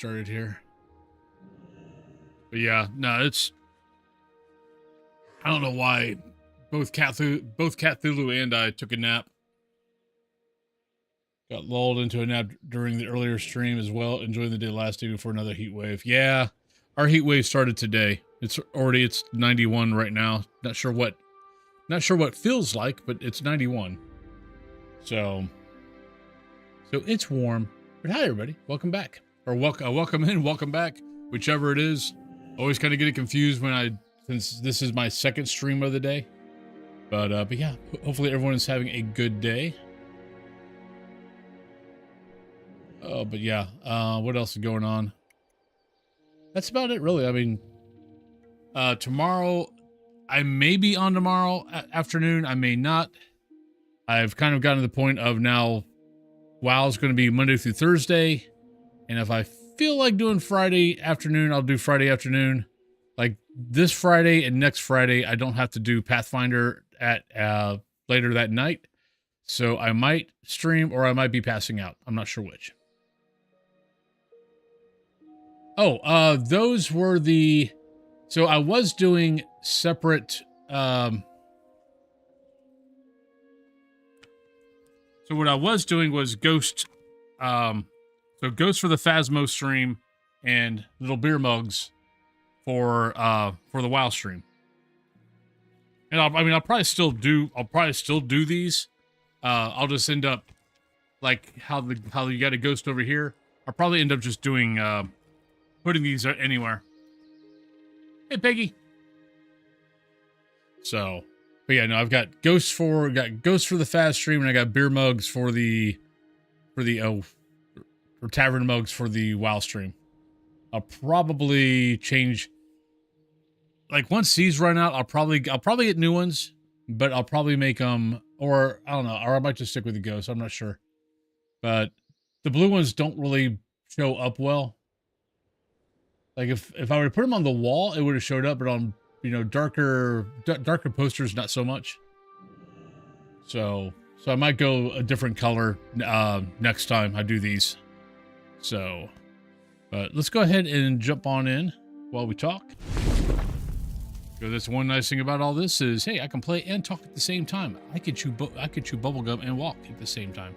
started here. But yeah, no, it's... I don't know why both Cthulhu and I took a nap. Got lulled into a nap during the earlier stream as well, enjoying the day last day before another heat wave. Yeah, our heat wave started today. It's 91 right now. Not sure what feels like, but it's 91. So it's warm. But hi everybody, welcome back. Or welcome in, welcome back, whichever it is. Always kind of get confused since this is my second stream of the day. But yeah, hopefully everyone is having a good day. Oh, but yeah, what else is going on? That's about it, really. I mean, tomorrow, I may be on tomorrow afternoon. I may not. I've kind of gotten to the point of now, WoW is going to be Monday through Thursday. And if I feel like doing Friday afternoon, I'll do Friday afternoon. Like this Friday and next Friday, I don't have to do Pathfinder at later that night. So I might stream or I might be passing out. I'm not sure which. Oh, those were the... So I was doing separate... So what I was doing was Ghost... So Ghost for the Phasmo stream and Little Beer Mugs for the WoW stream. And I'll probably still do these. I'll just end up like how you got a Ghost over here. I'll probably end up just doing putting these anywhere. Hey Peggy. So, but yeah, no, I've got Ghosts for the Fast stream, and I got beer mugs for the tavern mugs for the WoW stream. I'll probably change. Like once these run out, I'll probably get new ones, but I'll probably make them, or I don't know, or I might just stick with the Ghost. I'm not sure, but the blue ones don't really show up well. Like if I were to put them on the wall, it would have showed up, but on darker posters, not so much. So I might go a different color next time I do these. So, but let's go ahead and jump on in while we talk. So that's one nice thing about all this is, hey, I can play and talk at the same time. I could chew bubblegum and walk at the same time.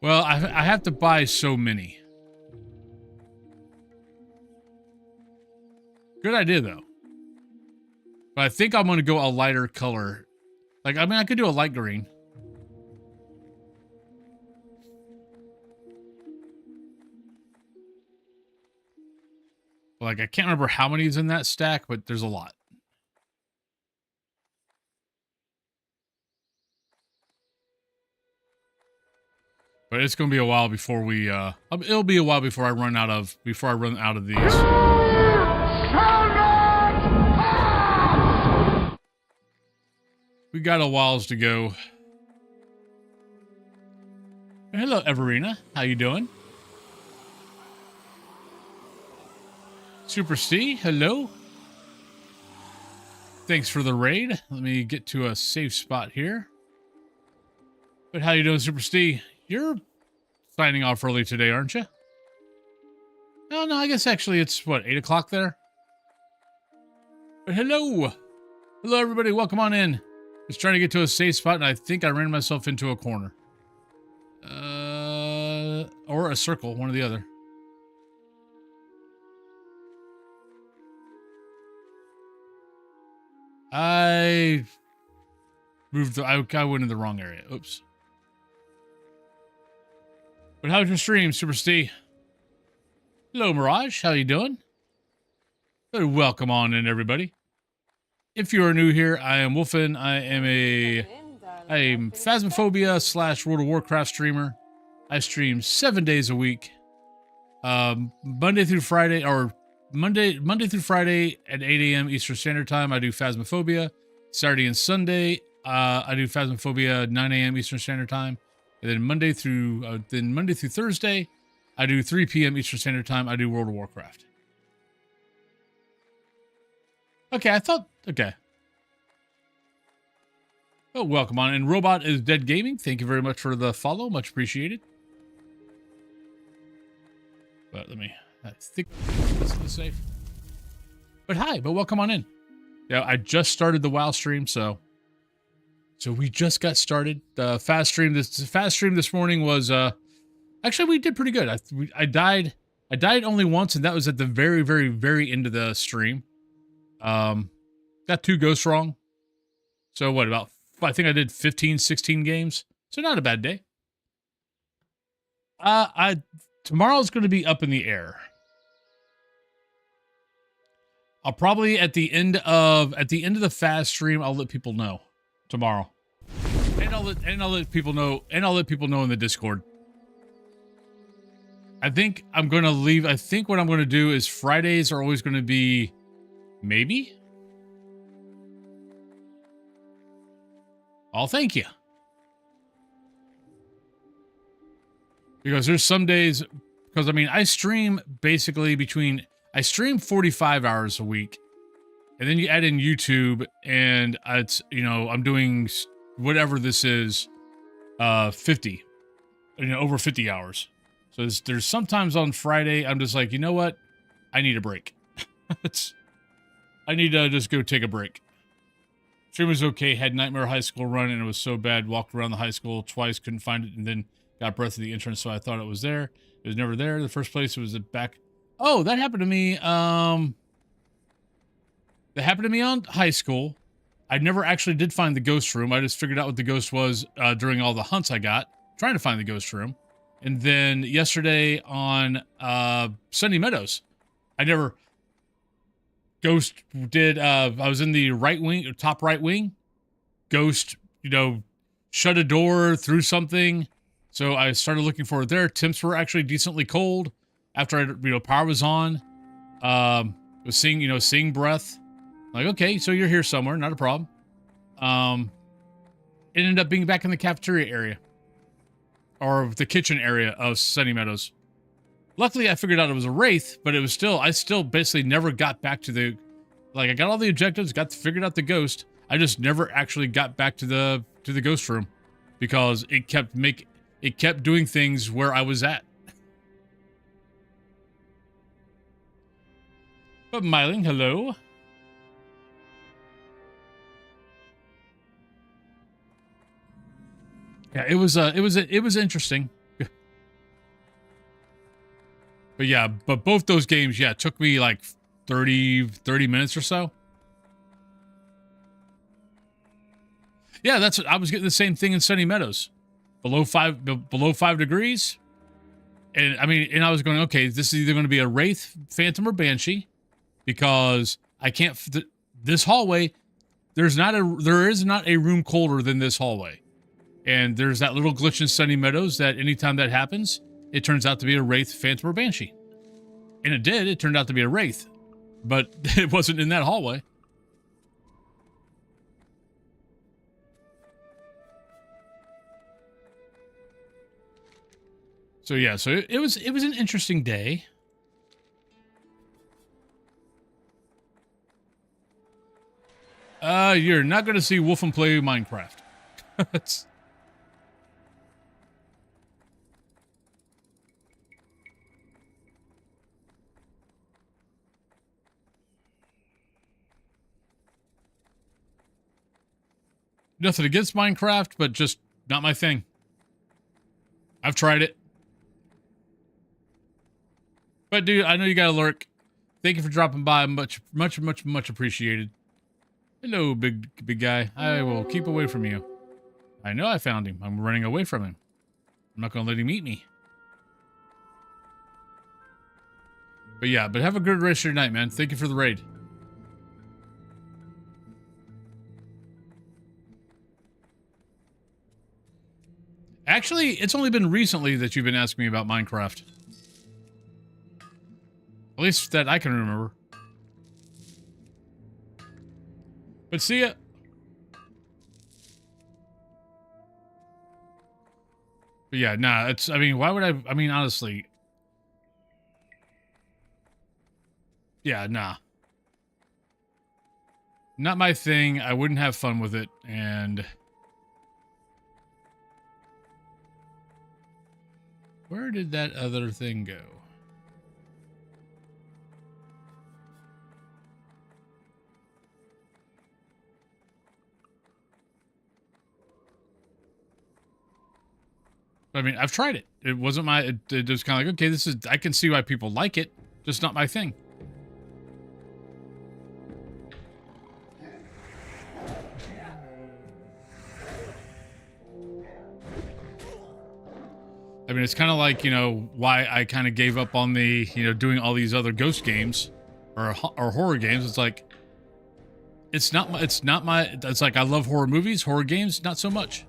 Well, I have to buy so many. Good idea, though. But I think I'm going to go a lighter color. Like, I mean, I could do a light green. Like, I can't remember how many is in that stack, but there's a lot. But it's going to be a while before we, it'll be a while before I run out of these. We got a whiles to go. Hello, Everina. How you doing? Super C, hello. Thanks for the raid. Let me get to a safe spot here. But how you doing, Super C? You're signing off early today, aren't you? Oh, no, I guess actually it's, what, 8 o'clock there? But hello. Hello, everybody. Welcome on in. Just trying to get to a safe spot, and I think I ran myself into a corner. Or a circle, one or the other. I went in the wrong area. Oops. But how's your stream, Super Steve? Hello, Mirage. How you doing? Welcome on in, everybody. If you are new here, I am W0lfinn. I am Phasmophobia / World of Warcraft streamer. I stream 7 days a week. Monday through Friday through Friday at 8 a.m. Eastern Standard Time, I do Phasmophobia. Saturday and Sunday, I do Phasmophobia 9 a.m. Eastern Standard Time. And then Monday through Thursday, I do 3 p.m. Eastern Standard Time. I do World of Warcraft. Okay, okay. Oh, welcome on. And Robot is Dead Gaming. Thank you very much for the follow. Much appreciated. But let me, I think this is the safe. But hi, but welcome on in. Yeah, I just started the WoW stream, so we just got started. The fast stream this morning was actually we did pretty good. I died only once, and that was at the very, very, very end of the stream. Got 2 ghosts wrong. So what, about, I think I did 15, 16 games. So not a bad day. Tomorrow's going to be up in the air. I'll probably at the end of the fast stream, I'll let people know tomorrow. And I'll let people know in the Discord. I think I'm going to leave. I think what I'm going to do is Fridays are always going to be maybe. Oh, thank you. Because there's some days, because I mean, I stream basically I stream 45 hours a week, and then you add in YouTube, and it's, you know, I'm doing whatever this is, 50, you know, over 50 hours. So there's sometimes on Friday, I'm just like, you know what? I need a break. I need to just go take a break. Stream was okay, had Nightmare High School run, and it was so bad, walked around the high school twice, couldn't find it, and then got breath of the entrance, so I thought it was there. It was never there. The first place, it was back. Oh, that happened to me. That happened to me on high school. I never actually did find the ghost room. I just figured out what the ghost was during all the hunts I got, trying to find the ghost room. And then yesterday on Sunny Meadows, I never... Ghost did, I was in the right wing, top right wing. Ghost, you know, shut a door, through something. So I started looking for it there. Temps were actually decently cold after power was on. Was seeing breath. Like, okay, so you're here somewhere, not a problem. It ended up being back in the cafeteria area. Or the kitchen area of Sunny Meadows. Luckily, I figured out it was a wraith, but I still basically never got back to the, I got all the objectives, figured out the ghost. I just never actually got back to the ghost room because it kept doing things where I was at. But Myling, hello. Yeah, it was interesting. But yeah, both those games, yeah, took me like 30 minutes or so. Yeah, that's what I was getting, the same thing in Sunny Meadows. Below 5 degrees. And I mean, and I was going, okay, this is either going to be a Wraith, Phantom, or Banshee, because I can't, this hallway, there is not a room colder than this hallway. And there's that little glitch in Sunny Meadows that anytime that happens, it turns out to be a Wraith, Phantom, or Banshee. And it did. It turned out to be a Wraith. But it wasn't in that hallway. So yeah, so it was an interesting day. You're not going to see W0lfinn play Minecraft. It's... Nothing against Minecraft, but just not my thing. I've tried it. But dude, I know you got a lurk. Thank you for dropping by. Much appreciated. Hello, big guy. I will keep away from you. I know I found him. I'm running away from him. I'm not going to let him eat me. But yeah, but have a good rest of your night, man. Thank you for the raid. Actually, it's only been recently that you've been asking me about Minecraft. At least that I can remember. But see ya. But yeah, nah, it's, I mean, why would I mean, honestly. Yeah, nah. Not my thing. I wouldn't have fun with it, and Where did that other thing go? I mean, I've tried it. It wasn't my, it was kind of like, okay, this is, I can see why people like it, just not my thing. I mean, it's kind of like, you know, why I kind of gave up on the, you know, doing all these other ghost games or horror games. It's like, it's not my, it's like, I love horror movies, horror games, not so much.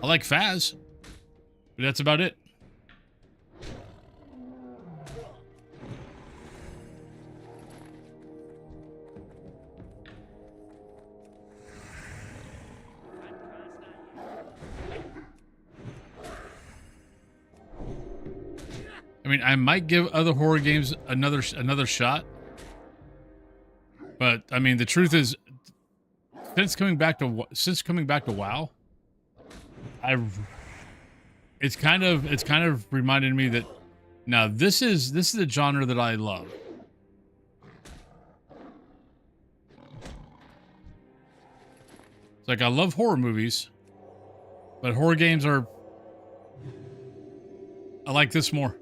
I like Faz, but that's about it. I mean, I might give other horror games another shot, but I mean, the truth is, since coming back to WoW, it's kind of reminded me that now this is a genre that I love. It's like I love horror movies, but horror games I like this more.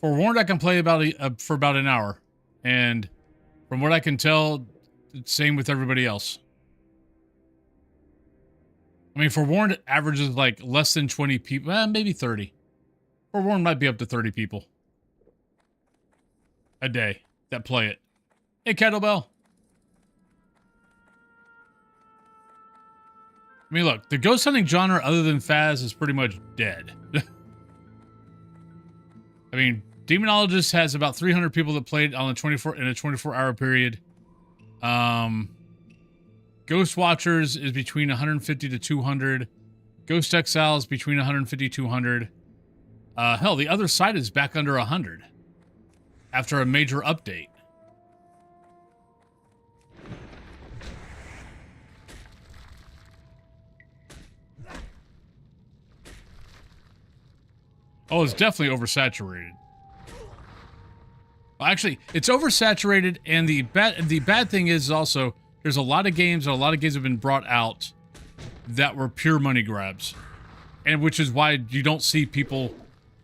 Forewarned, I can play for about an hour, and from what I can tell, same with everybody else. I mean, Forewarned averages like less than 20 people, maybe 30. Forewarned might be up to 30 people a day that play it. Hey, Kettlebell. I mean, look, the ghost hunting genre other than Faz is pretty much dead. I mean, Demonologist has about 300 people that played on a 24-hour period. Ghost Watchers is between 150 to 200. Ghost Exiles between 150 to 200. Hell, the other side is back under 100 after a major update. Oh, it's definitely oversaturated. Well, actually, it's oversaturated, and the bad thing is also there's a lot of games have been brought out that were pure money grabs, and which is why you don't see people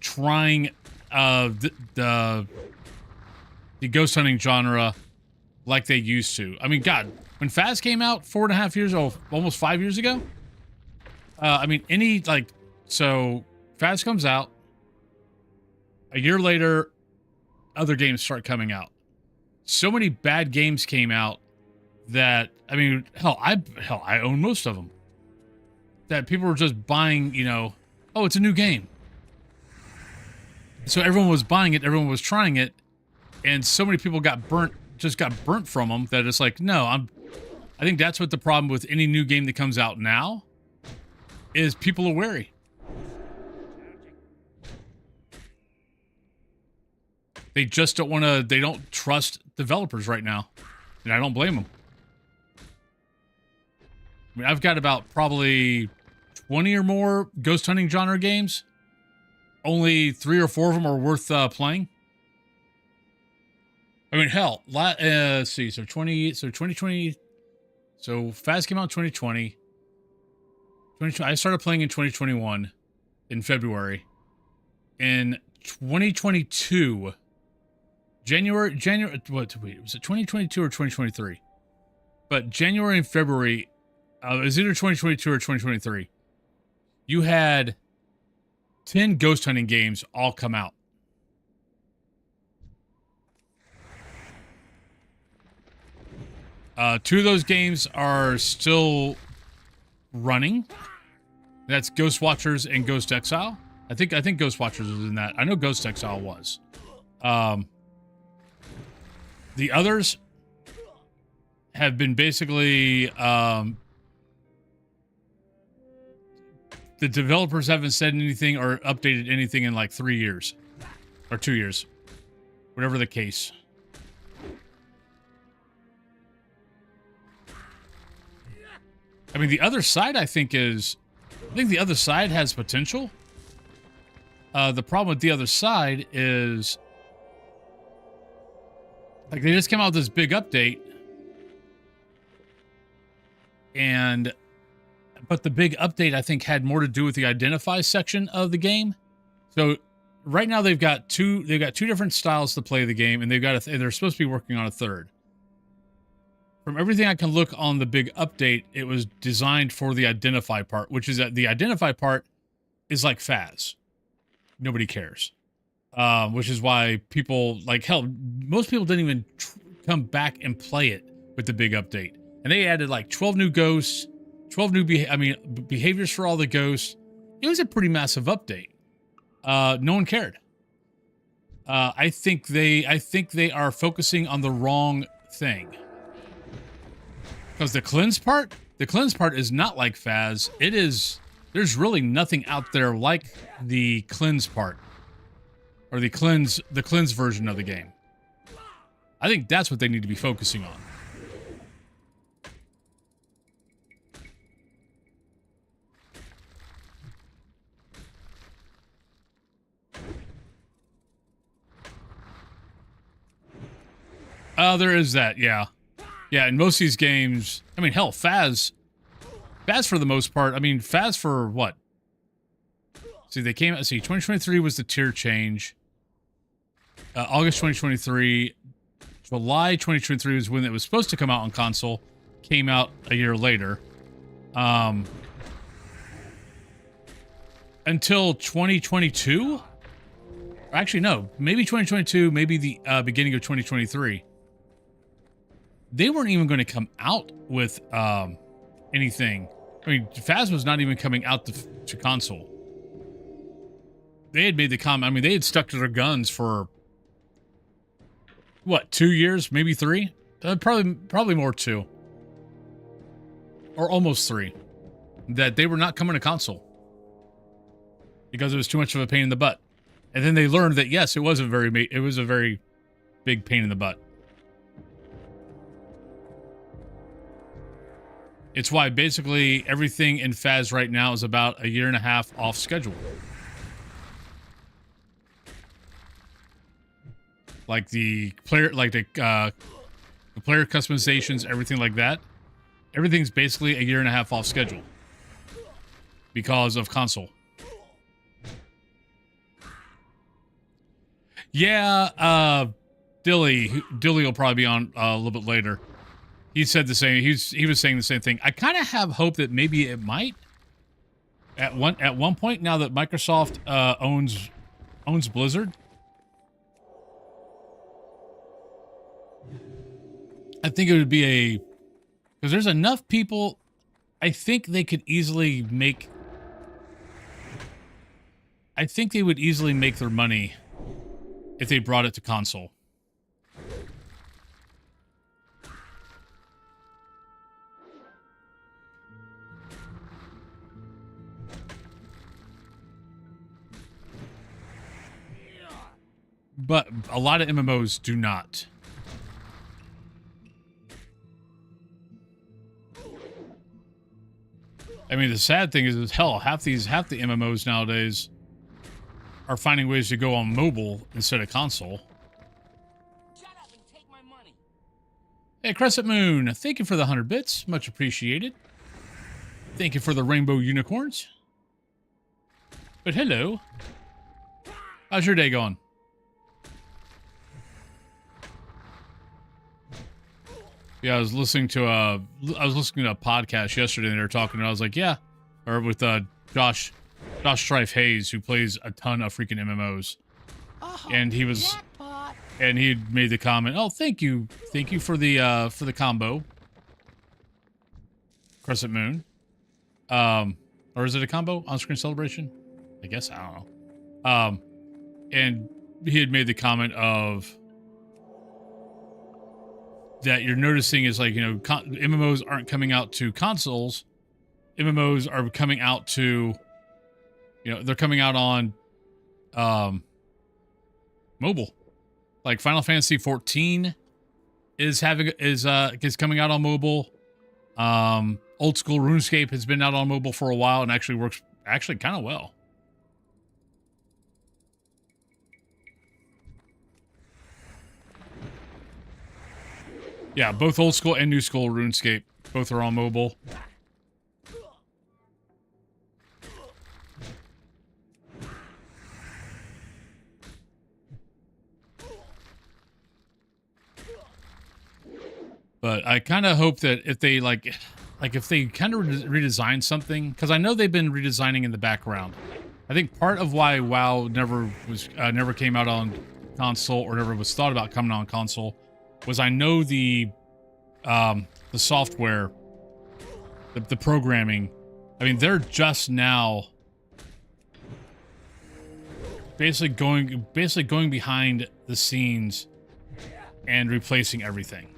trying the ghost hunting genre like they used to. I mean, God, when Faz came out 4.5 years, almost 5 years ago. I mean, so Faz comes out. A year later, other games start coming out. So many bad games came out that, I mean, hell, I own most of them. That people were just buying, you know, oh, it's a new game. So everyone was buying it, everyone was trying it, and so many people got burnt from them that it's like, no, I think that's what the problem with any new game that comes out now is people are wary. They just don't want to, they don't trust developers right now. And I don't blame them. I mean, I've got about probably 20 or more ghost hunting genre games. Only 3 or 4 of them are worth playing. I mean, hell, let's see, so 2020, so Faz came out in 2020. I started playing in 2021 in February. In 2022, January, was it 2022 or 2023? But January and February, it was either 2022 or 2023. You had 10 ghost hunting games all come out. Two of those games are still running. That's Ghost Watchers and Ghost Exile. I think Ghost Watchers was in that. I know Ghost Exile was. The others have been basically, the developers haven't said anything or updated anything in like 3 years or 2 years, whatever the case. I mean, the other side, I think, is I think the other side has potential. The problem with the other side is, like, they just came out with this big update, but the big update, I think, had more to do with the identify section of the game. So right now they've got two different styles to play the game, and they're supposed to be working on a third. From everything I can look on the big update, it was designed for the identify part, which is that the identify part is like Phas. Nobody cares. Which is why people, like, hell, most people didn't even come back and play it with the big update. And they added like 12 new ghosts, 12 new behaviors for all the ghosts. It was a pretty massive update. No one cared. I think they are focusing on the wrong thing. Because the cleanse part is not like Phas. There's really nothing out there like the cleanse part. Or the cleanse version of the game. I think that's what they need to be focusing on. There is that, yeah. Yeah, in most of these games, I mean, hell, Phas for the most part, I mean, Phas for what? See, 2023 was the tier change. August 2023, July 2023 was when it was supposed to come out on console. Came out a year later. Until 2022? Actually, no. Maybe 2022, maybe the beginning of 2023. They weren't even going to come out with anything. I mean, Phas was not even coming out to console. They had made the comment. I mean, they had stuck to their guns for what, 2 years, maybe 3? Probably more 2, or almost 3. That they were not coming to console because it was too much of a pain in the butt. And then they learned that yes, it was a very big pain in the butt. It's why basically everything in Phas right now is about 1.5 years off schedule. Like the player, the player customizations, everything like that. Everything's basically 1.5 years off schedule because of console. Yeah, Dilly will probably be on a little bit later. He said the same. He was saying the same thing. I kind of have hope that maybe it might at one point, now that Microsoft owns Blizzard. I think it would be because there's enough people. I think they could easily make. I think they would easily make their money if they brought it to console. But a lot of MMOs do not. I mean, the sad thing is hell, half the MMOs nowadays are finding ways to go on mobile instead of console. Shut up and take my money. Hey, Crescent Moon, thank you for the 100 bits. Much appreciated. Thank you for the rainbow unicorns. But hello. How's your day going? Yeah, I was listening to a podcast yesterday, and they were talking, and I was like, yeah, or with Josh Strife Hayes, who plays a ton of freaking MMOs, and he was, and he made the comment, oh, thank you for the combo, Crescent Moon, or is it a combo on-screen celebration? I guess, I don't know, and he had made the comment of that you're noticing is like, you know, MMOs aren't coming out to consoles. MMOs are coming out to, you know, they're coming out on mobile. Like Final Fantasy 14 is coming out on mobile. Old school RuneScape has been out on mobile for a while and actually works kind of well. Yeah, both old school and new school RuneScape both are on mobile. But I kind of hope that if they if they kind of redesign something, because I know they've been redesigning in the background. I think part of why WoW never came out on console or never was thought about coming on console was I know the software, the programming. I mean, they're just now basically going behind the scenes and replacing everything.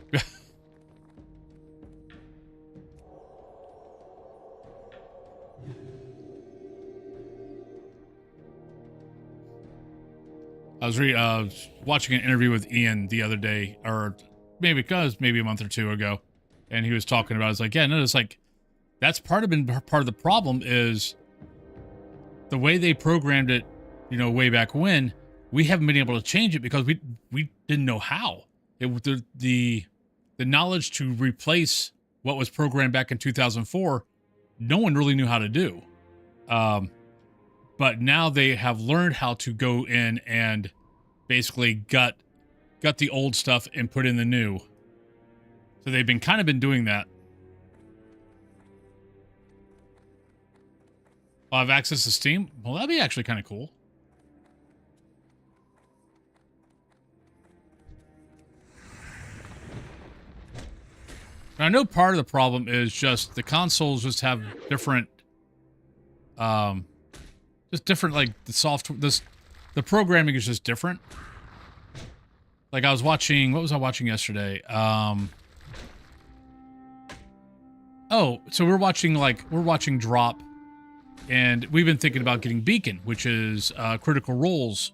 I was watching an interview with Ian the other day, or maybe a month or two ago, and he was talking about, it's like, yeah, no, it's like, that's part of the problem is the way they programmed it, you know, way back when. We haven't been able to change it because we didn't know how. The knowledge to replace what was programmed back in 2004, no one really knew how to do. But now they have learned how to go in and basically gut the old stuff and put in the new. So they've been doing that. I'll have access to Steam? Well, that'd be actually kind of cool. And I know part of the problem is just the consoles just have different, like the programming is just different. Like I was watching, what was I watching yesterday? Oh, so we're watching Drop, and we've been thinking about getting Beacon, which is Critical Role's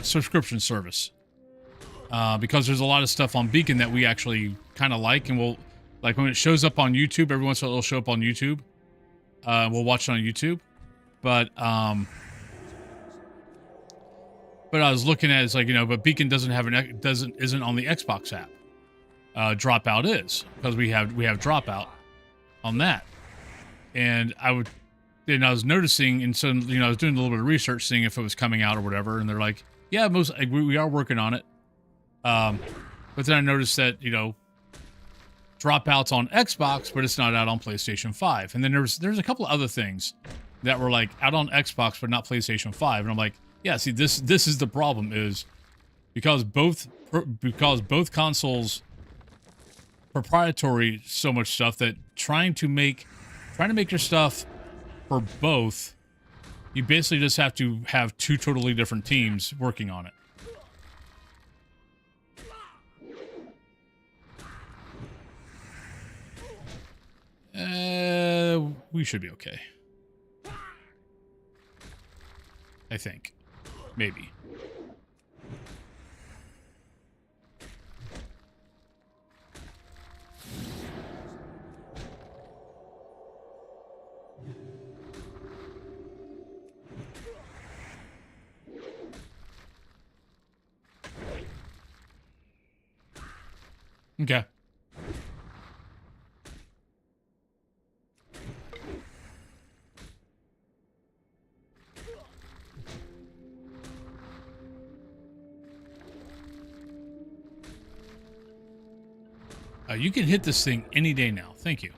subscription service. Because there's a lot of stuff on Beacon that we actually kind of like, and we'll, like when it shows up on YouTube, every once in a while it'll show up on YouTube. We'll watch it on YouTube. But I was looking at, it's like, you know, but Beacon isn't on the Xbox app. Dropout is, because we have Dropout on that. And I was noticing, and so, you know, I was doing a little bit of research, seeing if it was coming out or whatever, and they're like, yeah, we are working on it. But then I noticed that, you know, Dropout's on Xbox, but it's not out on PlayStation 5. And then there's a couple of other things that were like out on Xbox, but not PlayStation 5. And I'm like, yeah, see, this is the problem, is because both consoles proprietary so much stuff that trying to make your stuff for both, you basically just have to have two totally different teams working on it. We should be okay. I think. Maybe. Okay. You can hit this thing any day now. Thank you.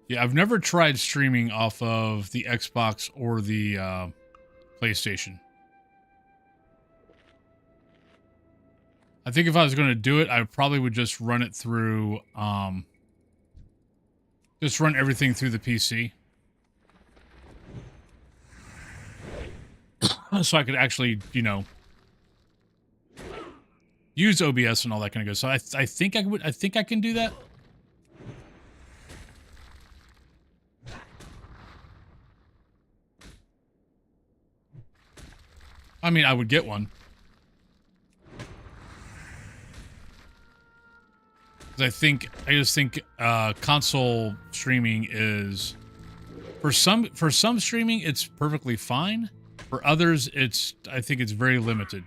Yeah, I've never tried streaming off of the Xbox or the PlayStation. I think if I was going to do it, I probably would just run it through... just run everything through the PC. So I could actually, you know, use OBS and all that kind of good stuff. So I think I can do that. I mean, I would get one. I just think console streaming is for some streaming it's perfectly fine. For others, I think it's very limited.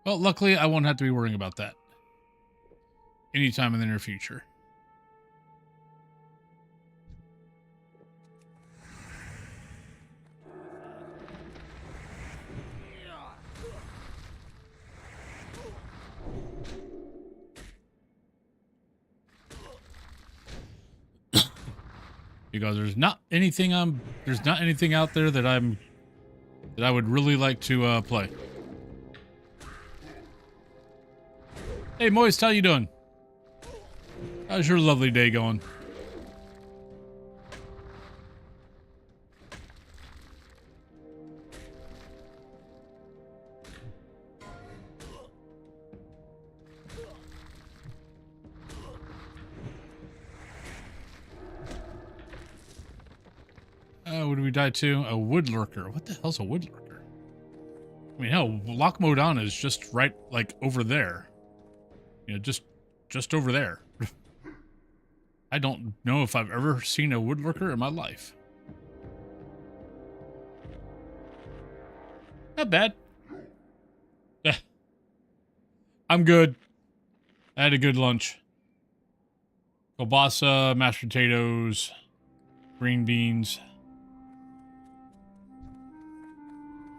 Well, luckily, I won't have to be worrying about that anytime in the near future. Because there's not anything out there that I would really like to play. Hey, Moist, how you doing? How's your lovely day going? What did we die to? A wood lurker. What the hell's a wood lurker? I mean, hell, Loch Modan is just right, like, over there. You know, just over there. I don't know if I've ever seen a wood lurker in my life. Not bad. I'm good. I had a good lunch. Kielbasa, mashed potatoes, green beans.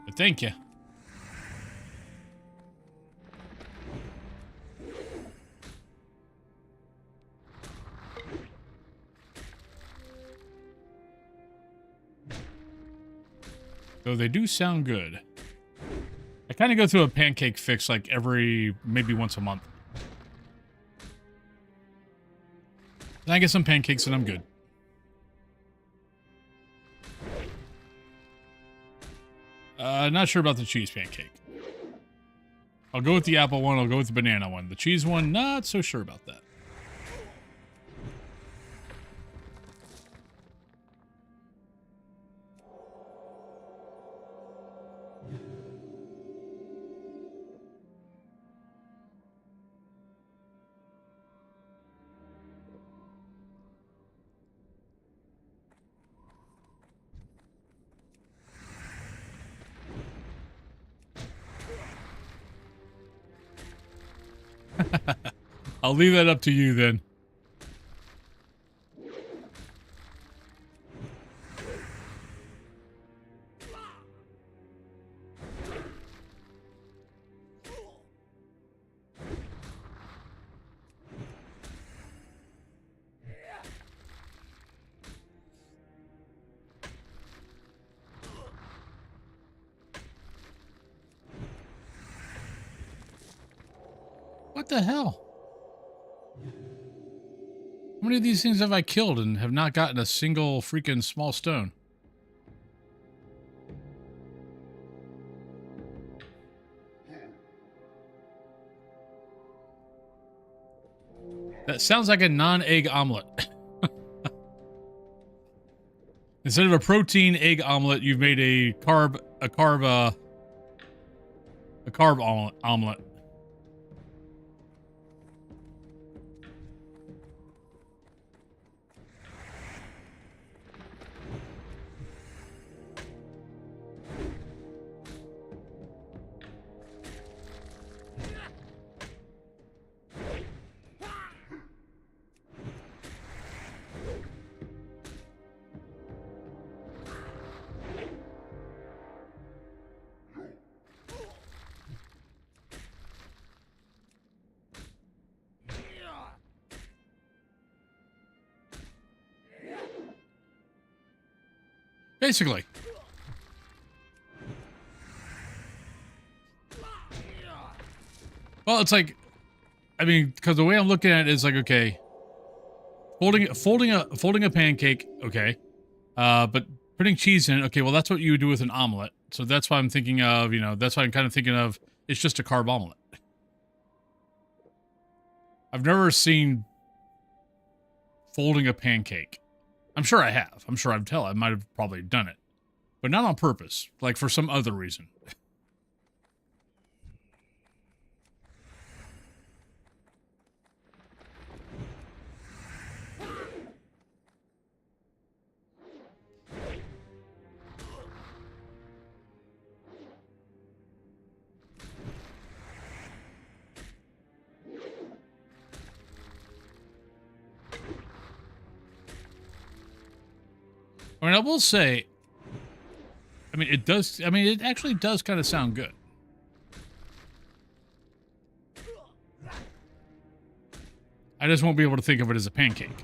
But thank you. Though they do sound good. I kind of go through a pancake fix like maybe once a month. Then I get some pancakes and I'm good. Not sure about the cheese pancake. I'll go with the apple one. I'll go with the banana one. The cheese one, not so sure about that. I'll leave that up to you then. What the hell? How many of these things have I killed and have not gotten a single freaking small stone? That sounds like a non-egg omelet. Instead of a protein egg omelet, you've made a carb omelet. Basically. Well, it's like I mean, because the way I'm looking at it is like, okay, folding a pancake, okay, but putting cheese in it, okay, well that's what you would do with an omelet. So that's why I'm thinking of, you know, that's why I'm kind of thinking of. It's just a carb omelet. I've never seen folding a pancake. I'm sure I have. I'm sure I might have probably done it, but not on purpose, like for some other reason. I mean, I will say, I mean, it actually does kind of sound good. I just won't be able to think of it as a pancake.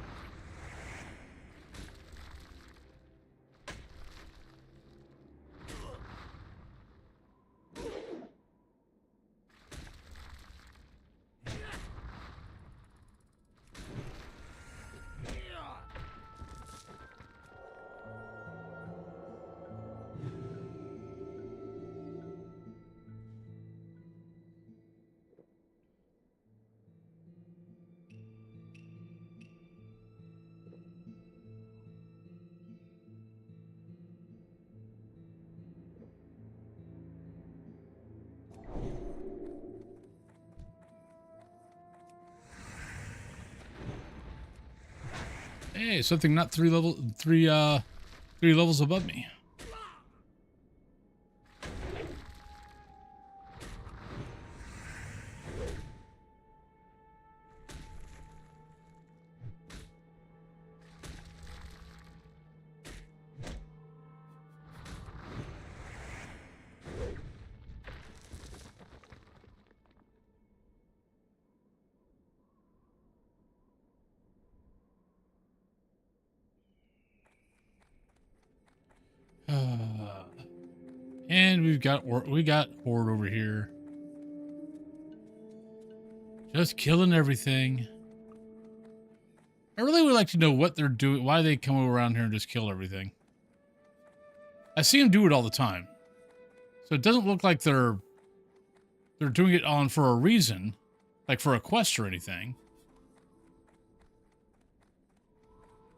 Hey, something not three levels above me. And we got Horde over here, just killing everything. I really would like to know what they're doing, why they come around here and just kill everything. I see them do it all the time, so it doesn't look like they're doing it on for a reason, like for a quest or anything.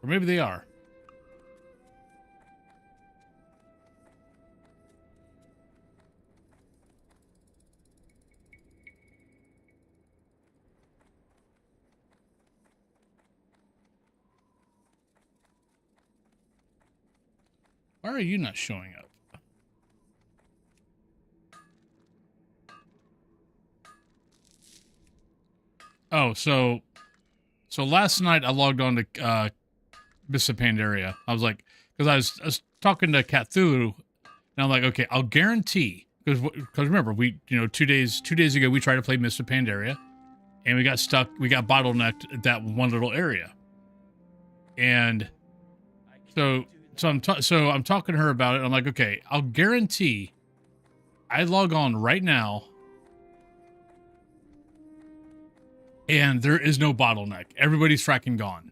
Or maybe they are. Why are you not showing up? Oh, so last night I logged on to Miss Pandaria. I was like, because I was talking to Cthulhu, and I'm like, okay, I'll guarantee, because remember, we, you know, two days ago we tried to play Miss Pandaria, and we got stuck, we got bottlenecked at that one little area, and so I'm talking to her about it. I'm like, okay, I'll guarantee I log on right now and there is no bottleneck. Everybody's fracking gone.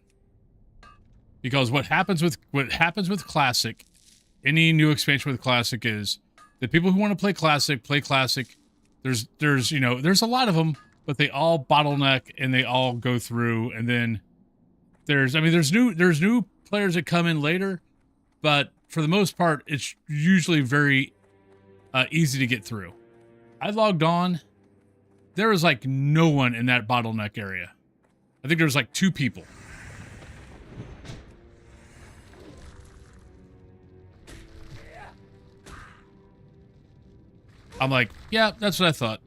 Because what happens with Classic, any new expansion with Classic, is the people who want to play Classic play Classic. There's you know, there's a lot of them, but they all bottleneck and they all go through, and then there's new players that come in later, but for the most part it's usually very easy to get through. I logged on, there was like no one in that bottleneck area. I think there was like 2 people. I'm like, yeah, that's what I thought.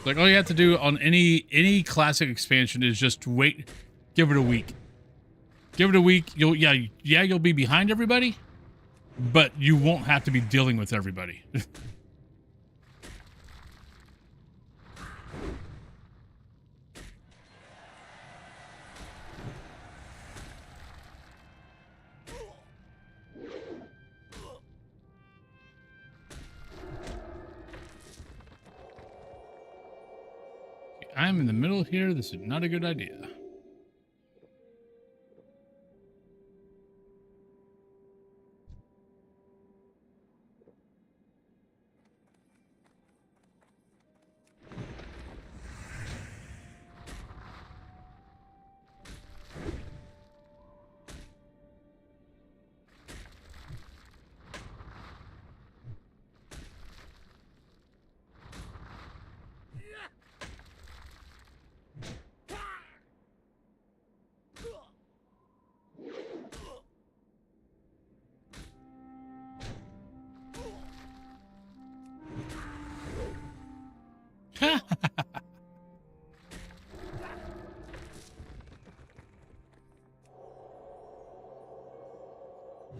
Like, all you have to do on any Classic expansion is just wait, give it a week. Give it a week. You'll be behind everybody, but you won't have to be dealing with everybody. I'm in the middle here. This is not a good idea.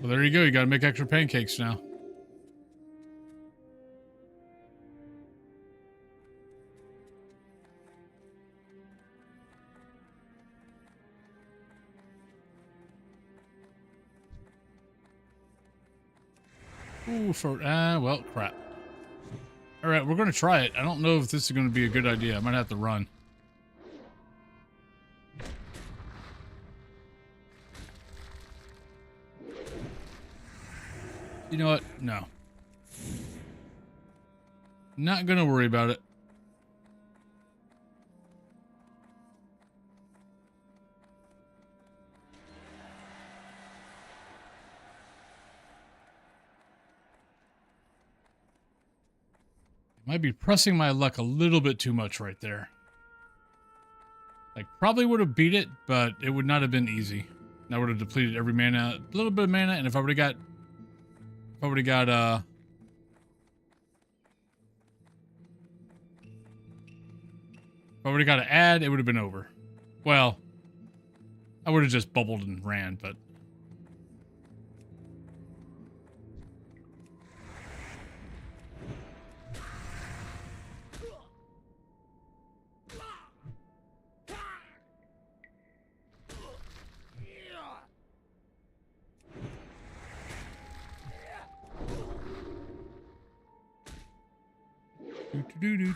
Well, there you go. You got to make extra pancakes now. Ooh, well, crap. All right, we're going to try it. I don't know if this is going to be a good idea. I might have to run. You know what? No. Not going to worry about it. Might be pressing my luck a little bit too much right there. Like, probably would have beat it, but it would not have been easy. I would have depleted every mana, a little bit of mana, and if I would have got, an ad, it would have been over. Well, I would have just bubbled and ran, but.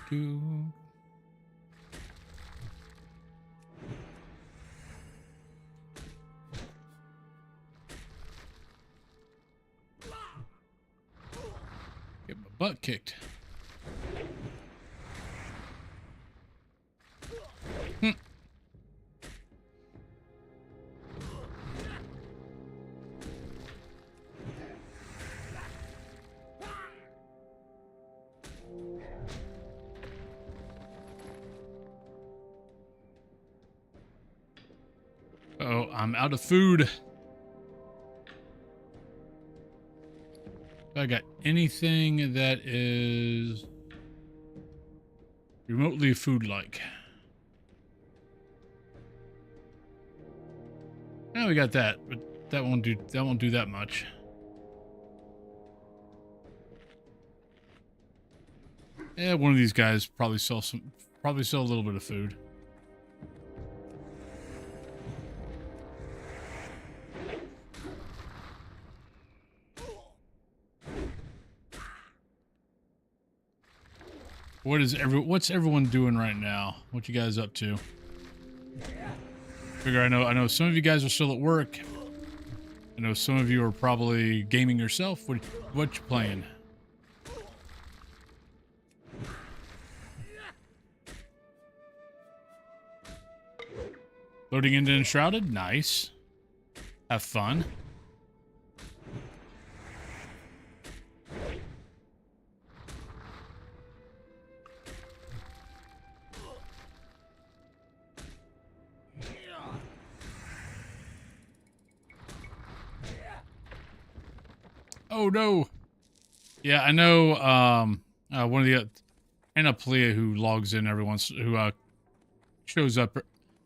Do. Get my butt kicked. Oh, I'm out of food. If I got anything that is remotely food-like. Now we got that, but that won't do that much. Yeah, one of these guys probably sell a little bit of food. What's everyone doing right now? What you guys up to? Figure I know some of you guys are still at work. I know some of you are probably gaming yourself. What you playing? Loading into Enshrouded? Nice. Have fun. Oh no. Yeah, I know one of the Anaplea who logs in every once who shows up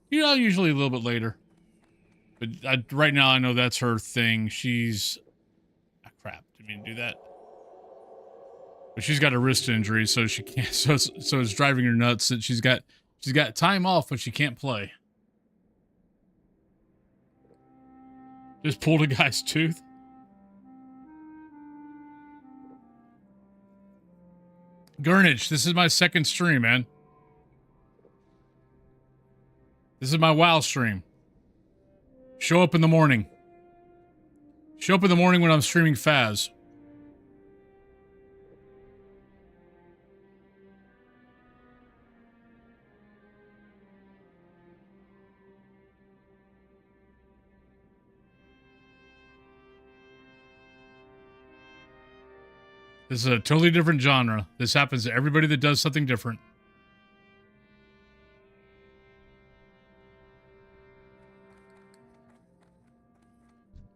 usually a little bit later. But right now I know that's her thing. She's crap, didn't mean to do that. But she's got a wrist injury, so she can't so it's driving her nuts that she's got time off but she can't play. Just pulled a guy's tooth. Gurnage, this is my second stream, man. This is my WoW stream. Show up in the morning. Show up in the morning when I'm streaming Faz. This is a totally different genre. This happens to everybody that does something different.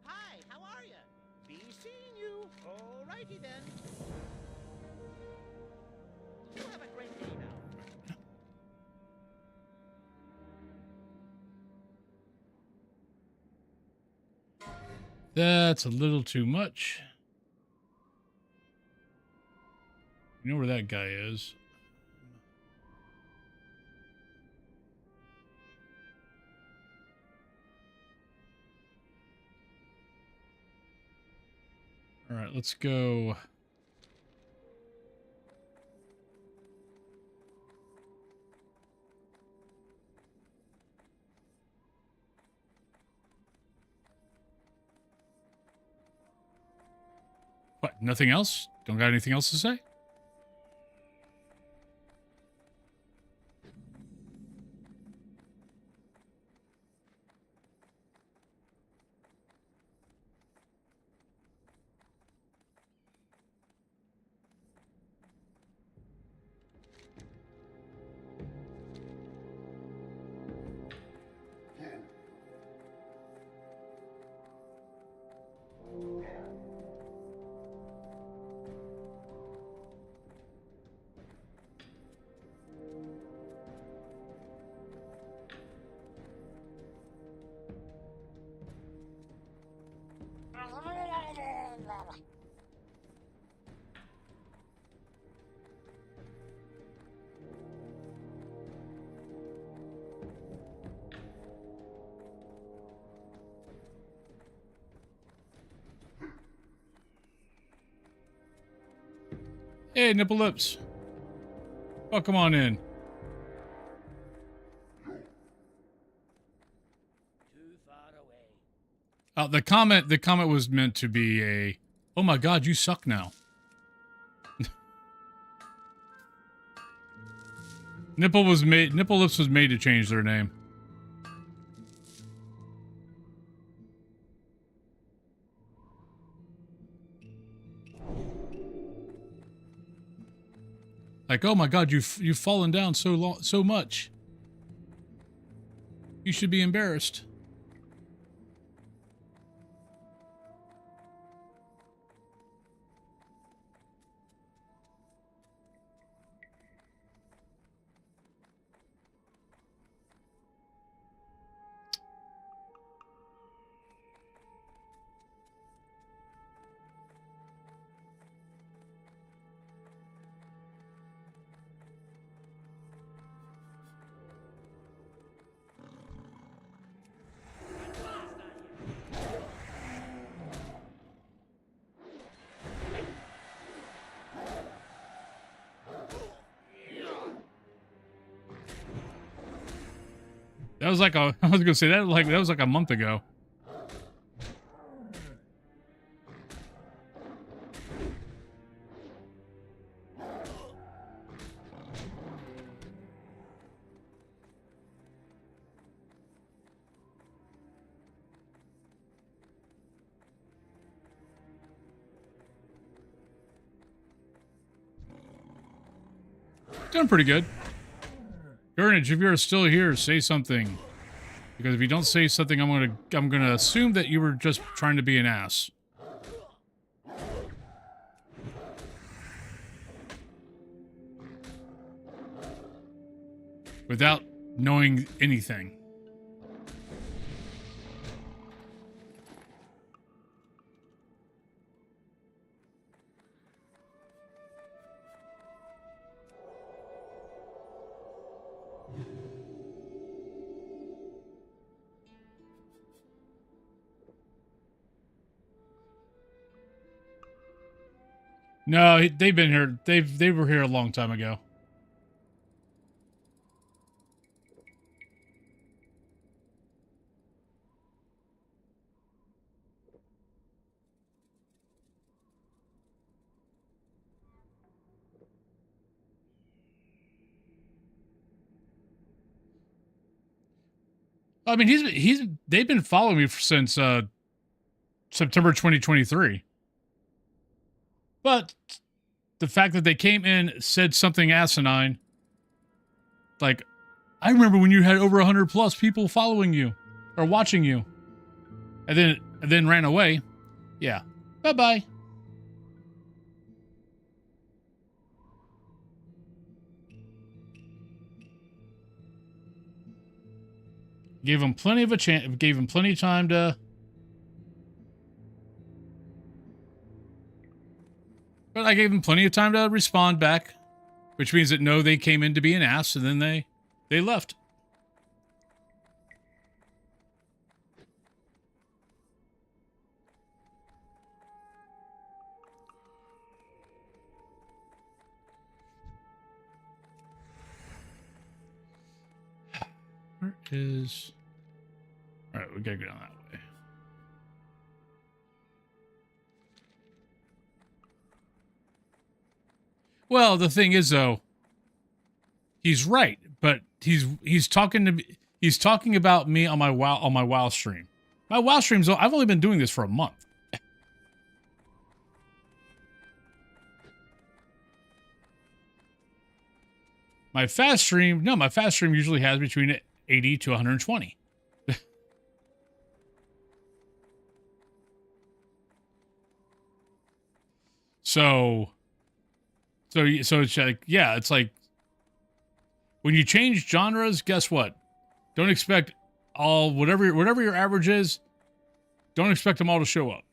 Hi, how are you? Be seeing you. Alrighty then. You have a great day now. That's a little too much. You know where that guy is. All right, let's go. What, nothing else? Don't got anything else to say? Hey, Nipple Lips. Oh, come on in. Too far away. The comment was meant to be a, oh my god, you suck now. Nipple Lips was made to change their name. Like, oh my god, you've fallen down so much. You should be embarrassed. That was like a, I was gonna say that was like a month ago. Doing pretty good. Gurnage, if you're still here, say something. Because if you don't say something, I'm gonna assume that you were just trying to be an ass. Without knowing anything. No, they've been here. They were here a long time ago. I mean, they've been following me since September 2023. But the fact that they came in, said something asinine, like, I remember when you had over 100 plus people following you or watching you, and then ran away. Yeah. Bye-bye. Gave him plenty of a chance, gave him plenty of time to... But I gave him plenty of time to respond back, which means that no, they came in to be an ass, and then they left. Where is... All right, we gotta go down that way. Well, the thing is, though, he's right, but he's talking about me on my WoW stream. My WoW streams, I've only been doing this for a month. My fast stream usually has between 80 to 120. So it's like, yeah, it's like when you change genres, guess what? Don't expect whatever your average is, don't expect them all to show up.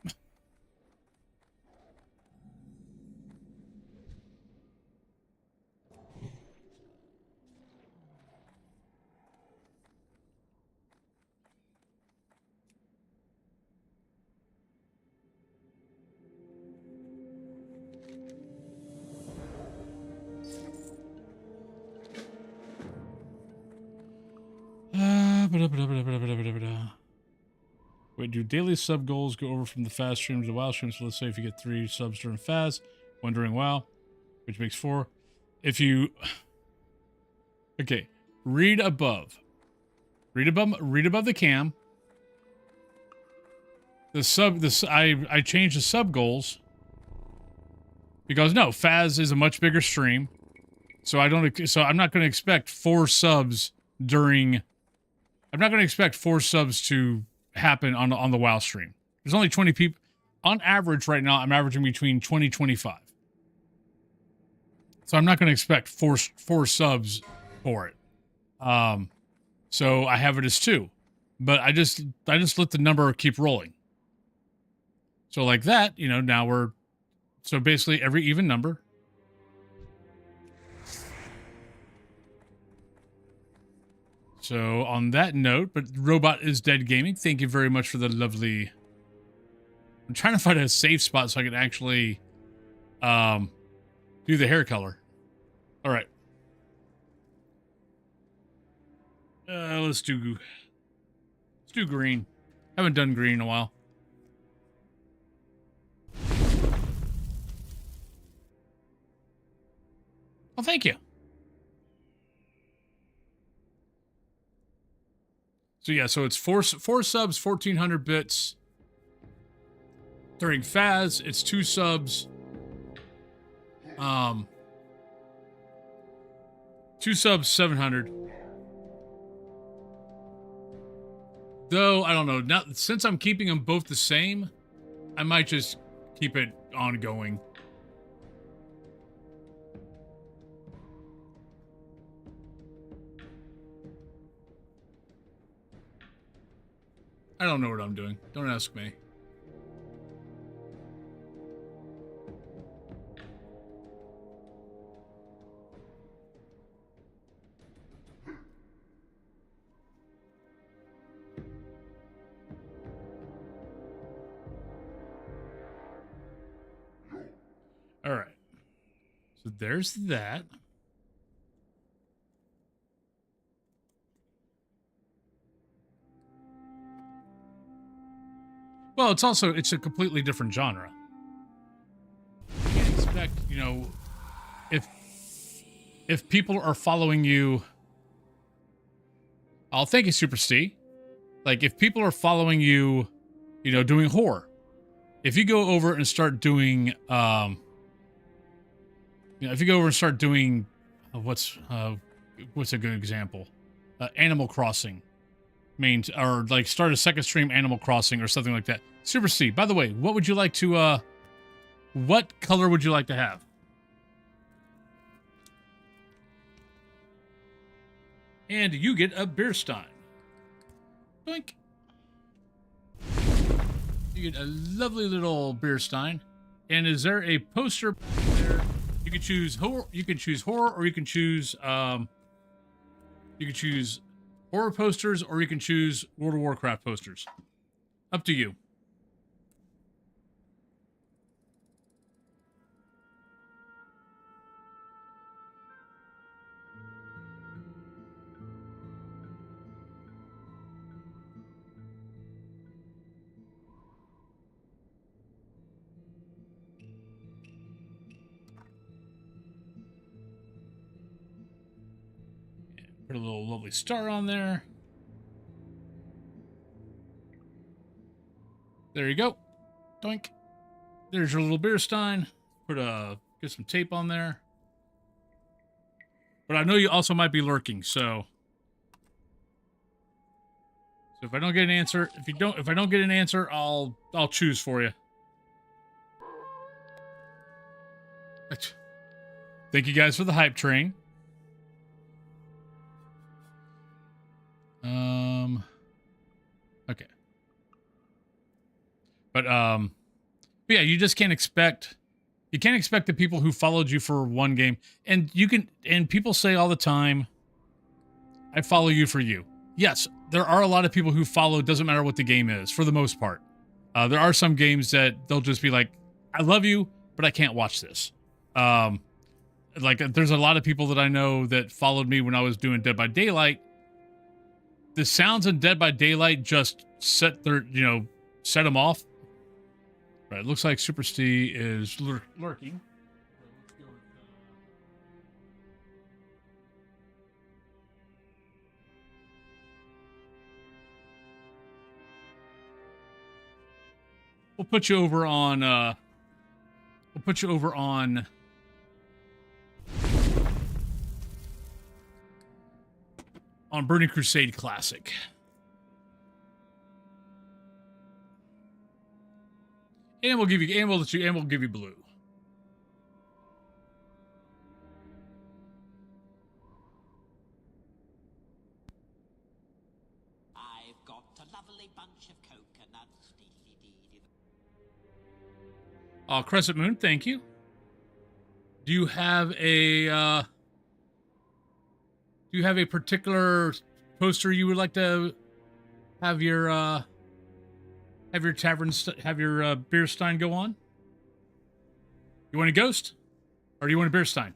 Wait, do daily sub goals go over from the fast streams to WoW streams? So let's say if you get 3 subs during fast, 1 during WoW, which makes 4. If you... Okay, read above. Read above the cam. I changed the sub goals because no, Faz is a much bigger stream. So I'm not going to expect 4 subs during... I'm not going to expect 4 subs to happen on the WoW stream. There's only 20 people. On average right now, I'm averaging between 20 25. So I'm not going to expect four subs for it. So I have it as 2. But I just let the number keep rolling. So like that, you know, now we're... So basically every even number... So on that note, but Robot is Dead Gaming, thank you very much for the lovely... I'm trying to find a safe spot so I can actually do the hair color. All right. Let's do green. Haven't done green in a while. Well, thank you. So yeah, so it's four subs, 1,400 bits. During Faz, it's 2 subs. 2 subs, 700. Though, I don't know. Now, since I'm keeping them both the same, I might just keep it ongoing. I don't know what I'm doing. Don't ask me. All right. So there's that. Well, it's a completely different genre. You can't expect, you know, if people are following you. Oh, thank you, Super Steve. Like if people are following you, you know, doing horror, if you go over and start doing, you know, if you go over and start doing, what's a good example? Animal Crossing, or like start a second stream Animal Crossing or something like that. Super Steve, by the way, what would you like to, what color would you like to have? And you get a beer stein. Boink. You get a lovely little beer stein. And is there a poster there? You can choose horror. You can choose horror, or you can choose horror posters, or you can choose World of Warcraft posters. Up to you. Put a little lovely star on there. There you go. Doink. There's your little beer stein. Get some tape on there. But I know you also might be lurking, so if I don't get an answer, if I don't get an answer, I'll choose for you. Thank you guys for the hype train. Okay. But yeah, you just can't expect the people who followed you for one game. And people say all the time, I follow you for you. Yes, there are a lot of people who follow, doesn't matter what the game is, for the most part. There are some games that they'll just be like, I love you, but I can't watch this. Like there's a lot of people that I know that followed me when I was doing Dead by Daylight. The sounds in Dead by Daylight just set them off. Right, it looks like Super Steve is lurking. We'll put you over on Burning Crusade Classic. And we'll give you blue. I've got a lovely bunch of coconuts. Crescent Moon, thank you. Do you have a particular poster you would like to have your beer stein go on? You want a ghost, or do you want a beer stein?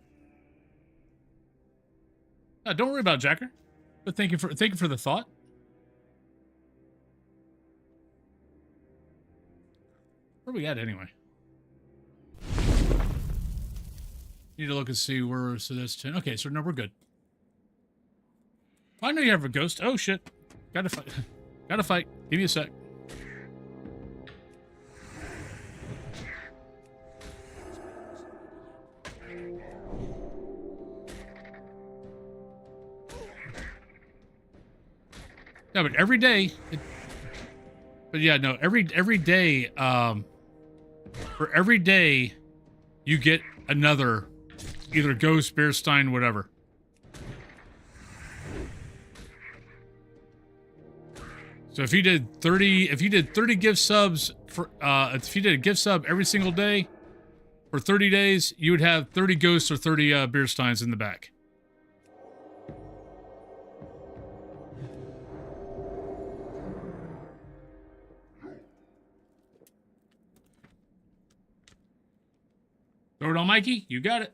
Don't worry about it, Jacker. But thank you for the thought. Where are we at anyway? Need to look and see where. So that's 10. Okay, so no, we're good. I know you have a ghost. Oh shit! Gotta fight. Gotta fight. Give me a sec. No, but every day. Every day. For every day, you get another, either ghost, beer stein, whatever. So if you did 30 gift subs if you did a gift sub every single day for 30 days, you would have 30 ghosts or 30 beer steins in the back. Throw it on Mikey. You got it.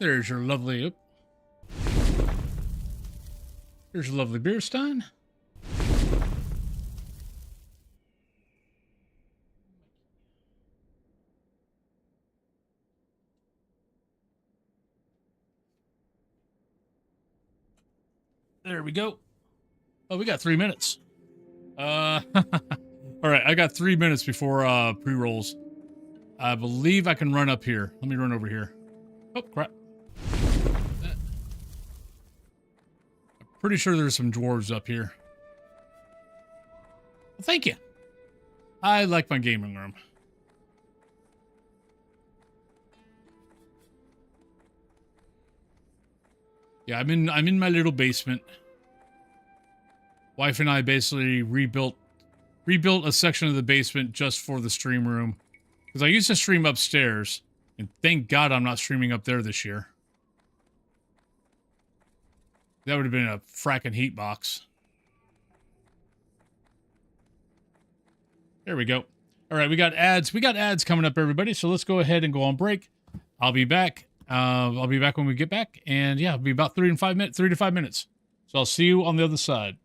There's your lovely... Oop. Here's your lovely beer stein. There we go. Oh, we got 3 minutes. All right, I got 3 minutes before pre-rolls. I believe I can run up here. Let me run over here. Oh, crap. I'm pretty sure there's some dwarves up here. Well, thank you. I like my gaming room. Yeah, I'm in my little basement. Wife and I basically rebuilt a section of the basement just for the stream room. Because I used to stream upstairs, and thank God I'm not streaming up there this year. That would have been a fracking heat box. There we go. All right, we got ads. We got ads coming up, everybody. So let's go ahead and go on break. I'll be back. I'll be back when we get back, and yeah, it'll be about 3 to 5 minutes. So I'll see you on the other side.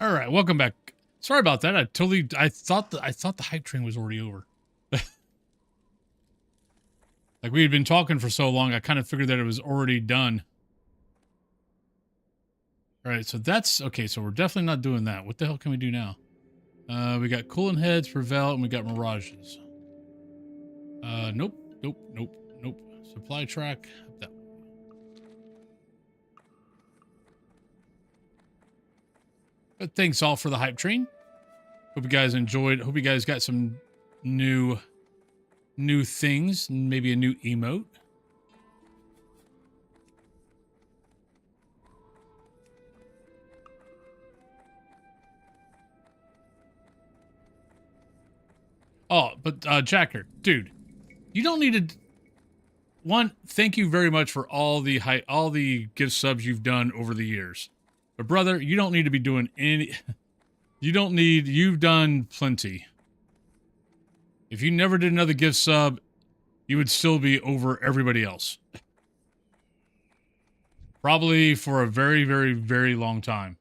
All right, welcome back. Sorry about that. I thought the hype train was already over. Like we had been talking for so long, I kind of figured that it was already done. All right, so that's okay. So we're definitely not doing that. What the hell can we do now? We got cooling heads, Prevail, and we got mirages. Nope. Supply track. That. But thanks all for the hype train. Hope you guys enjoyed. Hope you guys got some new things, maybe a new emote. Oh, but Jacker, dude, you don't need to. One, thank you very much for all the gift subs you've done over the years. But brother, you don't need to be doing any. You've done plenty. If you never did another gift sub, you would still be over everybody else. Probably for a very, very, very long time.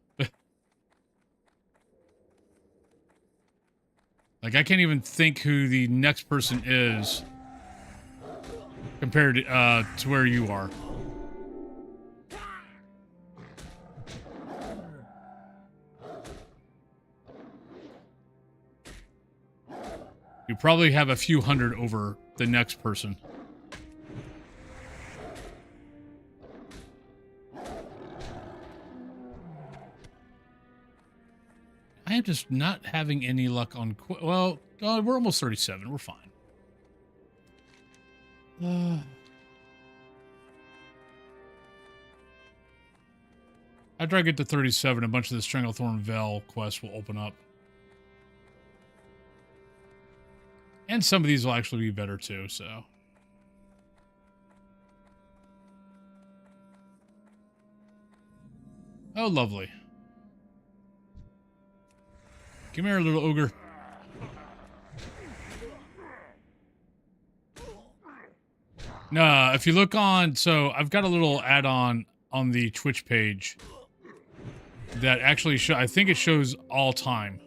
Like, I can't even think who the next person is compared to where you are. You probably have a few hundred over the next person. I am just not having any luck on... Well, we're almost 37. We're fine. After I get to 37, a bunch of the Stranglethorn Veil quests will open up. And some of these will actually be better too, so... Oh, lovely. Come here, little ogre. Nah, if you look on... So, I've got a little add-on on the Twitch page that actually I think it shows all time.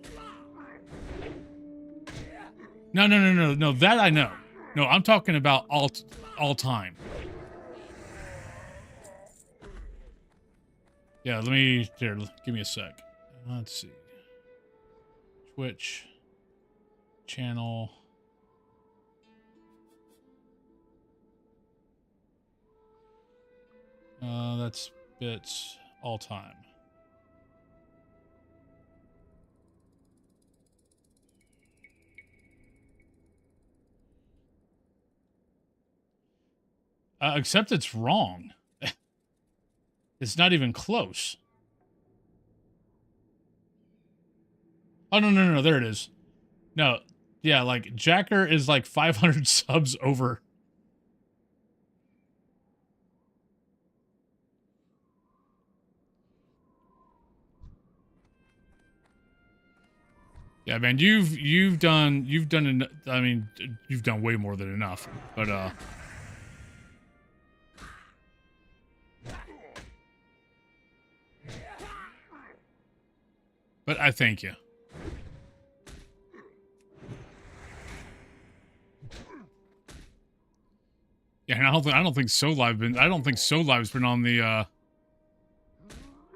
No, that I know. No, I'm talking about all time. Yeah, let me... Here, give me a sec. Let's see. Twitch channel. That's bits all time. Except it's wrong. It's not even close. Oh, no. There it is. No. Yeah, like, Jacker is like 500 subs over. Yeah, man, you've done, I mean, you've done way more than enough, but, I thank you. Yeah, and I don't think SoLive's been on the, I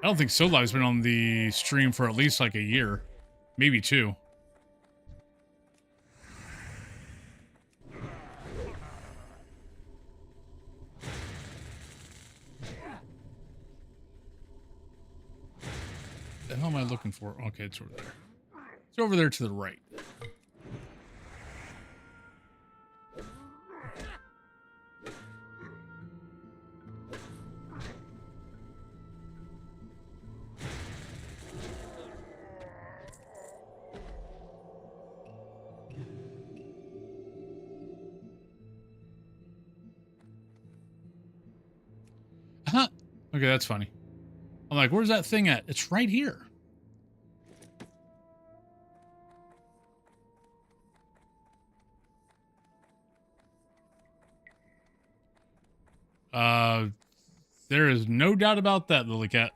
don't think SoLive's been on the stream for at least like a year. Maybe 2. The hell am I looking for? Okay, it's over there. It's over there to the right. Huh. Okay, that's funny. I'm like, where's that thing at? It's right here. There is no doubt about that, Lily Cat.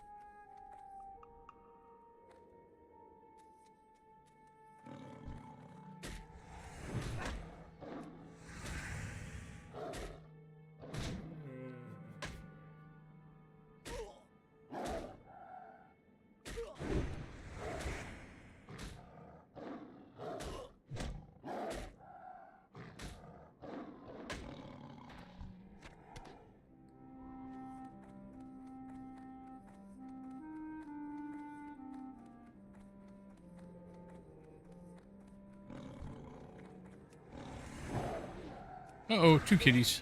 Uh-oh, 2 kitties.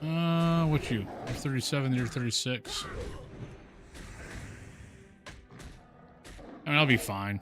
What's you? You're 37, you're 36. I mean, I'll be fine.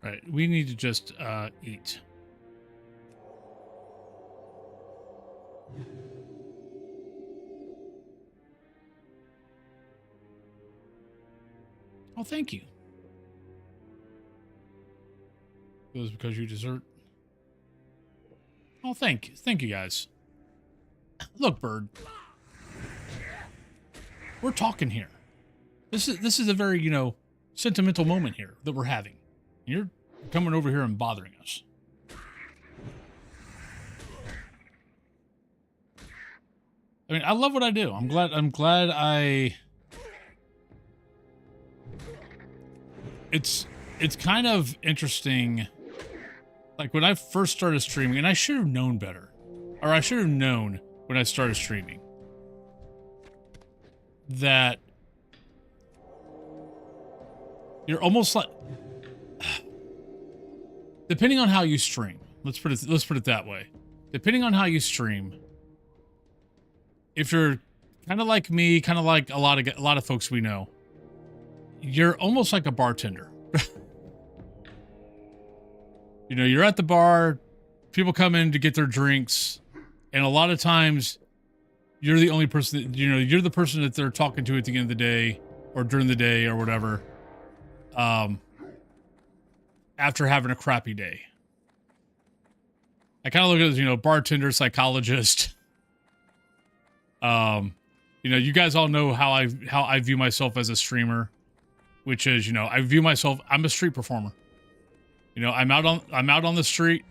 Right, we need to just eat. Oh, thank you. It was because you dessert. Oh, thank you guys. Look, Bird. We're talking here. This is a very, you know, sentimental moment here that we're having. You're coming over here and bothering us. I mean, I love what I do. I'm glad I... It's kind of interesting. Like, when I first started streaming, and I should have known better. Or I should have known when I started streaming that you're almost like... Depending on how you stream, let's put it that way. Depending on how you stream, if you're kind of like me, kind of like a lot of folks we know, you're almost like a bartender. You know, you're at the bar, people come in to get their drinks, and a lot of times you're the only person that, you know, you're the person that they're talking to at the end of the day or during the day or whatever. After having a crappy day. I kind of look at it as, you know, bartender, psychologist. You know, you guys all know how I view myself as a streamer, which is, you know, I view myself, I'm a street performer. You know, I'm out on the street.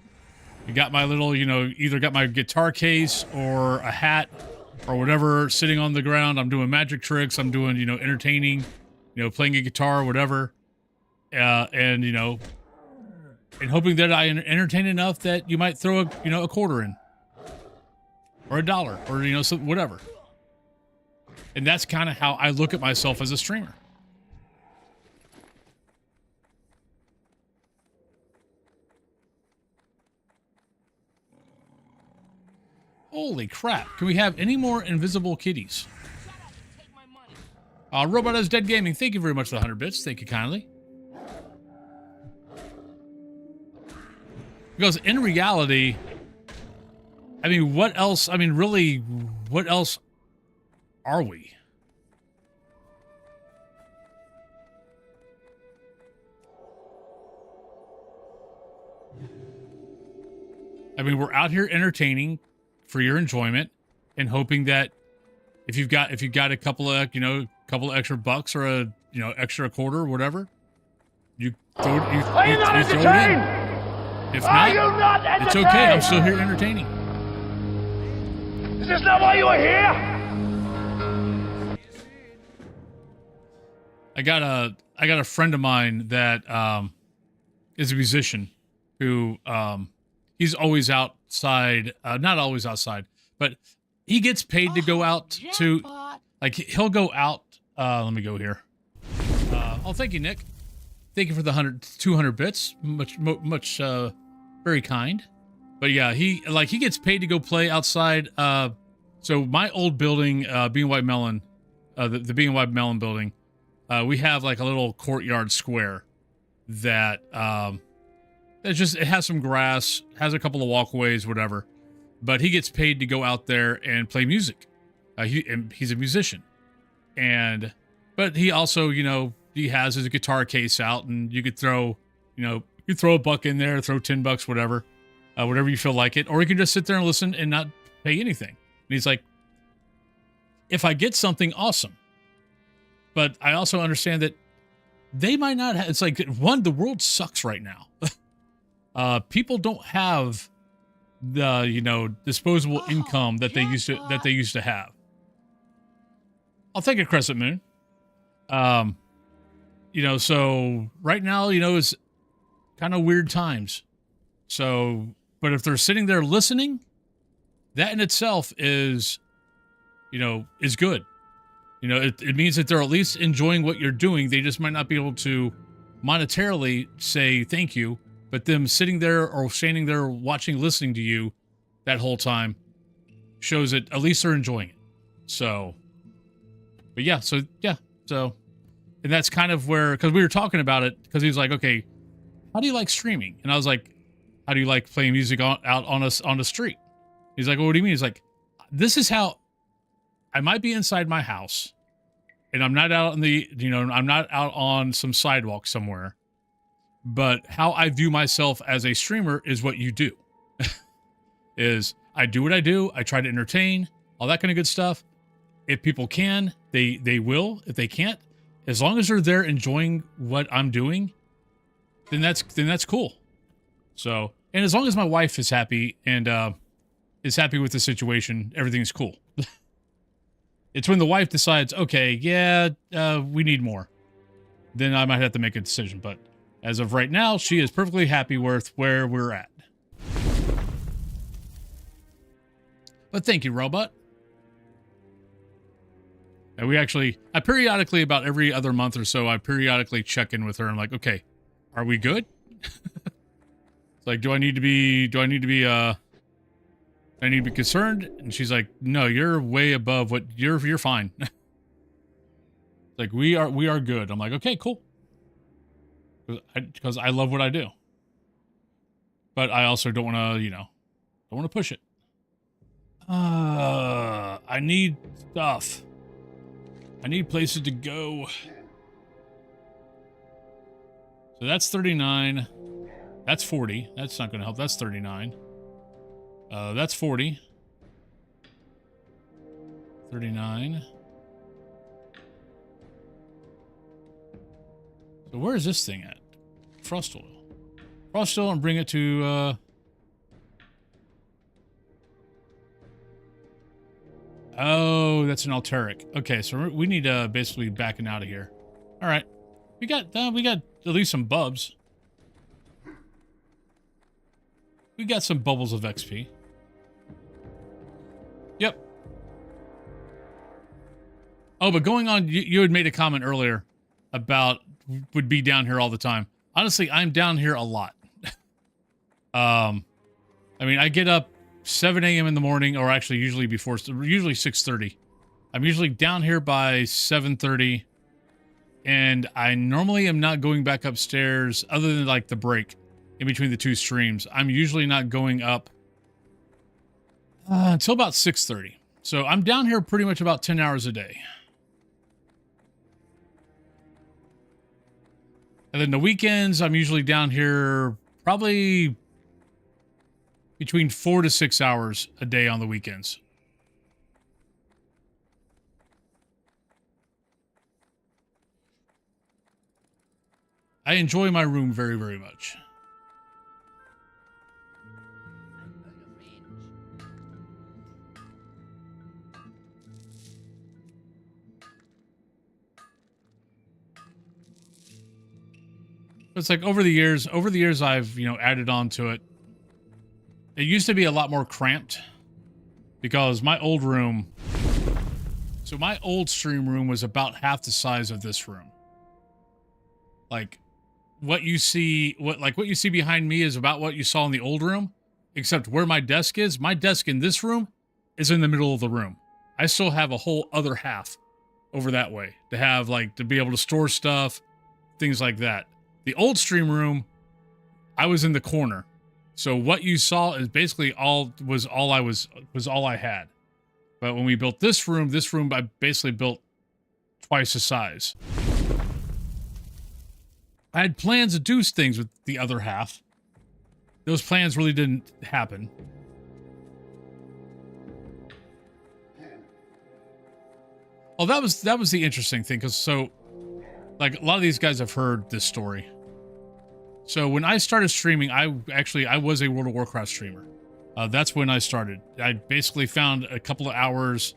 I got my little, you know, either got my guitar case or a hat or whatever sitting on the ground. I'm doing magic tricks. I'm doing, you know, entertaining, you know, playing a guitar, whatever. And, you know, and hoping that I entertain enough that you might throw a quarter in or $1 or, you know, some, whatever. And that's kind of how I look at myself as a streamer. Holy crap. Can we have any more invisible kitties? Shut up and take my money. Robot as Dead Gaming, thank you very much for the 100 bits. Thank you kindly. Because in reality, I mean, what else? I mean, really, what else are we? I mean, we're out here entertaining for your enjoyment and hoping that if you've got a couple of, you know, couple of extra bucks or a, you know, extra quarter or whatever, you throw it in. If not, it's okay. I'm still here entertaining. Is this not why you are here? I got a friend of mine that is a musician who he's always outside, not always outside, but he gets paid to go out to, like, he'll go out. Let me go here. Oh, thank you, Nick. Thank you for the 200 bits. Much, very kind. But yeah, he gets paid to go play outside. So my old building, Being White Melon, the Being White Melon building, we have like a little courtyard square that, it has some grass, has a couple of walkways, whatever. But he gets paid to go out there and play music. He's a musician. But he also, you know, he has his guitar case out, and you could throw, you know, you throw a buck in there, throw $10, whatever you feel like it, or you can just sit there and listen and not pay anything. he's like, if I get something, awesome. But I also understand that they might not have, it's like, one, the world sucks right now. People don't have the, you know, disposable income that they used to have. I'll take a crescent moon. You know, so right now, you know, is kind of weird times. So, but if they're sitting there listening, that in itself is, you know, is good. You know, it means that they're at least enjoying what you're doing. They just might not be able to monetarily say thank you, but them sitting there or standing there watching, listening to you that whole time shows that at least they're enjoying it. So, but yeah, so, and that's kind of where, because we were talking about it, because he was like, okay, how do you like streaming? And I was like, how do you like playing music out on the street? He's like, well, what do you mean? He's like, this is how I might be inside my house and I'm not out in the, you know, I'm not out on some sidewalk somewhere, but how I view myself as a streamer is what you do. Is I do what I do. I try to entertain, all that kind of good stuff. If people can, they will. If they can't, as long as they're there enjoying what I'm doing, then that's cool. So, and as long as my wife is happy and is happy with the situation, everything's cool. It's when the wife decides, okay, yeah, we need more, then I might have to make a decision. But as of right now, she is perfectly happy with where we're at. But thank you, Robot. And I periodically, about every other month or so, I periodically check in with her. I'm like, okay, are we good? It's like, do I need to be concerned? And she's like, no, you're way above what you're fine. Like, we are good. I'm like, okay, cool. Because I love what I do. But I also don't want to, don't want to push it. I need stuff. I need places to go. So that's 39. That's 40. That's not going to help. That's 39. That's 40. 39. So where is this thing at? Frost oil. Frost oil and bring it to, oh, that's an Alteric. Okay, so we need to basically backing out of here. All right. We got at least some bubs. We got some bubbles of XP. Yep. Oh, but going on, you had made a comment earlier about would be down here all the time. Honestly, I'm down here a lot. I mean, I get up 7 a.m. in the morning, or actually usually 6:30. I'm usually down here by 7:30, and I normally am not going back upstairs other than like the break in between the two streams. I'm usually not going up until about 6:30. So I'm down here pretty much about 10 hours a day. And then the weekends, I'm usually down here probably between 4 to 6 hours a day on the weekends. I enjoy my room very, very much. It's like over the years I've, added on to it. It used to be a lot more cramped because my old room, so my old stream room was about half the size of this room. Like what you see behind me is about what you saw in the old room, except where my desk is. My desk in this room is in the middle of the room. I still have a whole other half over that way to be able to store stuff, things like that. The old stream room, I was in the corner. So what you saw is basically all I had. But when we built this room I basically built twice the size. I had plans to do things with the other half. Those plans really didn't happen. Oh, that was the interesting thing, because so like a lot of these guys have heard this story. So when I started streaming, I was a World of Warcraft streamer. That's when I started. I basically found a couple of hours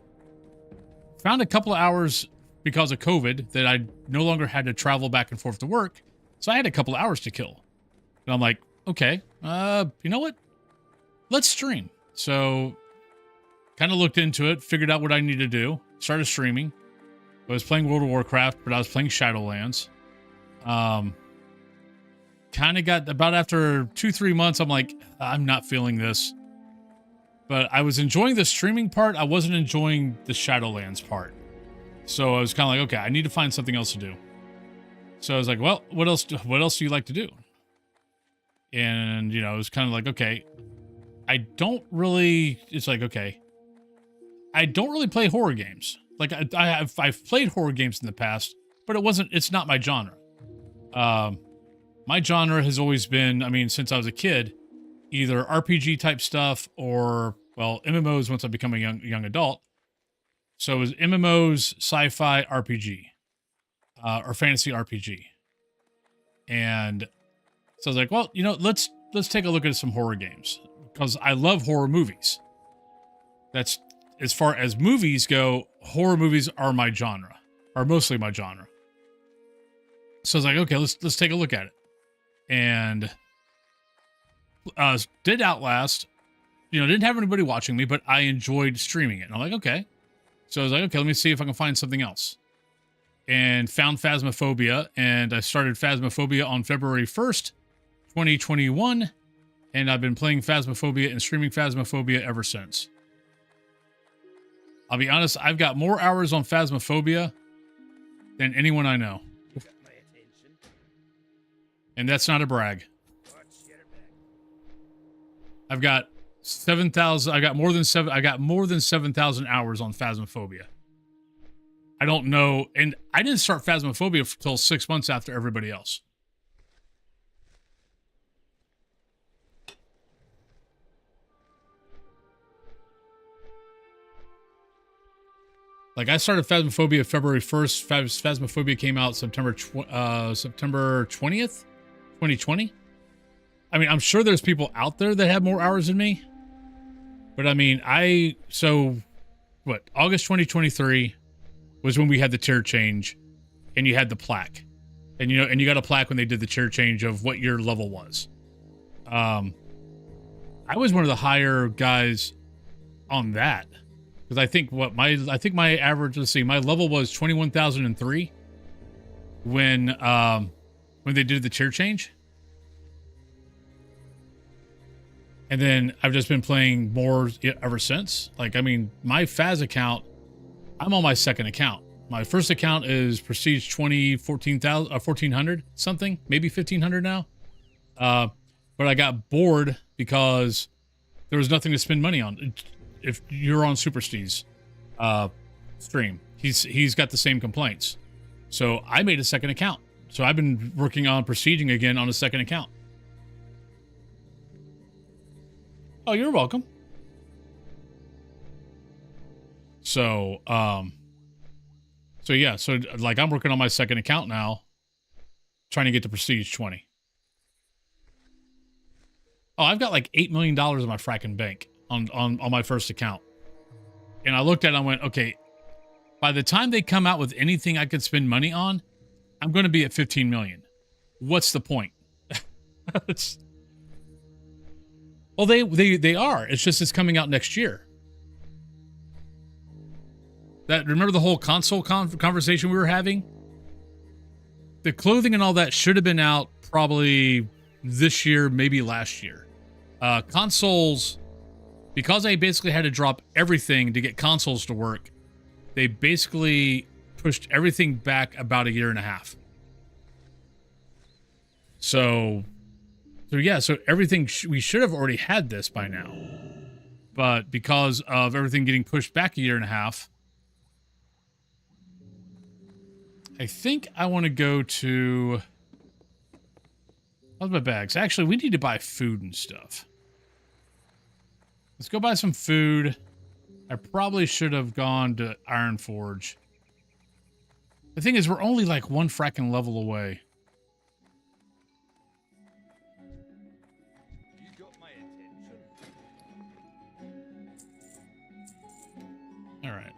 because of COVID that I no longer had to travel back and forth to work. So I had a couple of hours to kill. And I'm like, okay, you know what? Let's stream. So kind of looked into it, figured out what I needed to do, started streaming. I was playing World of Warcraft, but I was playing Shadowlands. Kind of got about after 2-3 months, I'm like, I'm not feeling this. But I was enjoying the streaming part. I wasn't enjoying the Shadowlands part. So I was kind of like, okay, I need to find something else to do. So I was like, well, what else do you like to do? And, you know, it was kind of like, okay, it's like, okay, I don't really play horror games. Like I've played horror games in the past, but it's not my genre. My genre has always been, I mean, since I was a kid, either RPG type stuff or, well, MMOs once I become a young adult. So it was MMOs, sci-fi RPG, or fantasy RPG. And so I was like, well, you know, let's take a look at some horror games, because I love horror movies. That's, as far as movies go, horror movies are my genre, are mostly my genre. So I was like, okay, let's take a look at it. And did Outlast. You know, didn't have anybody watching me, but I enjoyed streaming it. And I'm like, okay. So I was like, okay, let me see if I can find something else. And found Phasmophobia, and I started Phasmophobia on February 1st, 2021. And I've been playing Phasmophobia and streaming Phasmophobia ever since. I'll be honest, I've got more hours on Phasmophobia than anyone I know. And that's not a brag. I've got 7,000. I got more than 7,000 hours on Phasmophobia. I don't know, and I didn't start Phasmophobia until 6 months after everybody else. Like, I started Phasmophobia February 1st. Phasmophobia came out September 20th, 2020. I mean, I'm sure there's people out there that have more hours than me. But I mean, August 2023 was when we had the tier change, and you had the plaque. And you got a plaque when they did the tier change of what your level was. I was one of the higher guys on that. Because I think my average, let's see, my level was 21,003 when they did the tier change. And then I've just been playing more ever since. Like, I mean, my Phas account, I'm on my second account. My first account is Prestige 1400 something, maybe 1500 now. But I got bored because there was nothing to spend money on. If you're on Super Steve's stream, he's got the same complaints. So I made a second account. So I've been working on prestiging again on a second account. Oh, you're welcome. So, yeah, so like I'm working on my second account now, trying to get to Prestige 20. Oh, I've got like $8 million in my fracking bank on my first account. And I looked at it and I went, okay, by the time they come out with anything I could spend money on, I'm going to be at 15 million. What's the point? Well, they are. It's just it's coming out next year. Remember the whole console conversation we were having? The clothing and all that should have been out probably this year, maybe last year. Consoles, because I basically had to drop everything to get consoles to work, they basically pushed everything back about a year and a half. So everything, we should have already had this by now. But because of everything getting pushed back a year and a half, I think I want to go to... How's my bags? Actually, we need to buy food and stuff. Let's go buy some food. I probably should have gone to Iron Forge. The thing is, we're only like one fracking level away. You got my attention. All right.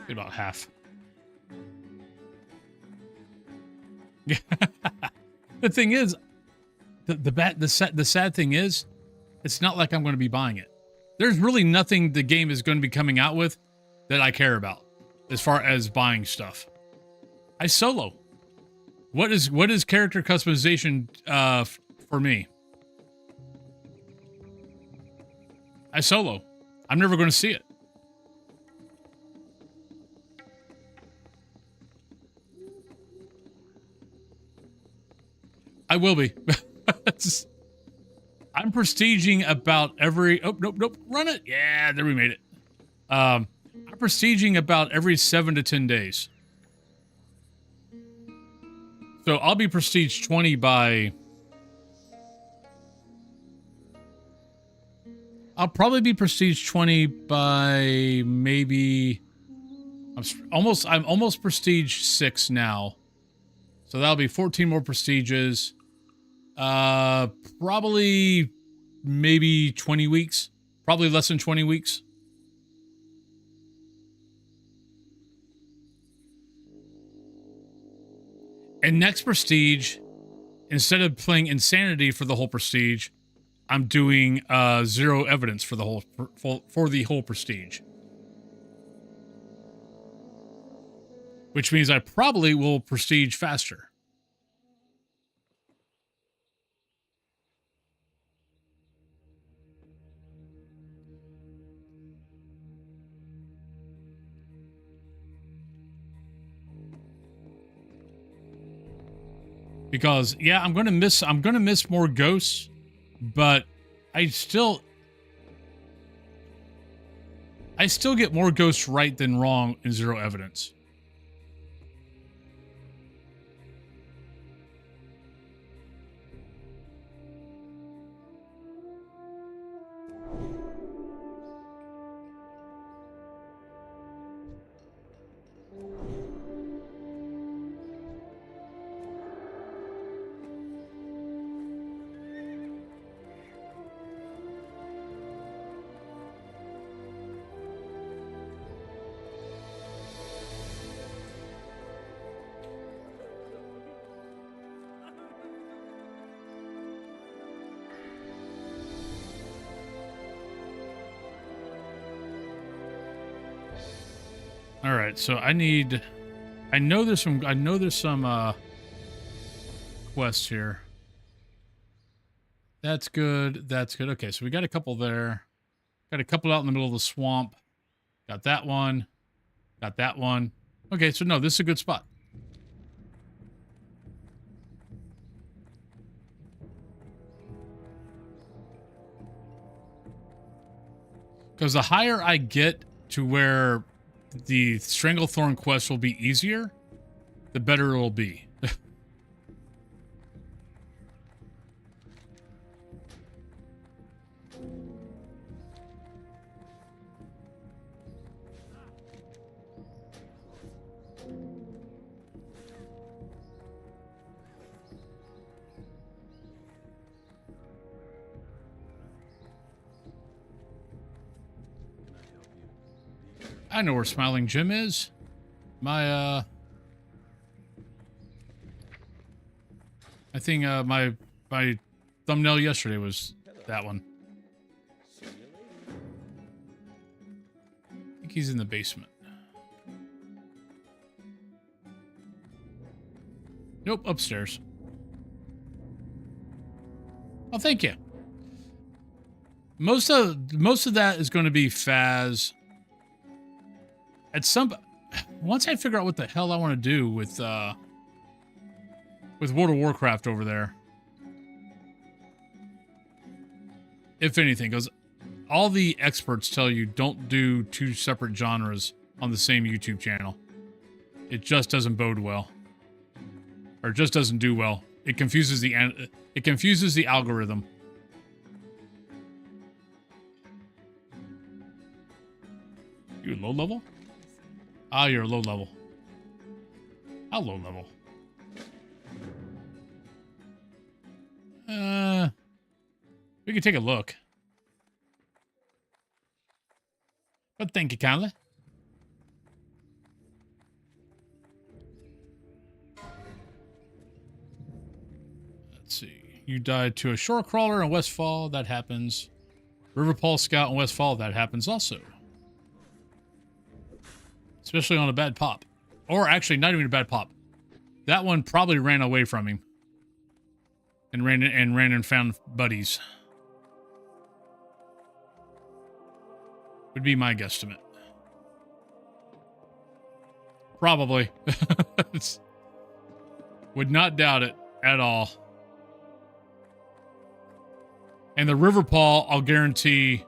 Get about half. The thing is, the sad thing is, it's not like I'm going to be buying it. There's really nothing the game is going to be coming out with that I care about as far as buying stuff. I solo. What is character customization for me? I solo. I'm never going to see it. I will be. I'm prestiging about every... Oh, nope. Run it. Yeah, there we made it. I'm prestiging about every 7 to 10 days. So I'll be prestige 20 by... I'll probably be prestige 20 by maybe... I'm almost prestige 6 now. So that'll be 14 more prestiges. Probably maybe 20 weeks. Probably less than 20 weeks. And next prestige, instead of playing Insanity for the whole prestige, I'm doing 0 evidence for the whole prestige. Which means I probably will prestige faster. Because yeah, I'm gonna miss more ghosts, but I still get more ghosts right than wrong in 0 evidence. All right, so I know there's some quests here. That's good. Okay, so we got a couple there. Got a couple out in the middle of the swamp. Got that one. Got that one. Okay, so no, this is a good spot. Because the higher I get to where the Stranglethorn quest will be easier, the better it'll be. I know where Smiling Jim is. My, I think, my thumbnail yesterday was that one. I think he's in the basement. Nope, upstairs. Oh, thank you. Most of that is going to be Faz. Once I figure out what the hell I want to do with World of Warcraft over there, if anything, because all the experts tell you don't do 2 separate genres on the same YouTube channel. it just doesn't bode well. Or just doesn't do well. It confuses the algorithm. You low level? Ah, you're low level. How low level? We can take a look. But thank you kindly. Let's see. You died to a shore crawler in Westfall. That happens. River Pole Scout in Westfall. That happens also. Especially on a bad pop. Or actually, not even a bad pop. That one probably ran away from him. And ran and found buddies. Would be my guesstimate. Probably. Would not doubt it at all. And the River Paw, I'll guarantee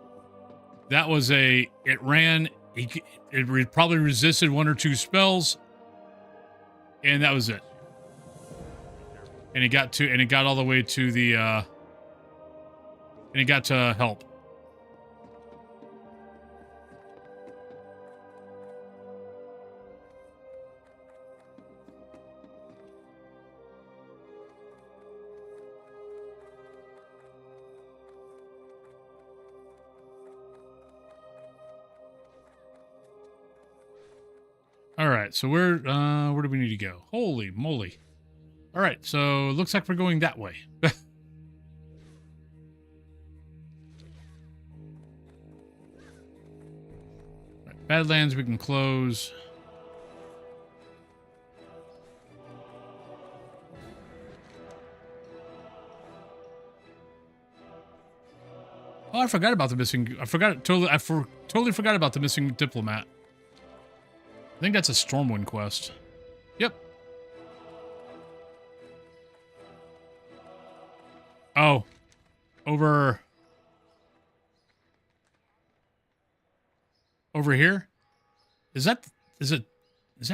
that was it ran, it probably resisted 1 or 2 spells, and that was it. And it got all the way to the, and it got to help. All right, so where do we need to go? Holy moly. All right, so it looks like we're going that way. Right, Badlands we can close. Oh, I forgot about the missing. Totally forgot about the missing diplomat. I think that's a Stormwind quest. Yep. Oh. Over here? Is that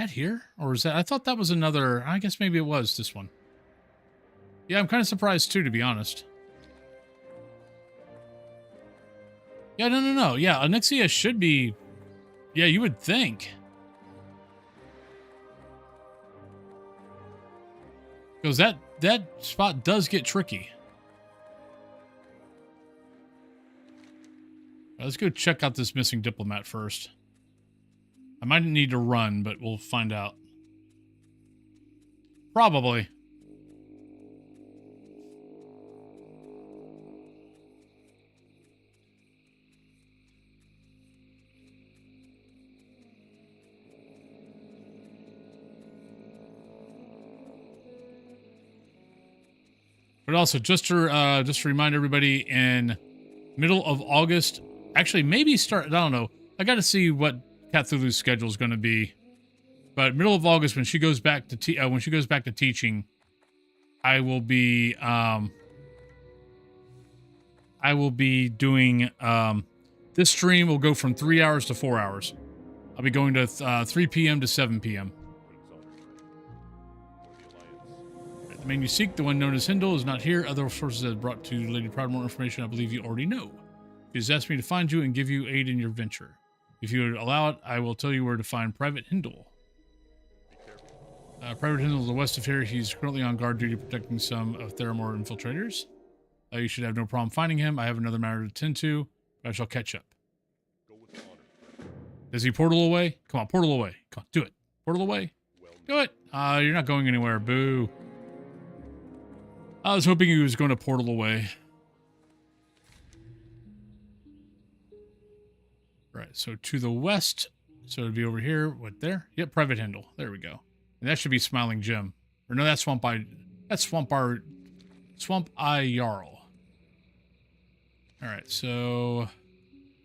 here? Or is that, I thought that was another, I guess maybe it was this one. Yeah, I'm kind of surprised too, to be honest. Yeah, no. Yeah, Onyxia should be, yeah, you would think. Because that spot does get tricky. Let's go check out this missing diplomat first. I might need to run, but we'll find out. Probably. But also, just to remind everybody, in middle of August, actually maybe start, I don't know. I got to see what Cthulhu's schedule is going to be. But middle of August, when she goes back to teaching, I will be doing this stream will go from 3 hours to 4 hours. I'll be going to 3 p.m. to 7 p.m. The man you seek, the one known as Hindle, is not here. Other sources have brought to Lady Proud more information I believe you already know. She has asked me to find you and give you aid in your venture. If you would allow it, I will tell you where to find Private Hindle. Private Hindle is west of here. He's currently on guard duty protecting some of Theramore infiltrators. You should have no problem finding him. I have another matter to attend to, but I shall catch up. Does he portal away? Come on, portal away. Come on, do it. Portal away. Do it. You're not going anywhere. Boo. I was hoping he was going to portal away. Right, so to the west. So it'd be over here. What, there? Yep, Private Hindle. There we go. And that should be Smiling Jim. Or no, that's Swamp Eye Jarl. Alright, so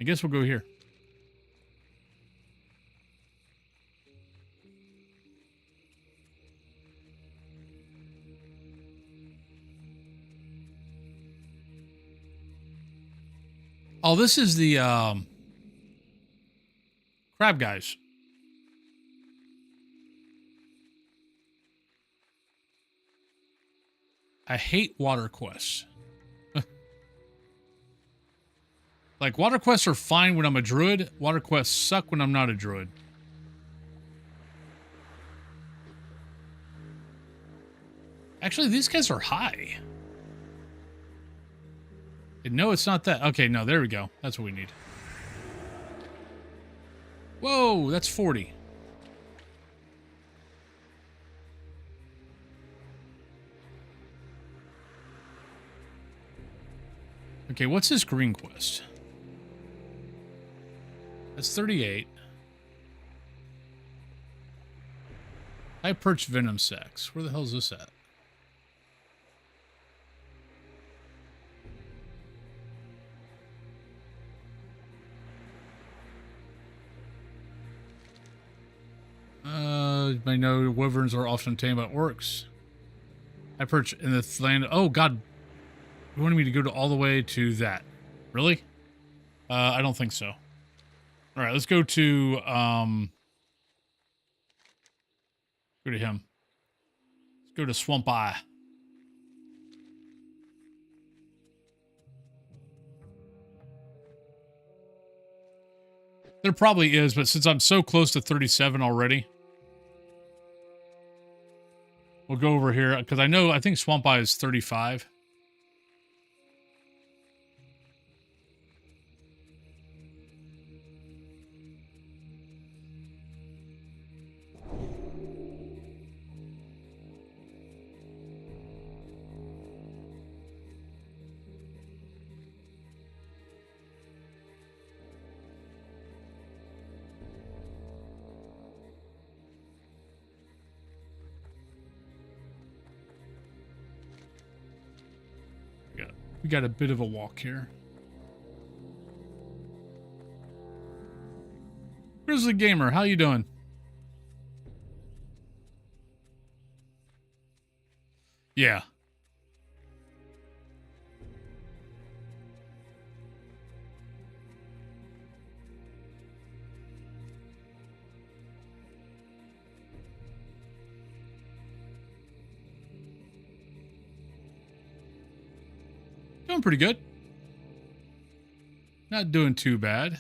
I guess we'll go here. Oh, this is the crab guys. I hate water quests. Like, water quests are fine when I'm a druid. Water quests suck when I'm not a druid. Actually, these guys are high. No, it's not that. Okay, no, there we go. That's what we need. Whoa, that's 40. Okay, what's this green quest? That's 38. I perch venom sacs. Where the hell is this at? You may know wyverns are often tamed by orcs. I perch in the land. Oh, God. You wanted me to go to all the way to that. Really? I don't think so. All right, let's go to, go to him. Let's go to Swamp Eye. There probably is, but since I'm so close to 37 already, we'll go over here, because I think Swamp Eye is 35. We got a bit of a walk here. Grizzly Gamer, how you doing? Yeah. Doing pretty good. Not doing too bad.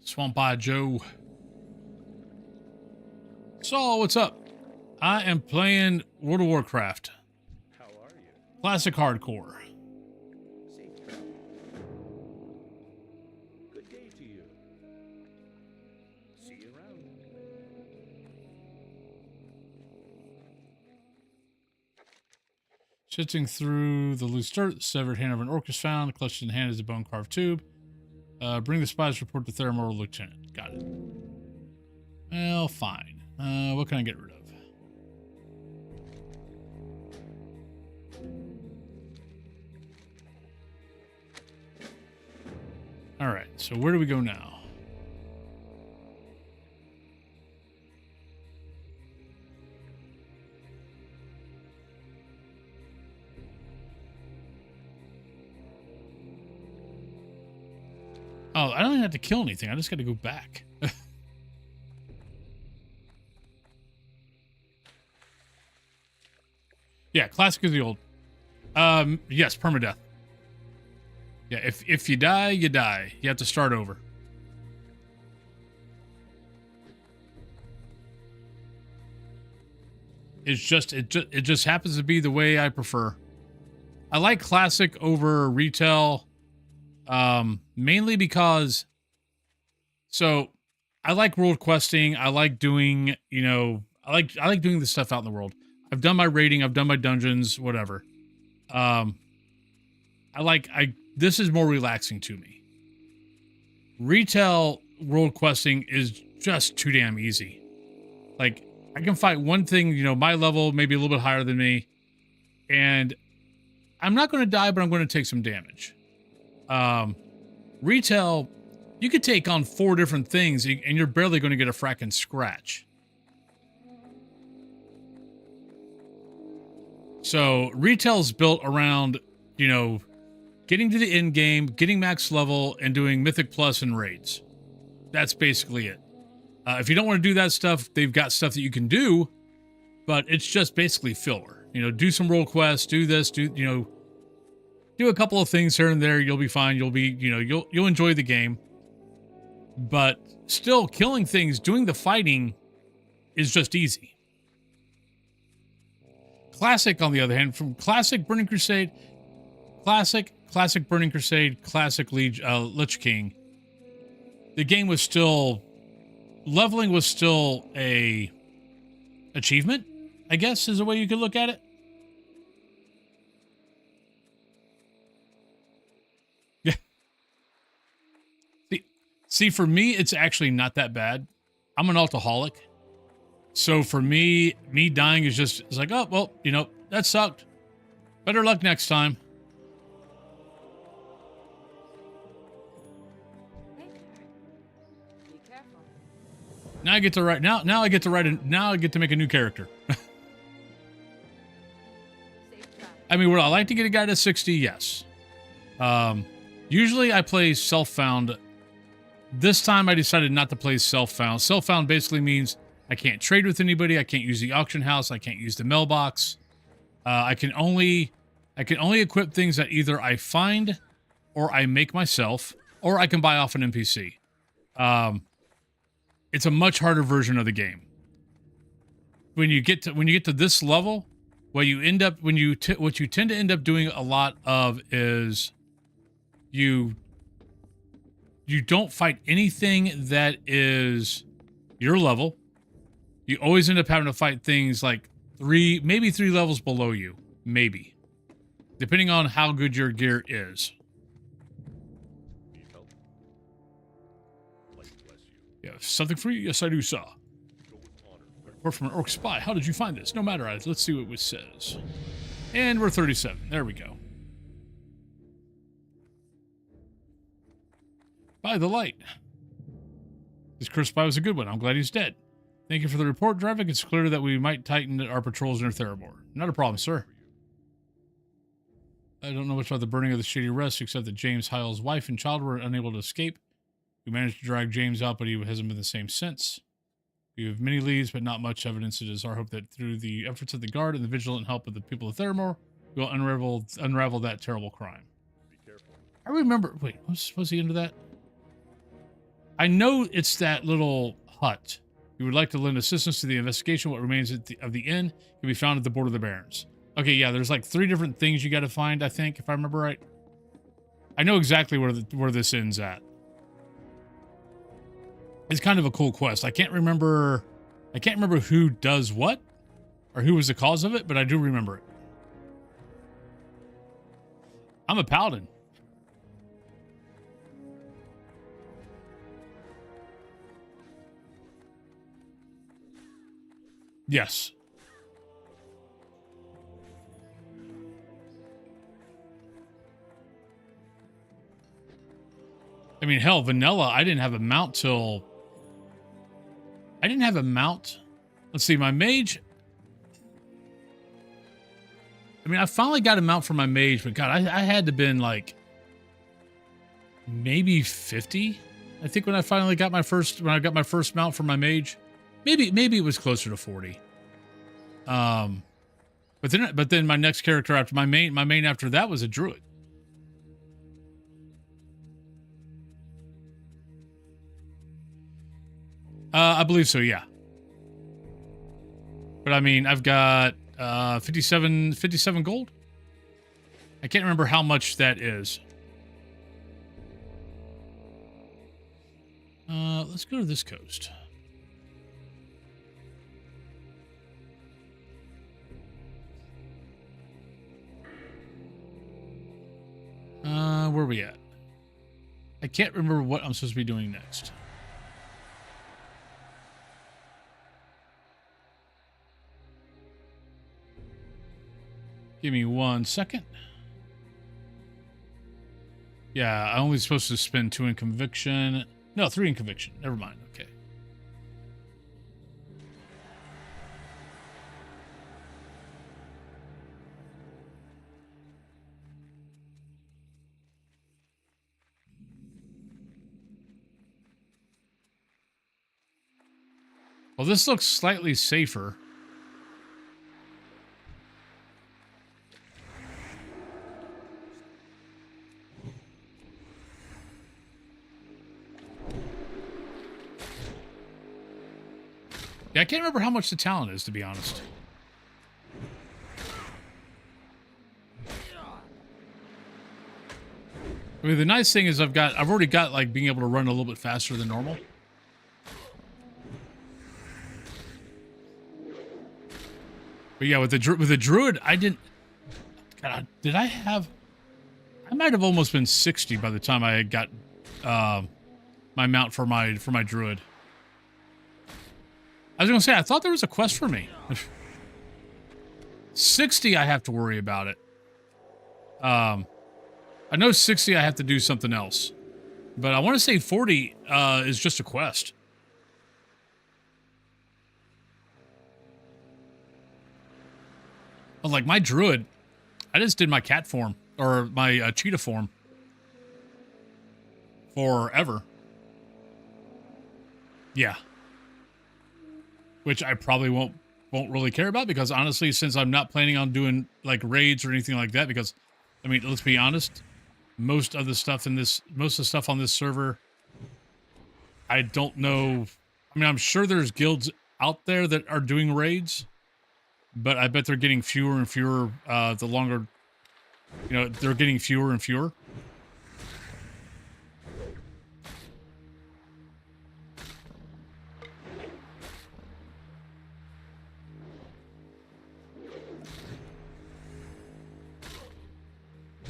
Swamp Eye Joe. Saul, what's up? I am playing World of Warcraft. How are you? Classic hardcore. Safe travel. Good day to you. See you around. Sifting through the loose dirt, the severed hand of an orc is found. Clutched in hand is a bone-carved tube. Bring the spies report to Theramortal Lieutenant. Got it. Well, fine. What can I get rid of? Alright, so where do we go now? Oh, I don't even have to kill anything. I just got to go back. Yeah, classic is the old. Yes, permadeath. Yeah, if you die, you die. You have to start over. It just happens to be the way I prefer. I like classic over retail. Mainly because, so I like world questing. I like doing, I like doing this stuff out in the world. I've done my raiding. I've done my dungeons, whatever. This is more relaxing to me. Retail world questing is just too damn easy. Like, I can fight one thing, my level, maybe a little bit higher than me, and I'm not going to die, but I'm going to take some damage. Retail, you could take on 4 different things and you're barely going to get a fracking scratch. So retail's built around, you know, getting to the end game, getting max level, and doing Mythic Plus and raids. That's basically it. If you don't want to do that stuff, they've got stuff that you can do, but it's just basically filler. You know, do some role quests, do this, do a couple of things here and there. You'll be fine. You'll be, you'll enjoy the game. But still, killing things, doing the fighting is just easy. Classic, on the other hand, from classic Burning Crusade, classic Burning Crusade, classic Lich King, the game was still, leveling was still a achievement, I guess, is a way you could look at it. Yeah. See, for me, it's actually not that bad. I'm an alcoholic. So for me dying is just, it's like, oh, well, that sucked. Better luck next time. Be careful. Now I get to write, now I get to make a new character. Safe travel. I mean, would I like to get a guy to 60? Yes. Usually I play self-found. This time I decided not to play self-found. Self-found basically means I can't trade with anybody. I can't use the auction house. I can't use the mailbox. I can only equip things that either I find or I make myself, or I can buy off an NPC. It's a much harder version of the game. When you get to this level, what you tend to end up doing a lot of is you don't fight anything that is your level. You always end up having to fight things like maybe 3 levels below you. Maybe. Depending on how good your gear is. Need help? Light bless you. Yeah, something for you? Yes, I do, sir. Go with honor. Report from an orc spy. How did you find this? No matter. Let's see what it says. And we're 37. There we go. By the light. This cursed spy was a good one. I'm glad he's dead. Thank you for the report, Drevik. It's clear that we might tighten our patrols near Theramore. Not a problem, sir. I don't know much about the burning of the Shady Rest, except that James Hyle's wife and child were unable to escape. We managed to drag James out, but he hasn't been the same since. We have many leads, but not much evidence. It is our hope that through the efforts of the guard and the vigilant help of the people of Theramore, we'll unravel that terrible crime. Be careful. I remember... Wait, was he into that? I know it's that little hut. We would like to lend assistance to the investigation. What remains of the inn can be found at the Board of the Barons. Okay, yeah, there's like 3 different things you got to find, I think, if I remember right. I know exactly where this inn's at. It's kind of a cool quest. I can't remember who does what or who was the cause of it, but I do remember it. I'm a paladin. Yes. I mean, hell, vanilla, I didn't have a mount till... I didn't have a mount. Let's see, my mage... I mean, I finally got a mount for my mage, but God, I had to been like... maybe 50? I think when I finally got my first... when I got my first mount for my mage. Maybe it was closer to 40. But then my next character after my main after that was a druid. I believe so, yeah. But I mean, I've got 57 gold. I can't remember how much that is. Let's go to this coast. Where are we at? I can't remember what I'm supposed to be doing next. Give me 1 second. Yeah, I'm only supposed to spend 2 in conviction. No, 3 in conviction. Never mind. Okay. Well, this looks slightly safer. Yeah, I can't remember how much the talent is, to be honest. I mean, the nice thing is I've already got like being able to run a little bit faster than normal. But yeah, with the druid, I didn't. God, did I have? I might have almost been 60 by the time I got my mount for my druid. I was gonna say I thought there was a quest for me. 60, I have to worry about it. I know 60, I have to do something else, but I want to say 40 is just a quest. But like my druid, I just did my cat form or my cheetah form forever. Yeah. Which I probably won't really care about because honestly, since I'm not planning on doing like raids or anything like that, because I mean, let's be honest, most of the stuff on this server, I don't know. I mean, I'm sure there's guilds out there that are doing raids, but I bet they're getting fewer and fewer the longer, they're getting fewer and fewer.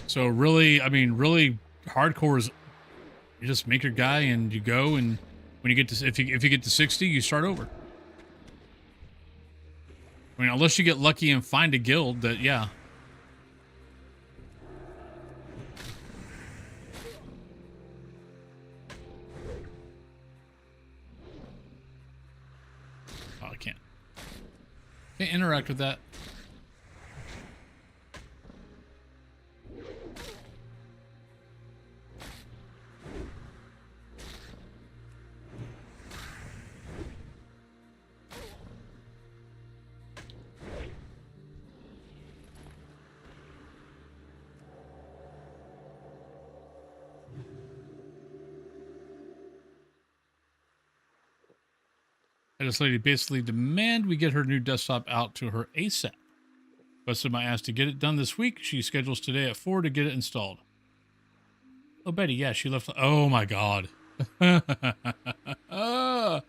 So really, I mean, really hardcore is you just make your guy and you go, and when you get to, if you get to 60, you start over. I mean, unless you get lucky and find a guild that, yeah. Oh, I can't interact with that. This lady basically demand we get her new desktop out to her ASAP. Busted my ass to get it done this week. She schedules today at 4 to get it installed. Oh, Betty, yeah, she left. Oh, my God. Oh.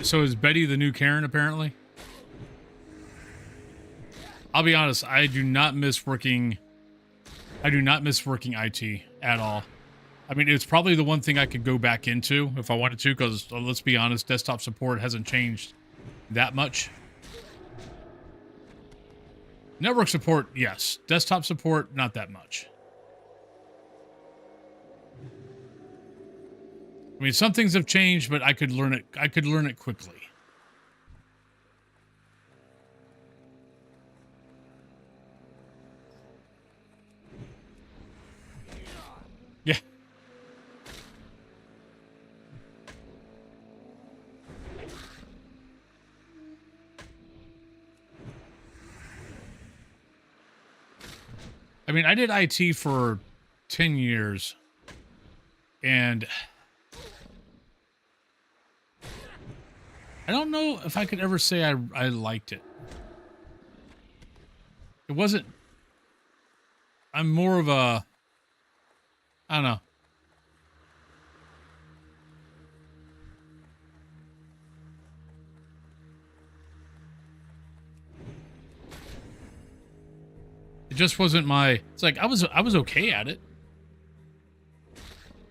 So is Betty the new Karen, apparently? I'll be honest, I do not miss working IT at all. I mean, it's probably the one thing I could go back into if I wanted to, because let's be honest, desktop support hasn't changed that much. Network support, yes. Desktop support, not that much. I mean, some things have changed, but I could learn it quickly. Yeah. I mean, I did IT for 10 years, and I don't know if I could ever say I liked it. It wasn't... I'm more of a... I don't know. It just wasn't my. It's like I was okay at it.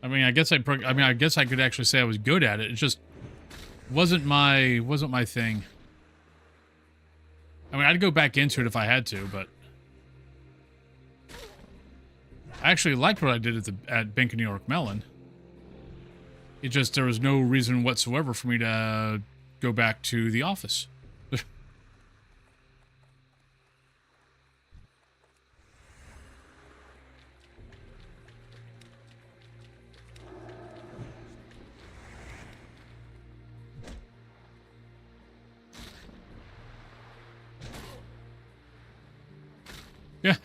I mean, I guess I could actually say I was good at it. It just wasn't my thing. I mean, I'd go back into it if I had to, but I actually liked what I did at Bank of New York Mellon. It just, there was no reason whatsoever for me to go back to the office. Yeah.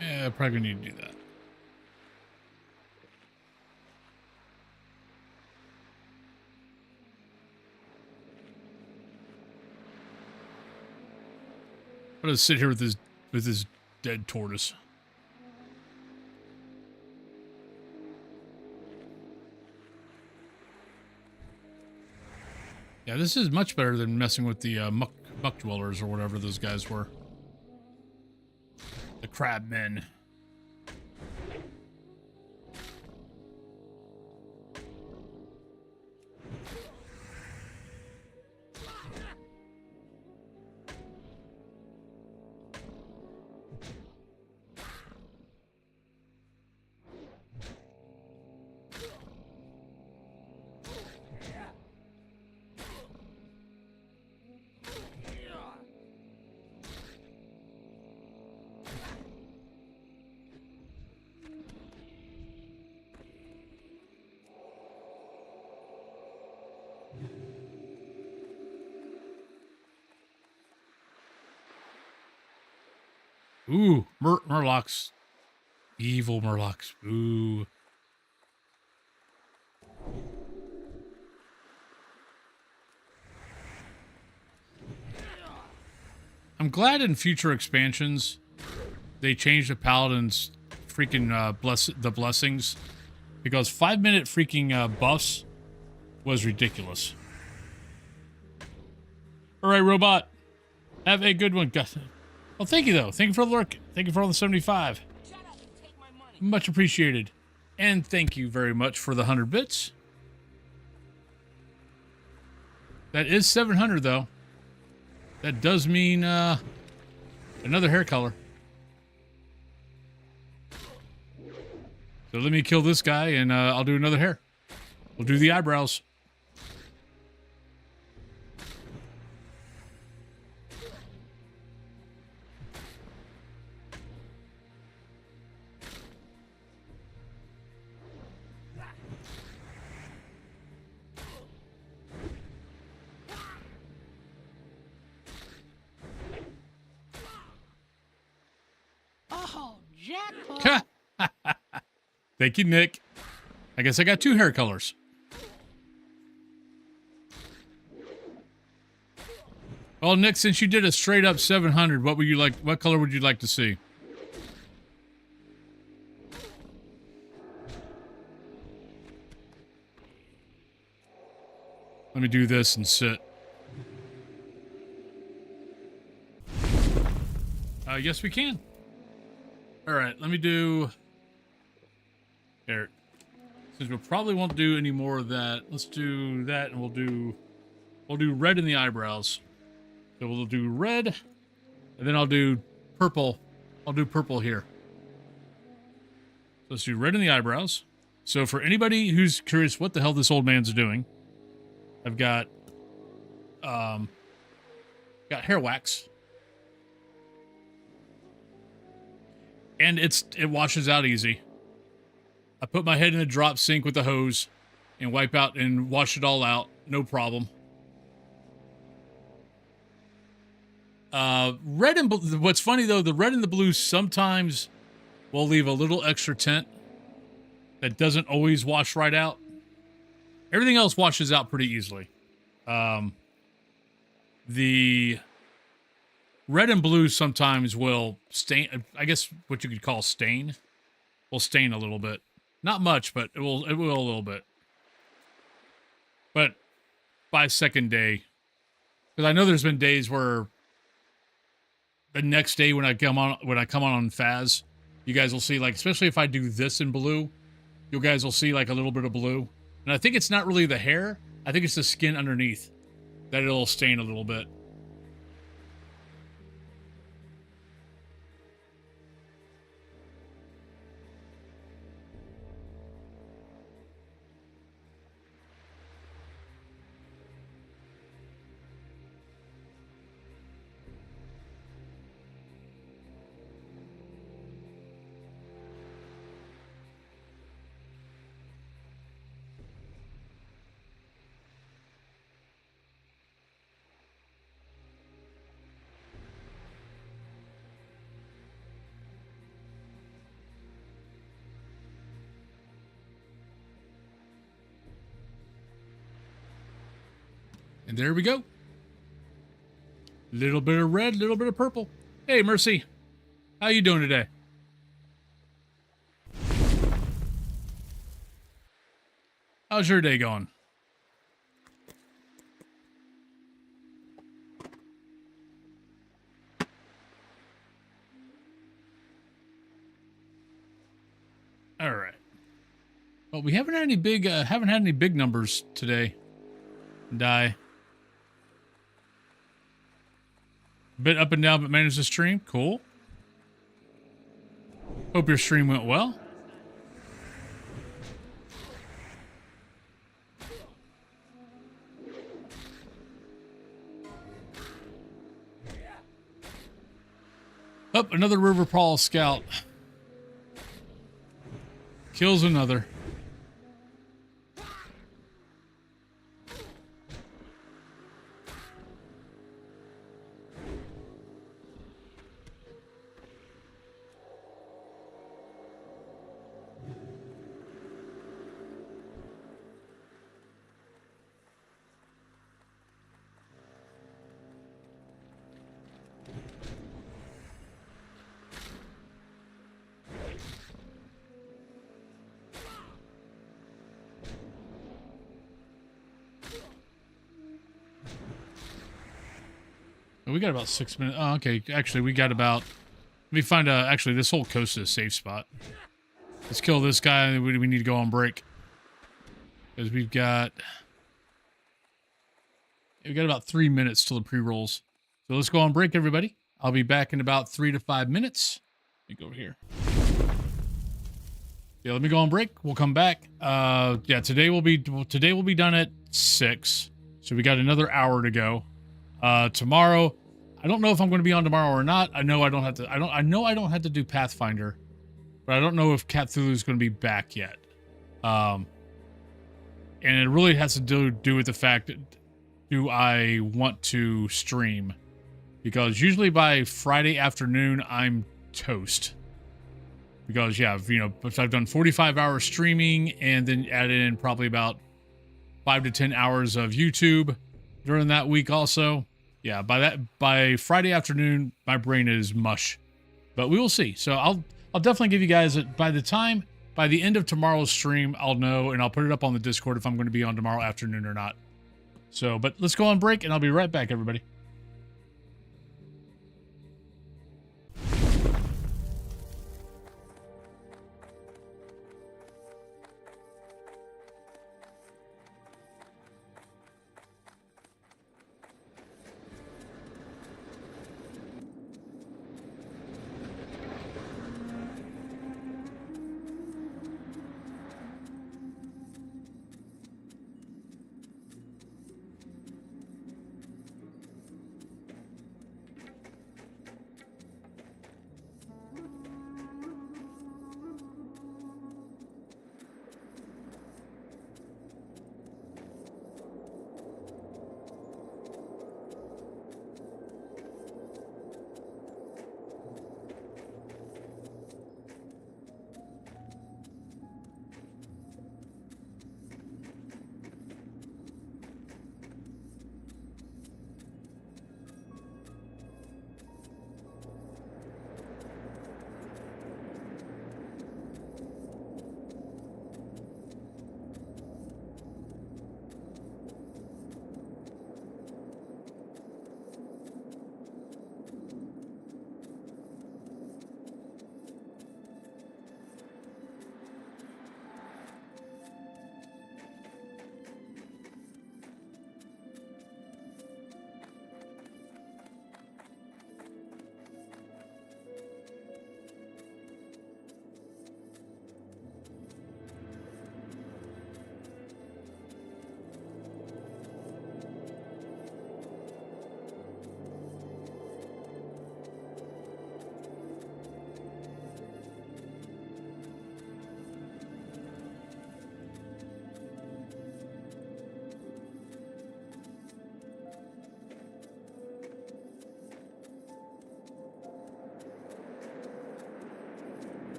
Yeah, probably gonna need to do that. I'm gonna sit here with this dead tortoise. Yeah, this is much better than messing with the muck dwellers or whatever those guys were. The crab men. Ooh, Murlocs. Evil Murlocs. Ooh. I'm glad in future expansions they changed the paladin's freaking blessings, because 5-minute freaking buffs was ridiculous. All right, robot. Have a good one. Well, thank you, though. Thank you for the lurk. Thank you for all the 75. Shut up and take my money. Much appreciated. And thank you very much for the 100 bits. That is 700, though. That does mean another hair color. So let me kill this guy, and I'll do another hair. We'll do the eyebrows. Oh, jackpot! Thank you, Nick. I guess I got 2 hair colors. Well, Nick, since you did a straight up 700, what would you like? What color would you like to see? Let me do this and sit. Yes, we can. All right, let me do. Here, since we probably won't do any more of that, let's do that, and we'll do red in the eyebrows. So we'll do red, and then I'll do purple. I'll do purple here. So let's do red in the eyebrows. So for anybody who's curious what the hell this old man's doing, I've got hair wax. And it washes out easy. I put my head in a drop sink with the hose and wipe out and wash it all out. No problem. Red and blue. What's funny though, the red and the blue sometimes will leave a little extra tint. that doesn't always wash right out. Everything else washes out pretty easily. The red and blue sometimes will stain, I guess what you could call stain, will stain a little bit. Not much, but it will a little bit. But by second day, because I know there's been days where the next day when I come on Faz, you guys will see, like, especially if I do this in blue, you guys will see like a little bit of blue. And I think it's not really the hair, I think it's the skin underneath that it'll stain a little bit. And there we go. Little bit of red, little bit of purple. Hey, Mercy. How you doing today? How's your day going? All right. Well, we haven't had any big numbers today. Die. Bit up and down, but managed to stream. Cool. Hope your stream went well. Up, another River Paul scout. Kills another. We got about 6 minutes. Oh, okay. Actually, we got about... Let me find a... Actually, this whole coast is a safe spot. Let's kill this guy, and we need to go on break. Because we've got... We got about 3 minutes till the pre-rolls. So let's go on break, everybody. I'll be back in about 3 to 5 minutes. Let me go over here. Yeah, let me go on break. We'll come back. Yeah, today will be done at 6. So we got another hour to go. Tomorrow, I don't know if I'm going to be on tomorrow or not. I know I don't have to. I know I don't have to do Pathfinder, but I don't know if Cthulhu is going to be back yet. And it really has to do with the fact that do I want to stream? Because usually by Friday afternoon I'm toast. Because yeah, you know, if I've done 45 hours streaming and then added in probably about 5 to 10 hours of YouTube during that week also. Yeah, by Friday afternoon, my brain is mush. But we will see. So I'll definitely give you guys by the end of tomorrow's stream, I'll know, and I'll put it up on the Discord if I'm going to be on tomorrow afternoon or not. So, but let's go on break, and I'll be right back, everybody.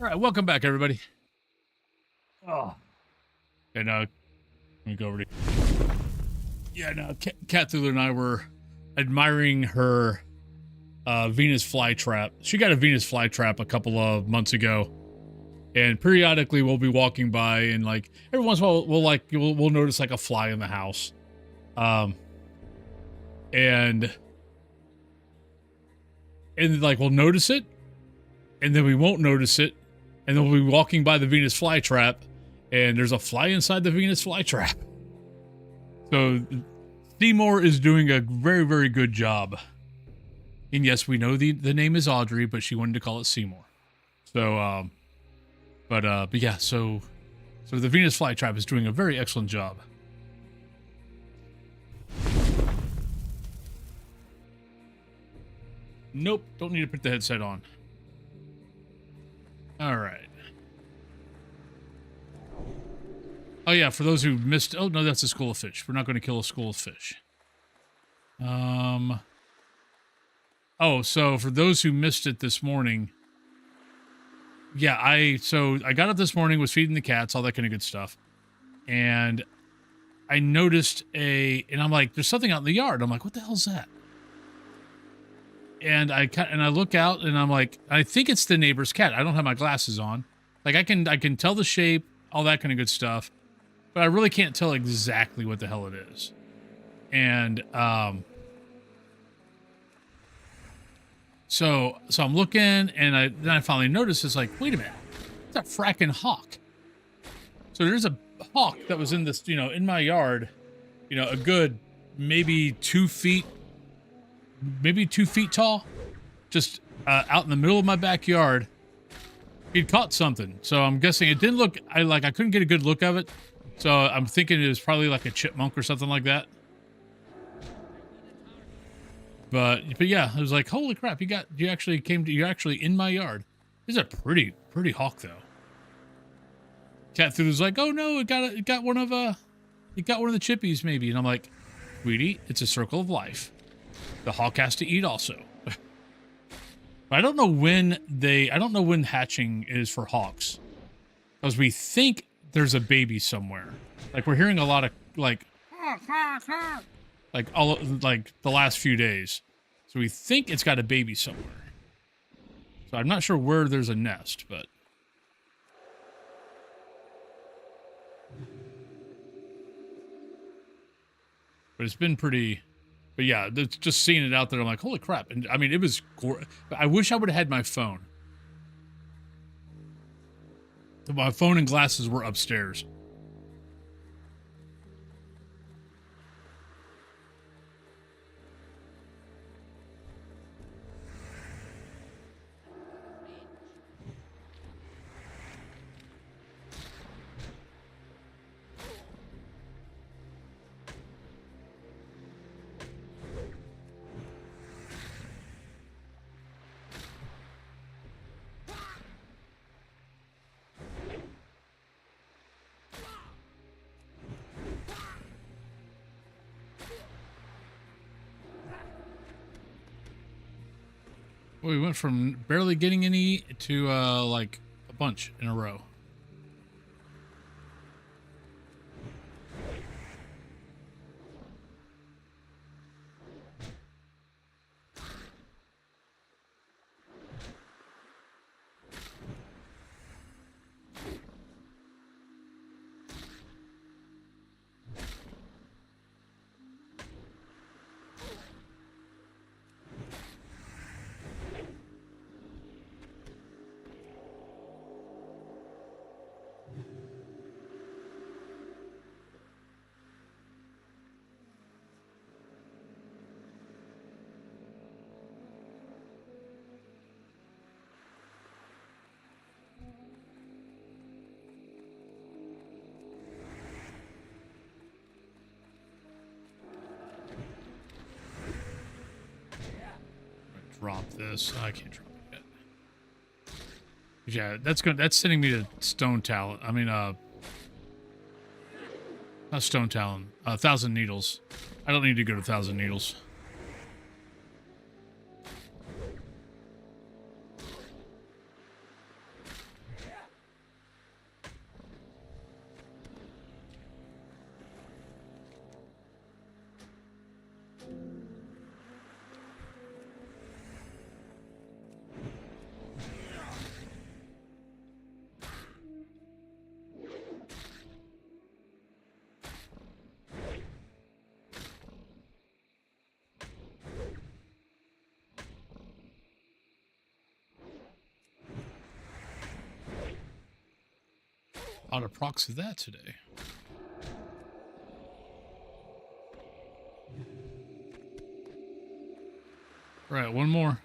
All right, welcome back, everybody. Oh. And let me go over to. Yeah, no, Cat Thula and I were admiring her Venus flytrap. She got a Venus flytrap a couple of months ago, and periodically we'll be walking by, and like every once in a while we'll notice like a fly in the house, and like we'll notice it, and then we won't notice it, and then we'll be walking by the Venus flytrap, and there's a fly inside the Venus flytrap. So Seymour is doing a very, very good job. And yes, we know the name is Audrey, but she wanted to call it Seymour. So, but yeah, so the Venus flytrap is doing a very excellent job. Nope, don't need to put the headset on. All right. Oh yeah, for those who missed, oh no, that's a school of fish. We're not going to kill a school of fish. Oh, so for those who missed it this morning, yeah, I got up this morning, was feeding the cats, all that kind of good stuff, and I noticed and I'm like, there's something out in the yard. I'm like, what the hell's that? And I look out, and I'm like, I think it's the neighbor's cat. I don't have my glasses on. Like I can tell the shape, all that kind of good stuff, but I really can't tell exactly what the hell it is. And so I'm looking, and then I finally noticed, it's like, wait a minute, it's a fracking hawk. So there's a hawk that was in this, in my yard, a good maybe 2 feet tall, just out in the middle of my backyard. He'd caught something, so I'm guessing it didn't look. I couldn't get a good look of it, so I'm thinking it was probably like a chipmunk or something like that. But yeah, I was like, holy crap! You actually in my yard. This is a pretty hawk though. Cat Thula was like, oh no, it got one of the chippies maybe, and I'm like, sweetie, it's a circle of life. The hawk has to eat also. But I don't know when hatching is for hawks, because we think there's a baby somewhere. Like we're hearing a lot of like the last few days. So we think it's got a baby somewhere. So I'm not sure where there's a nest, but it's been pretty. But yeah, just seeing it out there, I'm like, holy crap. And I mean, it was, I wish I would have had my phone. My phone and glasses were upstairs. Well, we went from barely getting any to like a bunch in a row. Drop this. I can't drop it yet. Yeah, that's sending me to Stone Talon. I mean, not Stone Talon. 1,000 Needles. I don't need to go to 1,000 Needles. How to proxy that today. Right, one more.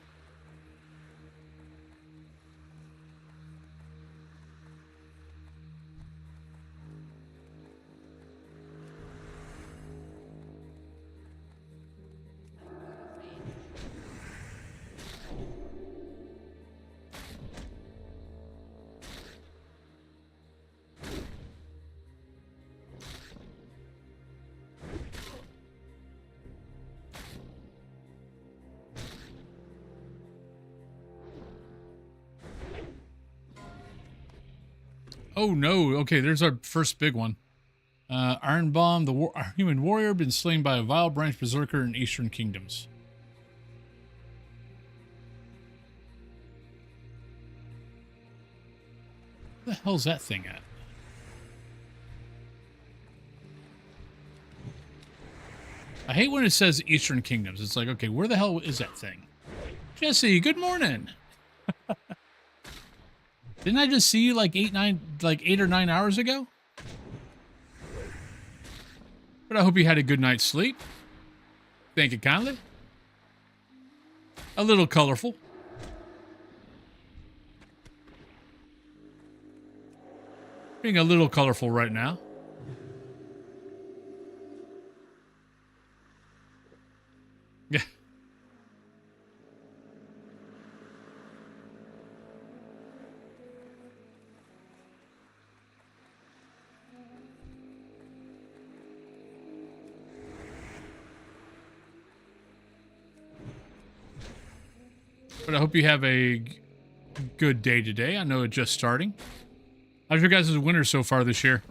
Oh no, okay, there's our first big one. Iron Bomb, the human warrior, been slain by a vile branch berserker in Eastern Kingdoms. Where the hell's that thing at? I hate when it says Eastern Kingdoms. It's like, okay, where the hell is that thing? Jesse, good morning. Didn't I just see you like 8 or 9 hours ago? But I hope you had a good night's sleep. Thank you kindly. A little colorful. Being a little colorful right now. Yeah. But I hope you have a good day today. I know it's just starting. How's your guys' winter so far this year?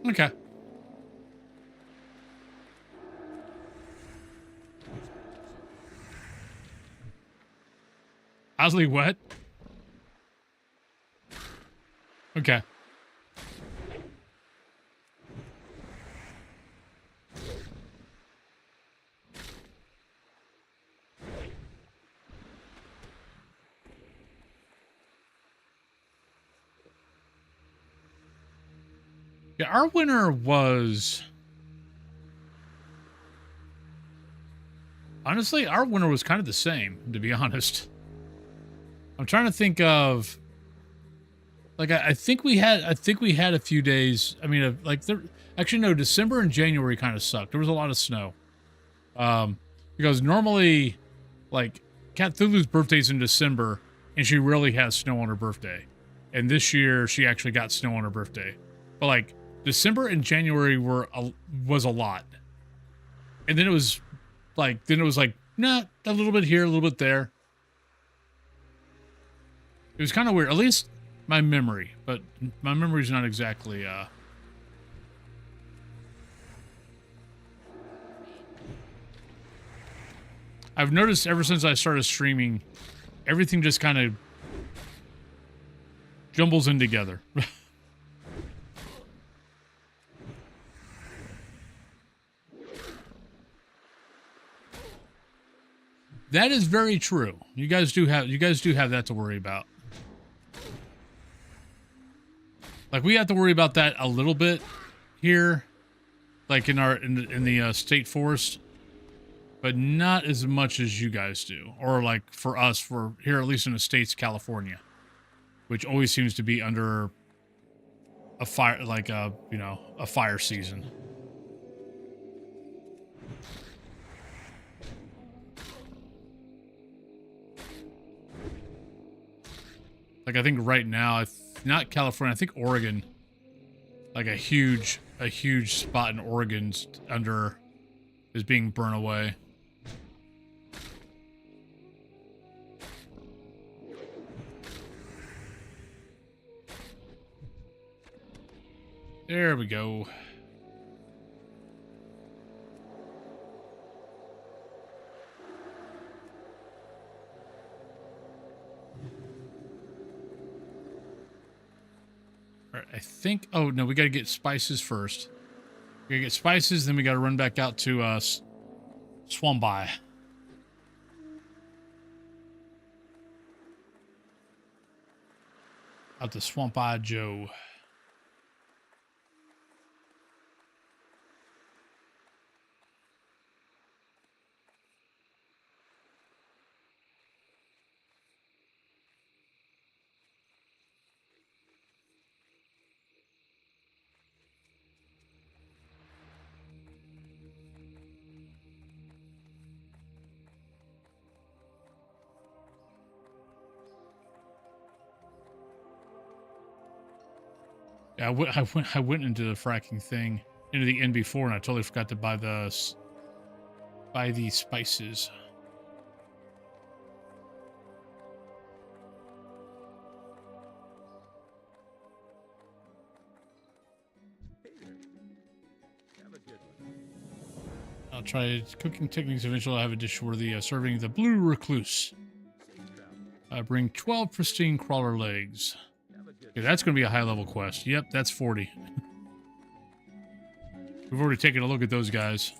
Okay. Oddly wet. Okay. Yeah, our winter was... Honestly, our winter was kind of the same, to be honest. I'm trying to think of... Like, I think we had a few days... I mean, like, there... Actually, no, December and January kind of sucked. There was a lot of snow. Because normally, like, Cat Thulu's birthday's in December, and she rarely has snow on her birthday. And this year, she actually got snow on her birthday. But, like, December and January was a lot. And then it was like, nah, a little bit here, a little bit there. It was kind of weird. At least my memory. But my memory's not exactly, I've noticed ever since I started streaming, everything just kind of jumbles in together. That is very true. You guys do have that to worry about. Like, we have to worry about that a little bit here, like in the state forest, but not as much as you guys do, or like for us, we're here at least in the states, California, which always seems to be under a fire, like a fire season. Like, I think right now, not California, I think Oregon, like a huge spot in Oregon's is being burned away. There we go. All right, I think... Oh, no, we got to get spices first. We got to get spices, then we got to run back out to Swampi. Out to Swampi Joe. Yeah, I went into the fracking thing, into the inn before, and I totally forgot to buy the spices. Hey there. Have a good one. I'll try cooking techniques. Eventually, I'll have a dish worthy of serving the Blue Recluse. Safe travel. I bring 12 pristine crawler legs. Have a good Okay, that's going to be a high-level quest. Yep, that's 40. We've already taken a look at those guys.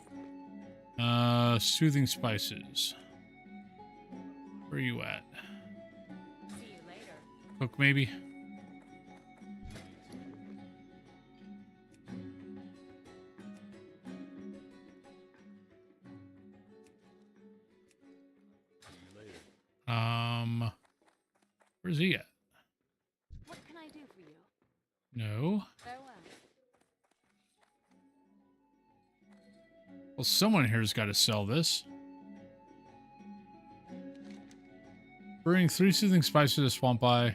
Soothing spices. Where are you at? See you later. Cook, maybe? Where's he at? What can I do for you? No. Farewell. Well, someone here's got to sell this. Bring 3 soothing spices to Swampi.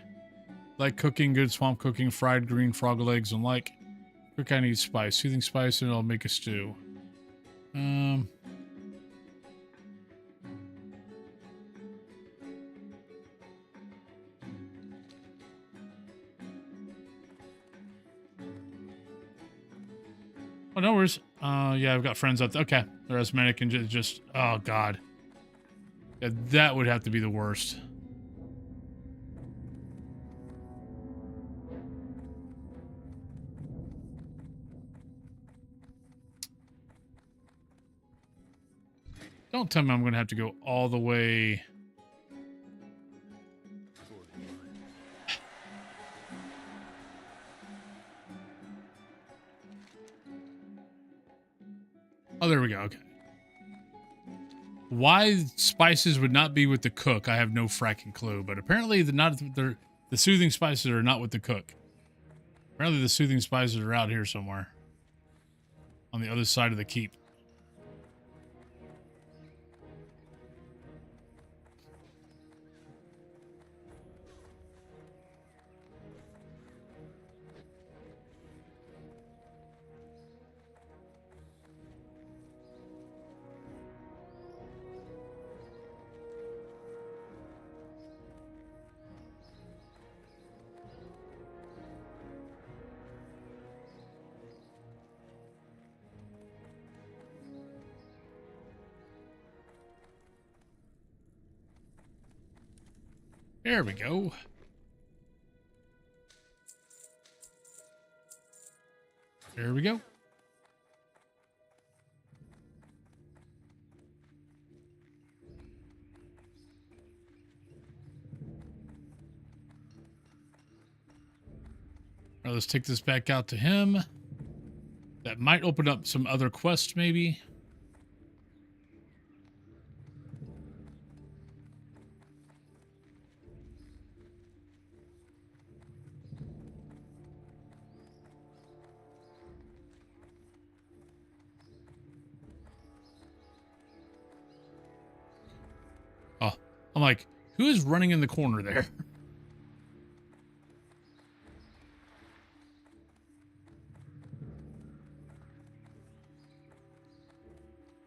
Like cooking, good swamp cooking, fried green frog legs, and like. Cook, I need spice. Soothing spice, and I'll make a stew. Oh, no worries. Yeah, I've got friends up there. Okay. They're asthmatic and just... Oh, God. Yeah, that would have to be the worst. Don't tell me I'm going to have to go all the way... Oh, there we go. Okay. Why spices would not be with the cook, I have no fracking clue. But apparently, the soothing spices are not with the cook. Apparently, the soothing spices are out here somewhere, on the other side of the keep. There we go. There we go. All right, let's take this back out to him. That might open up some other quests, maybe. Oh, I'm like, who is running in the corner there?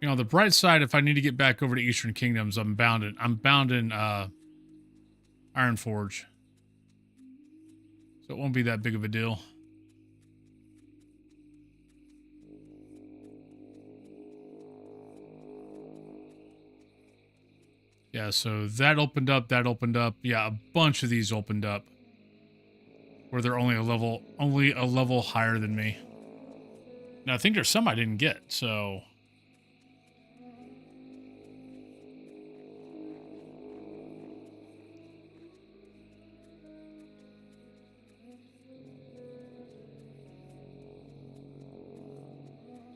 You know, the bright side, if I need to get back over to Eastern Kingdoms, I'm bound in Ironforge. So it won't be that big of a deal. Yeah, so that opened up, that opened up. Yeah, a bunch of these opened up. where they're only a level higher than me. Now I think there's some I didn't get, so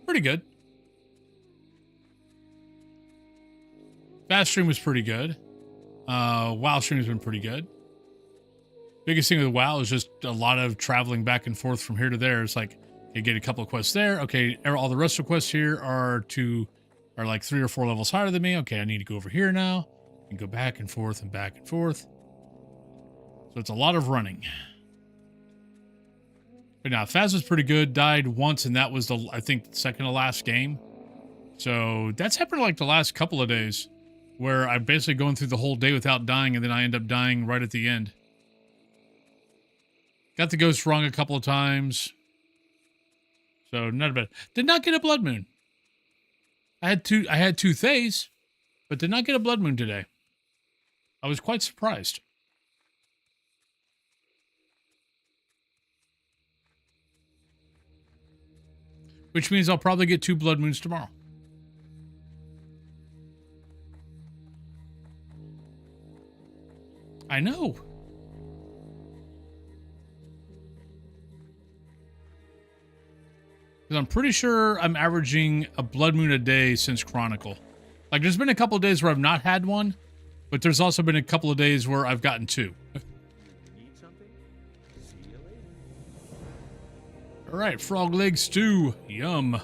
pretty good. Fast stream was pretty good. WoW stream has been pretty good. Biggest thing with WoW is just a lot of traveling back and forth from here to there. It's like you get a couple of quests there. Okay, all the rest of the quests here are like 3 or 4 levels higher than me. Okay, I need to go over here now and go back and forth and back and forth. So it's a lot of running. But now Faz was pretty good. Died once, and that was I think second to last game. So that's happened like the last couple of days, where I'm basically going through the whole day without dying, and then I end up dying right at the end. Got the ghost wrong a couple of times. So not bad. Did not get a blood moon. I had two Thays, but did not get a blood moon today. I was quite surprised. Which means I'll probably get 2 blood moons tomorrow. I know. Because I'm pretty sure I'm averaging a blood moon a day since Chronicle. Like, there's been a couple of days where I've not had one, but there's also been a couple of days where I've gotten 2. Need something? See you later. All right, frog leg stew. Yum. Is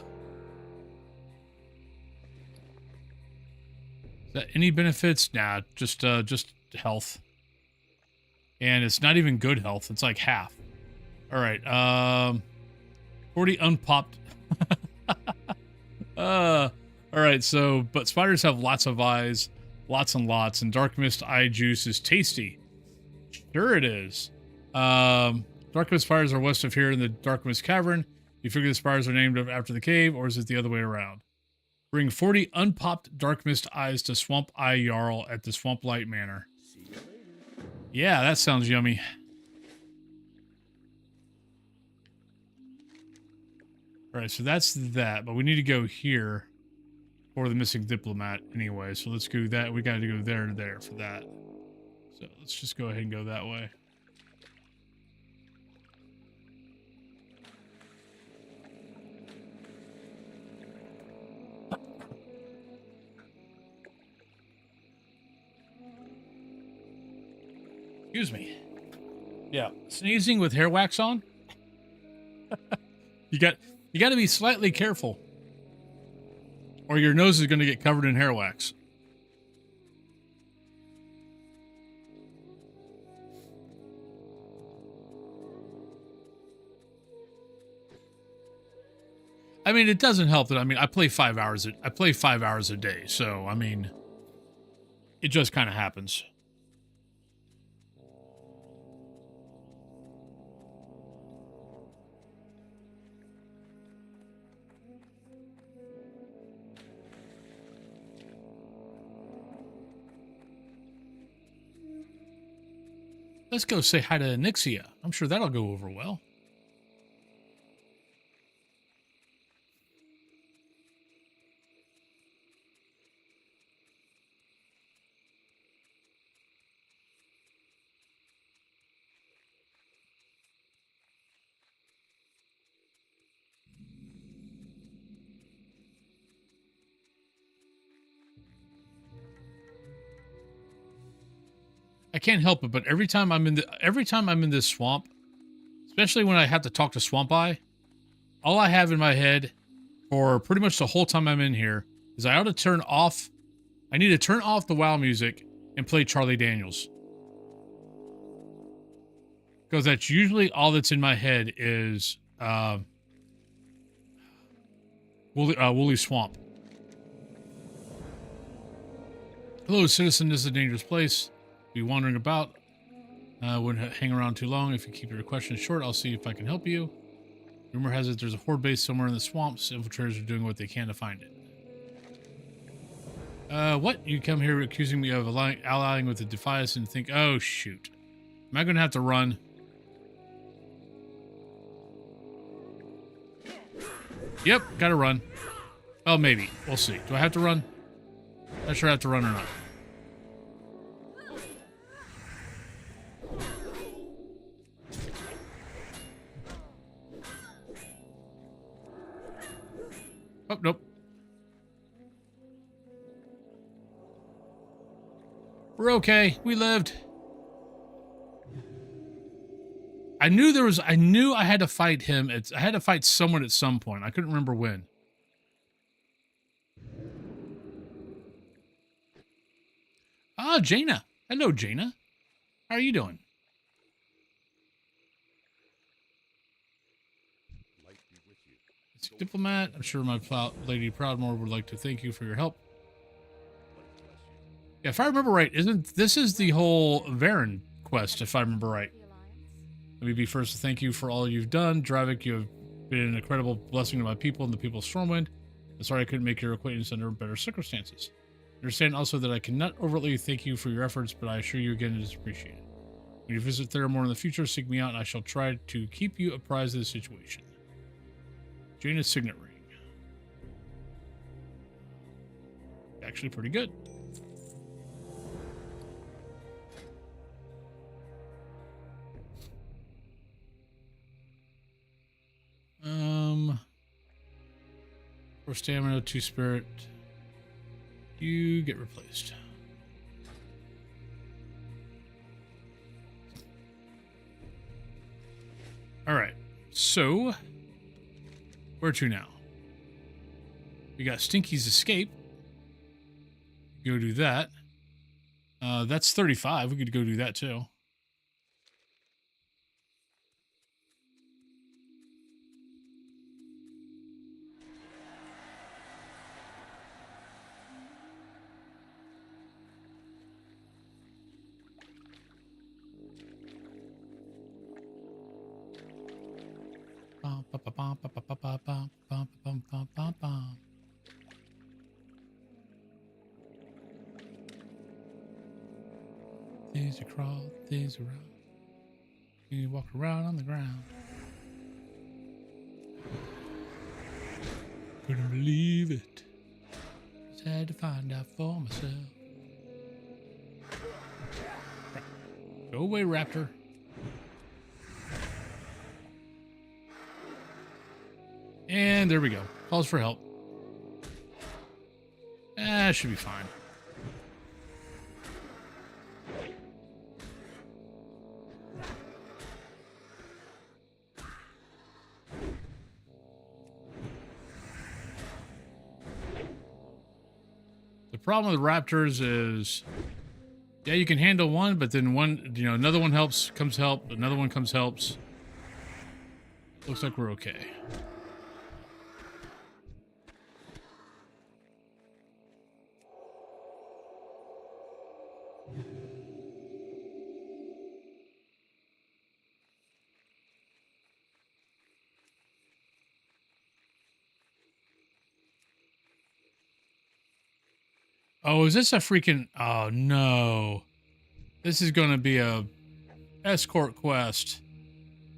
that any benefits? Nah, just health. And it's not even good health. It's like half. All right, 40 unpopped. All right, so, but spiders have lots of eyes, lots and lots, and dark mist eye juice is tasty. Sure it is. Dark mist spiders are west of here in the dark mist cavern. You figure the spiders are named after the cave, or is it the other way around? Bring 40 unpopped dark mist eyes to Swamp Eye Jarl at the Swamp Light Manor. See you later. Yeah, that sounds yummy. All right, so that's that, but we need to go here for the missing diplomat anyway. So let's go that. We got to go there and there for that. So let's just go ahead and go that way. Excuse me. Yeah, sneezing with hair wax on. You got to be slightly careful, or your nose is going to get covered in hair wax. I mean, it doesn't help that I play 5 hours. I play 5 hours a day, so I mean, it just kind of happens. Let's go say hi to Nixia. I'm sure that'll go over well. I can't help it, but every time I'm in this swamp, especially when I have to talk to Swamp Eye, all I have in my head for pretty much the whole time I'm in here is I need to turn off the WoW music and play Charlie Daniels. Because that's usually all that's in my head is Woolly Swamp. Hello, citizen, this is a dangerous place. Be wandering about. Wouldn't hang around too long. If you keep your questions short, I'll see if I can help you. Rumor has it there's a horde base somewhere in the swamps. Infiltrators are doing what they can to find it. What? You come here accusing me of allying with the Defias and think, oh, shoot. Am I going to have to run? Yep, gotta run. Oh, maybe. We'll see. Do I have to run? Not sure I have to run or not. Oh, nope. We're okay. We lived. I knew I had to fight him. I had to fight someone at some point. I couldn't remember when. Ah, Jaina. Hello, Jaina. How are you doing? Light be with you. It's a diplomat. I'm sure my Lady Proudmoore would like to thank you for your help. Light bless you. Yeah, if I remember right, this is the whole Varen quest, if I remember right. The Alliance? Let me be first to thank you for all you've done. Dravik, you have been an incredible blessing to my people and the people of Stormwind. I'm sorry I couldn't make your acquaintance under better circumstances. Understand also that I cannot overtly thank you for your efforts, but I assure you again it is appreciated. When you visit Theramore in the future, seek me out and I shall try to keep you apprised of the situation. Jaina's signet ring. Actually pretty good. For stamina, 2 spirit. You get replaced. Alright, so where to now? We got Stinky's Escape. Go do that. That's 35. We could go do that too. These are crawl, these are run. You walk around on the ground. Couldn't believe it. Just had to find out for myself. Go away, Raptor. And there we go. Calls for help. Should be fine. The problem with raptors is, yeah, you can handle one, but then one, another one comes help, another one comes helps. Looks like we're okay. Oh, is this a freaking... Oh, no. This is going to be a escort quest.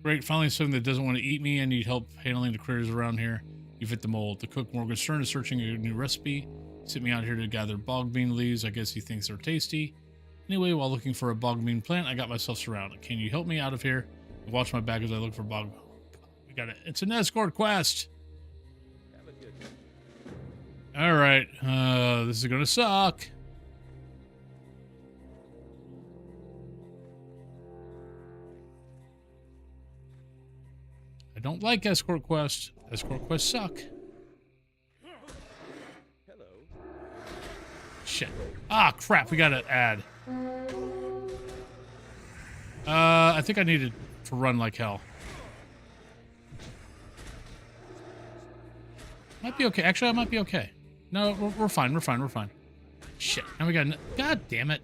Great, finally something that doesn't want to eat me. I need help handling the critters around here. You fit the mold. The cook, more concerned, is searching a new recipe. Sent me out here to gather bog bean leaves. I guess he thinks they're tasty. Anyway, while looking for a bog bean plant, I got myself surrounded. Can you help me out of here? Watch my back as I look for bog... We got it. It's an escort quest. Have a good one. All right, this is gonna suck. I don't like escort quests. Escort quests suck. Hello. Shit. Ah, crap. We gotta add. I think I needed to run like hell. Might be okay. Actually, I might be okay. No, we're fine. We're fine. We're fine. Shit. Now we got... God damn it.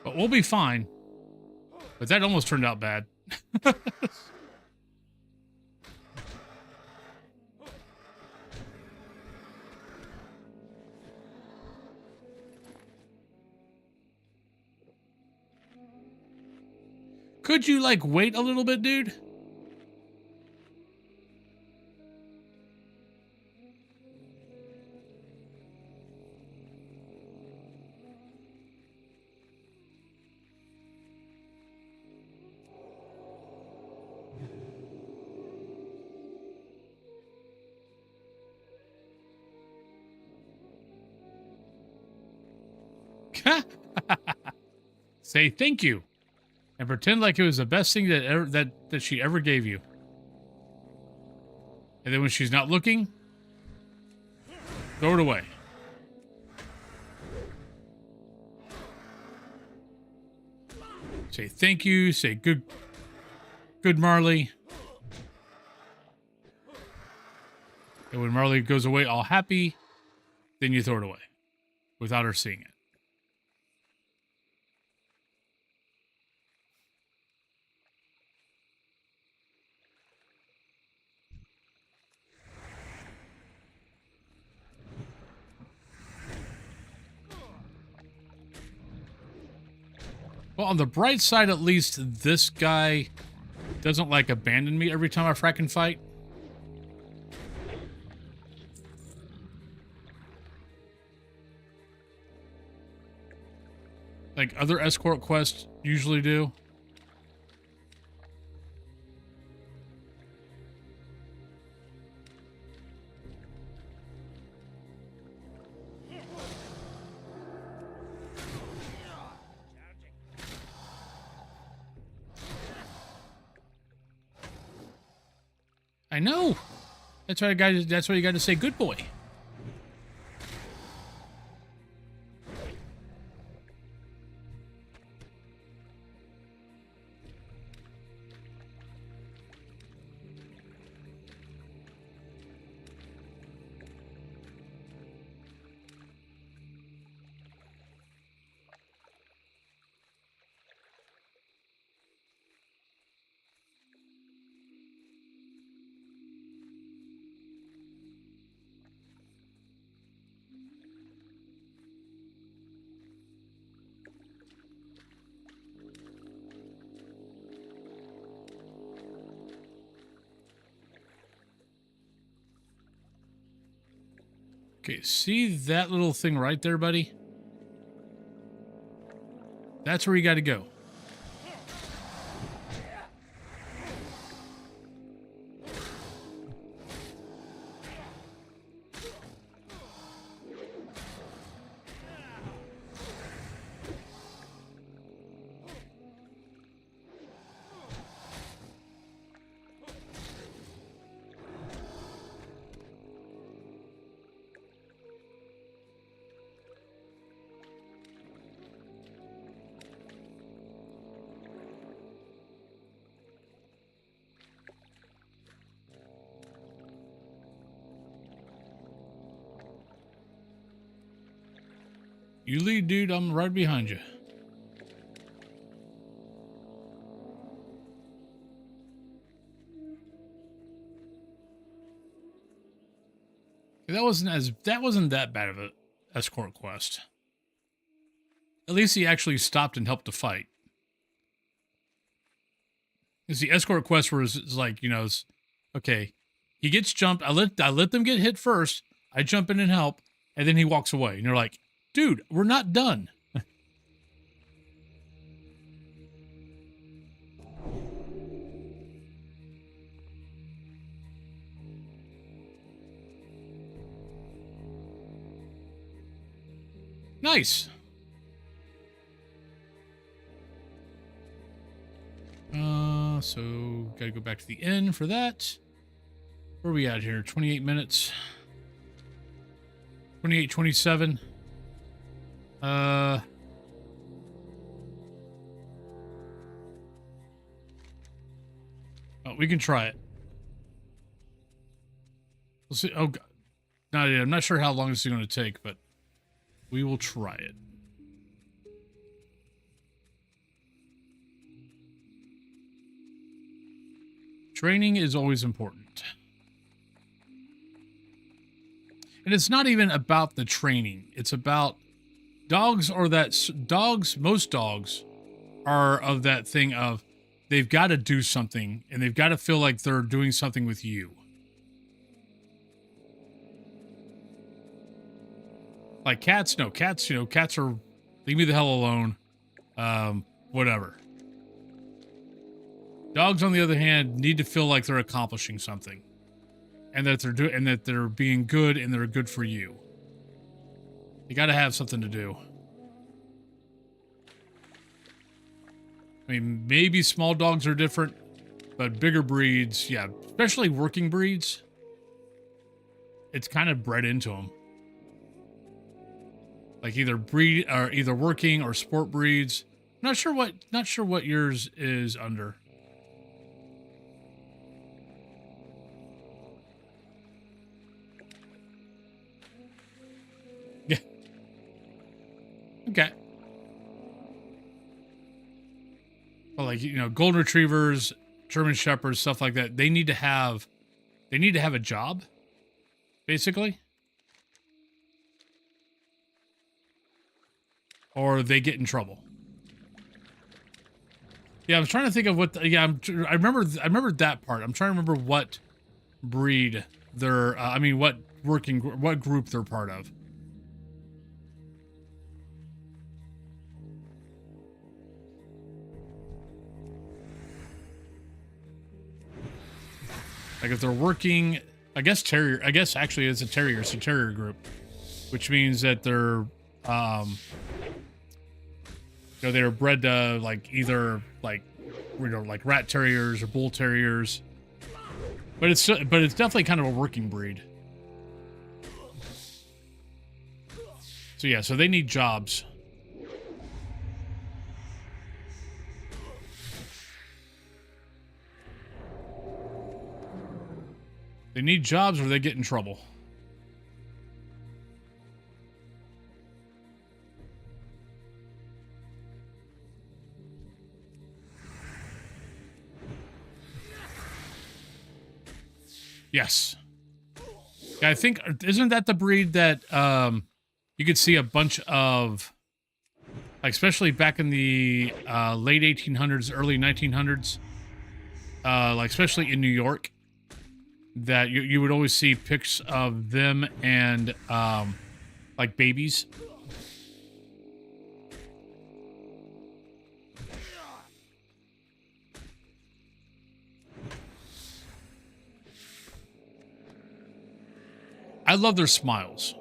But we'll be fine. But that almost turned out bad. Could you, like, wait a little bit, dude? Say thank you. And pretend like it was the best thing that she ever gave you. And then when she's not looking, throw it away. Say thank you, say good Marley. And when Marley goes away all happy, then you throw it away without her seeing it. Well, on the bright side, at least this guy doesn't, like, abandon me every time I frackin' fight. Like other escort quests usually do. I know. That's why you got to say good boy. Okay, see that little thing right there, buddy? That's where you got to go. You lead, dude. I'm right behind you. That wasn't that bad of a escort quest. At least he actually stopped and helped the fight. Because the escort quest was like, you know, it's, okay, he gets jumped. I let them get hit first. I jump in and help, and then he walks away. And you're like, dude, we're not done. Nice. So gotta go back to the inn for that. Where are we at here? 28 minutes. 28, 27. Oh, we can try it. We'll see. Oh, God. I'm not sure how long this is going to take, but we will try it. Training is always important. And it's not even about the training. It's about dogs or most dogs are of that thing of they've got to do something and they've got to feel like they're doing something with you. Like cats, no, cats, cats are, leave me the hell alone. Whatever. Dogs, on the other hand, need to feel like they're accomplishing something. And that they're being good and they're good for you. You got to have something to do. I mean, maybe small dogs are different, but bigger breeds, yeah, especially working breeds, it's kind of bred into them. Like either working or sport breeds. Not sure what yours is under. Yeah. Okay. But like, golden retrievers, German shepherds, stuff like that, they need to have a job, basically. Or they get in trouble. Yeah, I'm trying to think of what. I remember that part. I'm trying to remember what breed they're. What group they're part of. Like if they're working, I guess terrier. I guess actually it's a terrier. It's a terrier group, which means that they're. They're bred to like either like rat terriers or bull terriers, but it's definitely kind of a working breed. So yeah, so they need jobs. They need jobs or they get in trouble. Yes. Yeah, I think, isn't that the breed that you could see a bunch of, like, especially back in the late 1800s, early 1900s, like especially in New York, that you would always see pics of them and like babies. I love their smiles.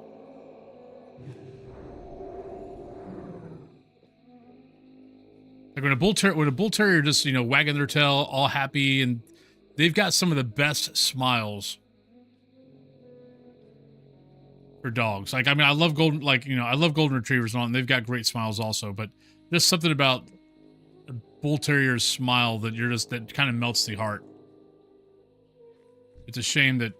Like when a bull terrier just, wagging their tail, all happy, and they've got some of the best smiles for dogs. Like, I mean, I love golden retrievers and all, and they've got great smiles also, but there's something about a bull terrier's smile that kind of melts the heart. It's a shame that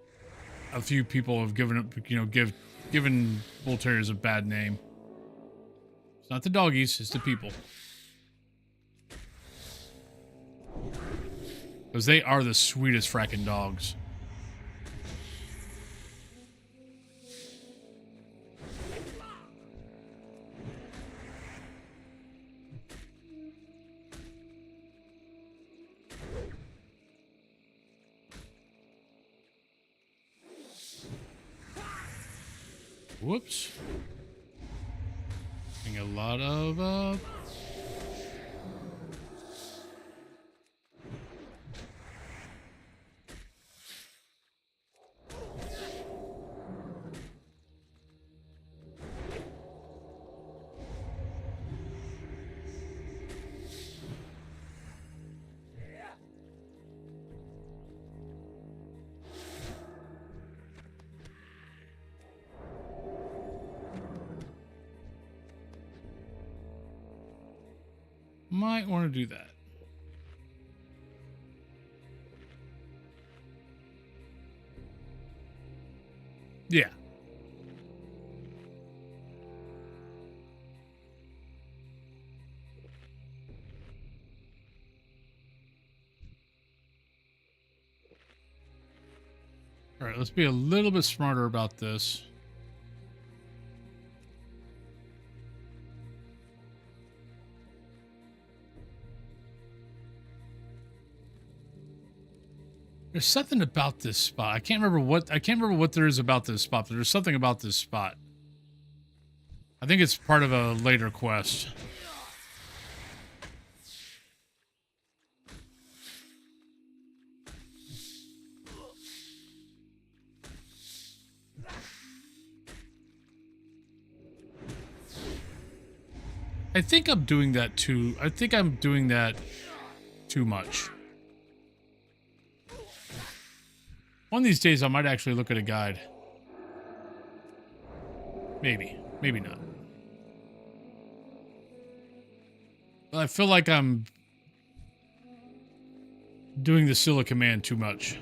a few people have given bull terriers a bad name. It's not the doggies, it's the people. Because they are the sweetest fracking dogs. Whoops. Getting a lot of might want to do that. Yeah. All right, let's be a little bit smarter about this. There's something about this spot. I can't remember what there is about this spot, but there's something about this spot. I think it's part of a later quest. I think I'm doing that too. I think I'm doing that too much. One of these days, I might actually look at a guide. Maybe. Maybe not. But I feel like I'm doing the Scylla command too much.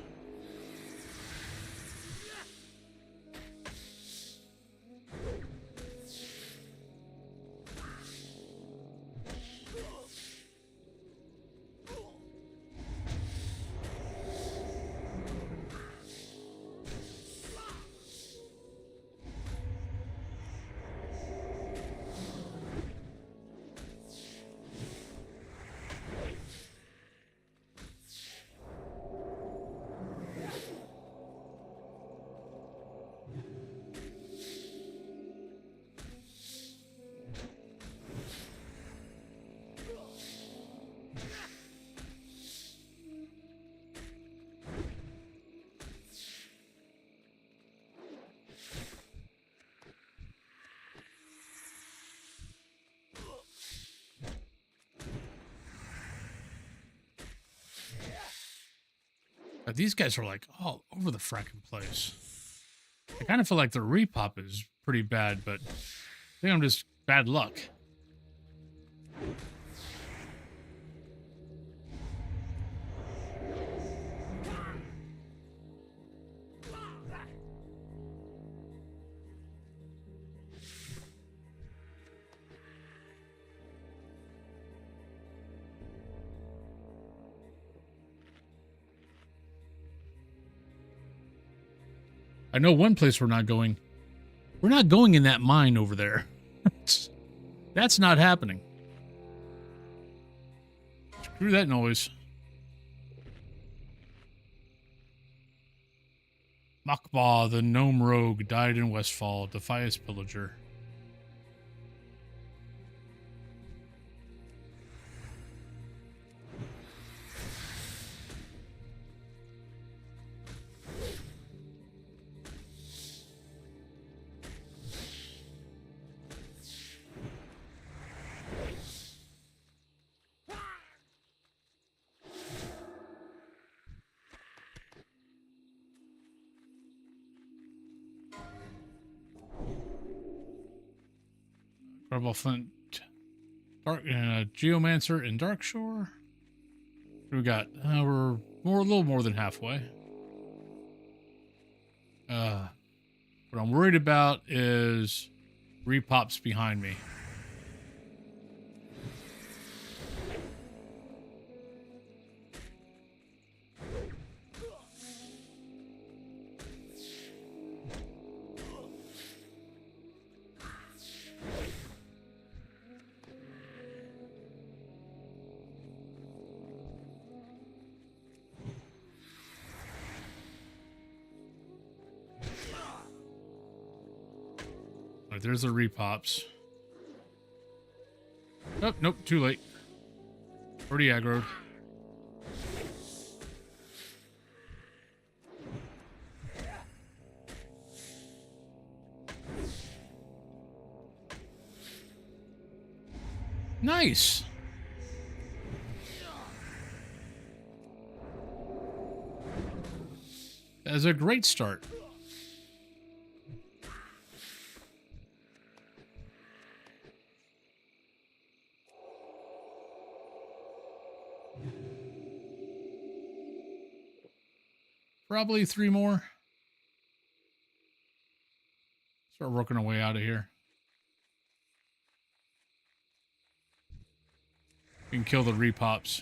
But these guys are like all over the fracking place. I kind of feel like the repop is pretty bad, but I think I'm just bad luck. I know one place we're not going. We're not going in that mine over there. That's not happening. Screw that noise. Makba, the gnome rogue, died in Westfall. Defias pillager. W0lfinn, Geomancer in Darkshore. What do we got? We're a little more than halfway. What I'm worried about is repops behind me. All right, there's the repops. Oh, nope, too late. Already aggroed. Nice. That's a great start. Probably 3 more. Start working our way out of here. We can kill the repops.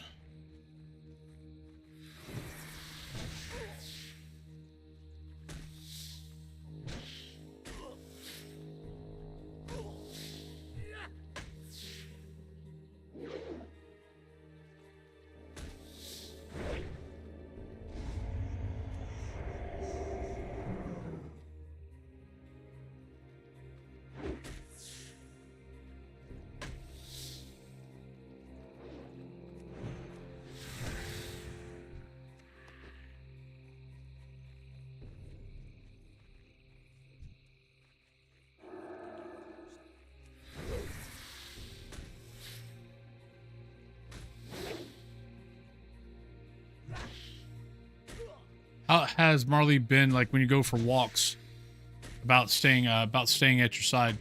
how has Marley been like when you go for walks? About staying at your side,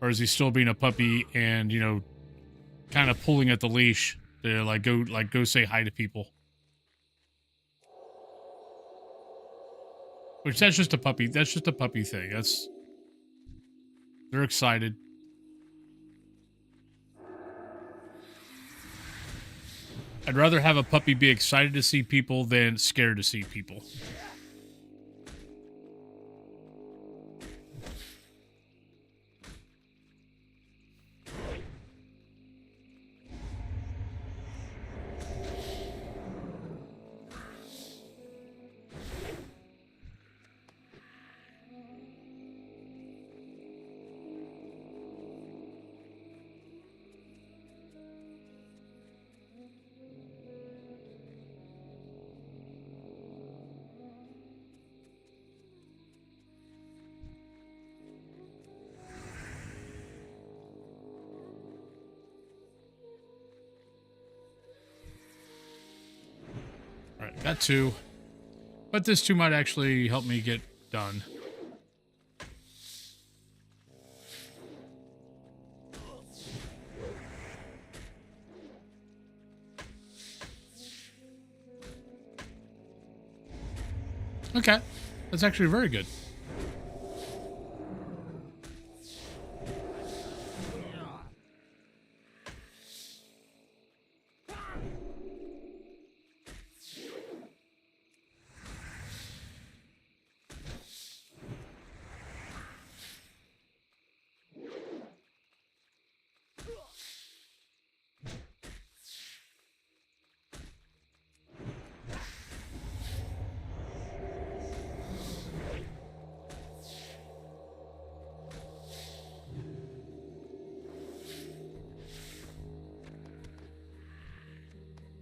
or is he still being a puppy and you know, kind of pulling at the leash to go say hi to people? Which that's just a puppy. That's just a puppy thing. They're excited. I'd rather have a puppy be excited to see people than scared to see people. Alright, got two. But this two might actually help me get done. Okay. That's actually very good.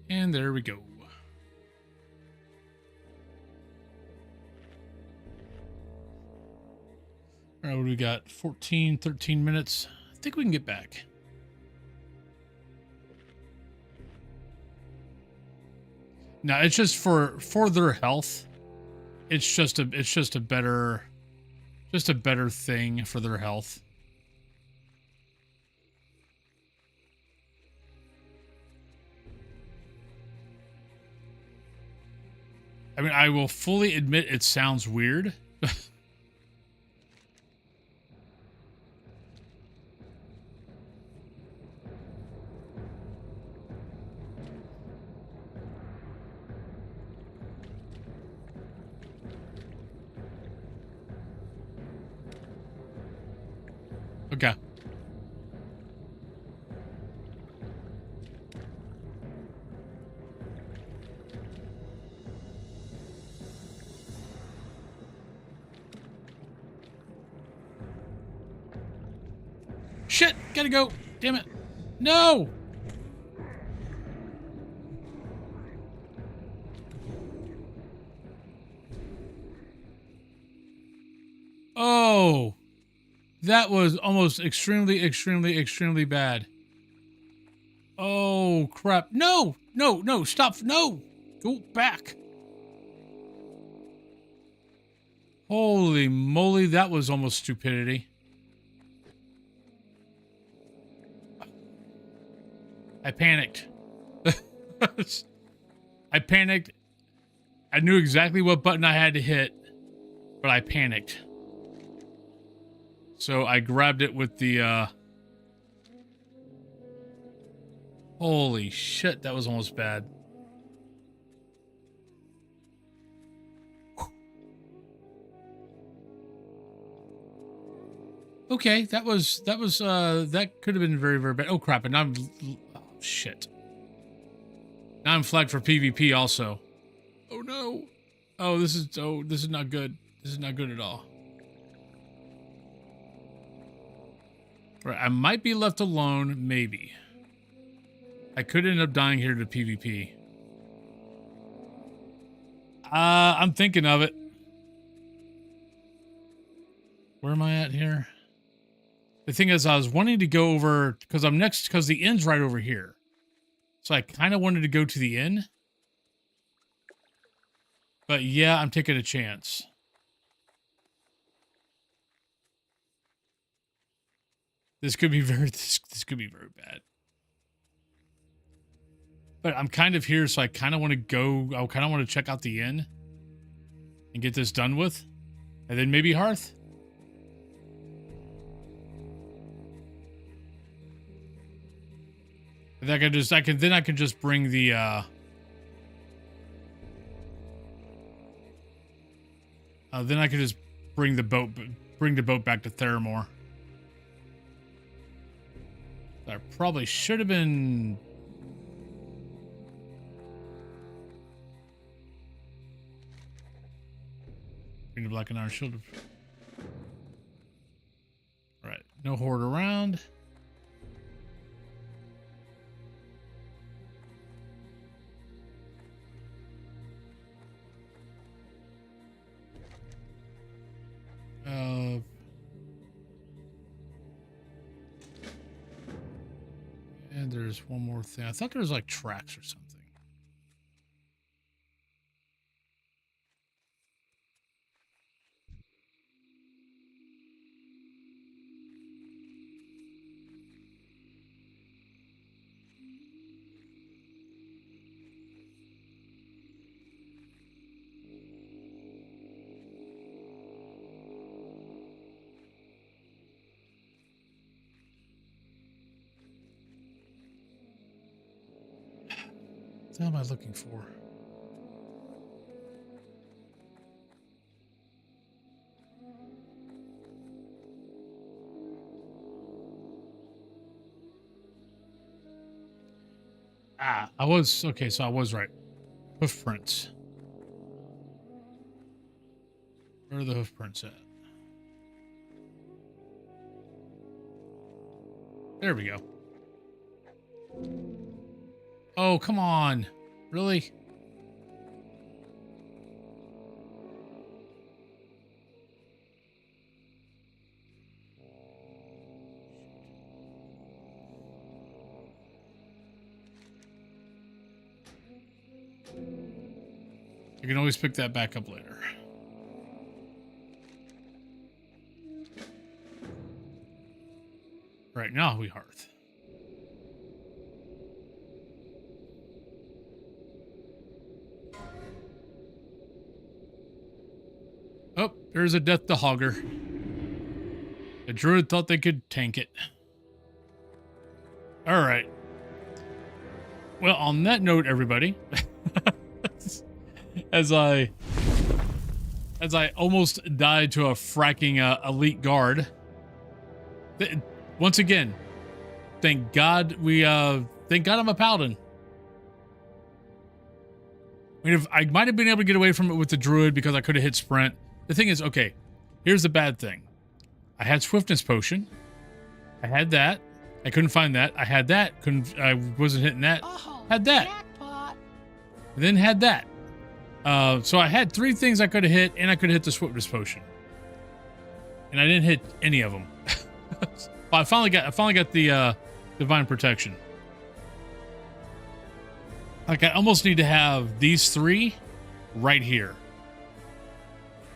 And there we go. All right, what do we got? 14, 13 minutes. I think we can get back. No, it's just for their health. It's just a better thing for their health. I mean, I will fully admit it sounds weird. Okay. Shit! Gotta go! Damn it! No! Oh! That was almost extremely bad. Oh, crap. No! No, no, stop! No! Go back! Holy moly, that was almost stupidity. I panicked. I panicked. I knew exactly what button I had to hit, but I panicked. So I grabbed it with the, Holy shit, that was almost bad. Okay, that could have been very bad. Oh crap, and now oh shit. Now I'm flagged for PvP also. Oh no. Oh, this is not good. This is not good at all. Right, I might be left alone, maybe. I could end up dying here to PvP. I'm thinking of it. Where am I at here? The thing is, I was wanting to go over, because the inn's right over here. So I kind of wanted to go to the inn. But yeah, I'm taking a chance. This could be very this could be very bad. But I'm kind of here, so I kind of want to go. I kind of want to check out the inn and get this done with, and then maybe Hearth. And I can just bring the then I could just bring the boat back to Theramore. I probably should have been. Bring the black and iron shield. All right, no horde around. And there's one more thing. I thought there was like tracks or something. What the hell am I looking for? I was okay, so I was right. Hoof prints. Where are the hoof prints at? There we go. Oh, come on. Really? You can always pick that back up later. Right now we hearth. Oh, there's a death to Hogger. The druid thought they could tank it. All right. Well, on that note, everybody, as I almost died to a fracking elite guard. Once again, thank God I'm a paladin. I mean, if I might have been able to get away from it with the druid because I could have hit sprint. The thing is, okay, here's the bad thing. I had swiftness potion. I had that. I couldn't find that. I had that. I wasn't hitting that. Had that. Jackpot. Then had that. So I had 3 things I could have hit, and I could have hit the swiftness potion. And I didn't hit any of them. I finally got the divine protection. Like, I almost need to have these 3 right here.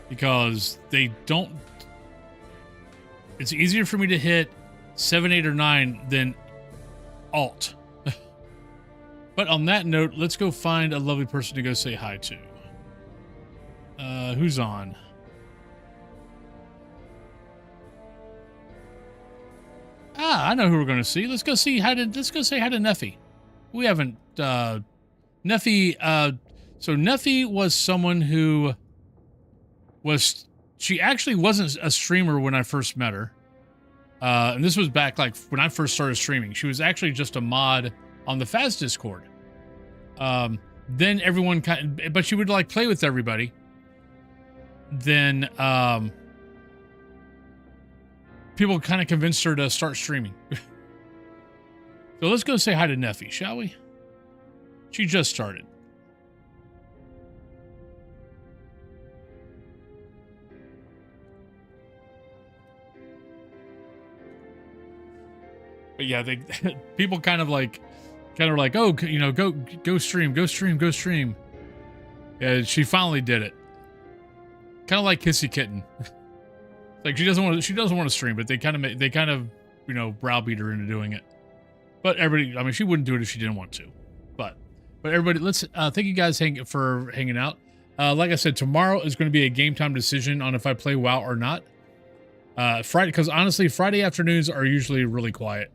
Because they don't... It's easier for me to hit 7, 8, or 9 than alt. But on that note, let's go find a lovely person to go say hi to. Who's on? I know who we're going to see. Let's go say hi to Neffy. We haven't Neffy so Neffy was someone who she actually wasn't a streamer when I first met her. And this was back like when I first started streaming. She was actually just a mod on the Faz Discord. Then everyone but she would like play with everybody. Then people kind of convinced her to start streaming. So let's go say hi to Neffy, shall we? She just started. But yeah, people kind of like, oh, you know, go stream. Yeah, she finally did it. Kind of like Kissy Kitten. Like she doesn't want to stream, but they kind of you know, browbeat her into doing it. But everybody, I mean, she wouldn't do it if she didn't want to. But everybody, let's thank you guys for hanging out. Like I said, tomorrow is going to be a game time decision on if I play WoW or not. Friday, because honestly, Friday afternoons are usually really quiet.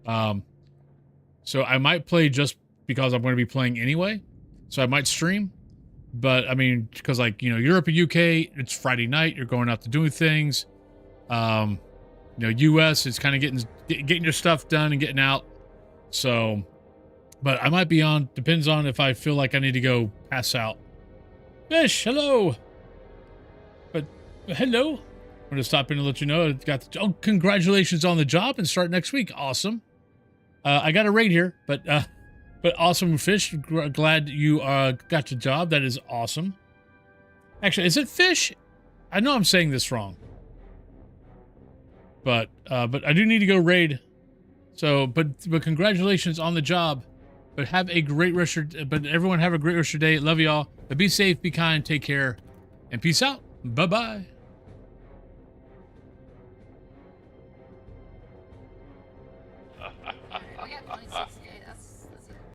So I might play just because I'm going to be playing anyway. So I might stream. But I mean, because like, you know, Europe and UK, it's Friday night. You're going out to doing things. You know, US, it's kind of getting your stuff done and getting out. So, but I might be on, depends on if I feel like I need to go pass out. Fish, hello. But hello. I'm going to stop in and let you know. Oh, congratulations on the job and start next week. Awesome. I got a raid here, but awesome, Fish. Glad you got your job. That is awesome. Actually, is it Fish? I know I'm saying this wrong. But I do need to go raid. So, but congratulations on the job. But have a great rest of your, but everyone have a great rest of your day. Love y'all. But be safe, be kind, take care, and peace out. Bye-bye.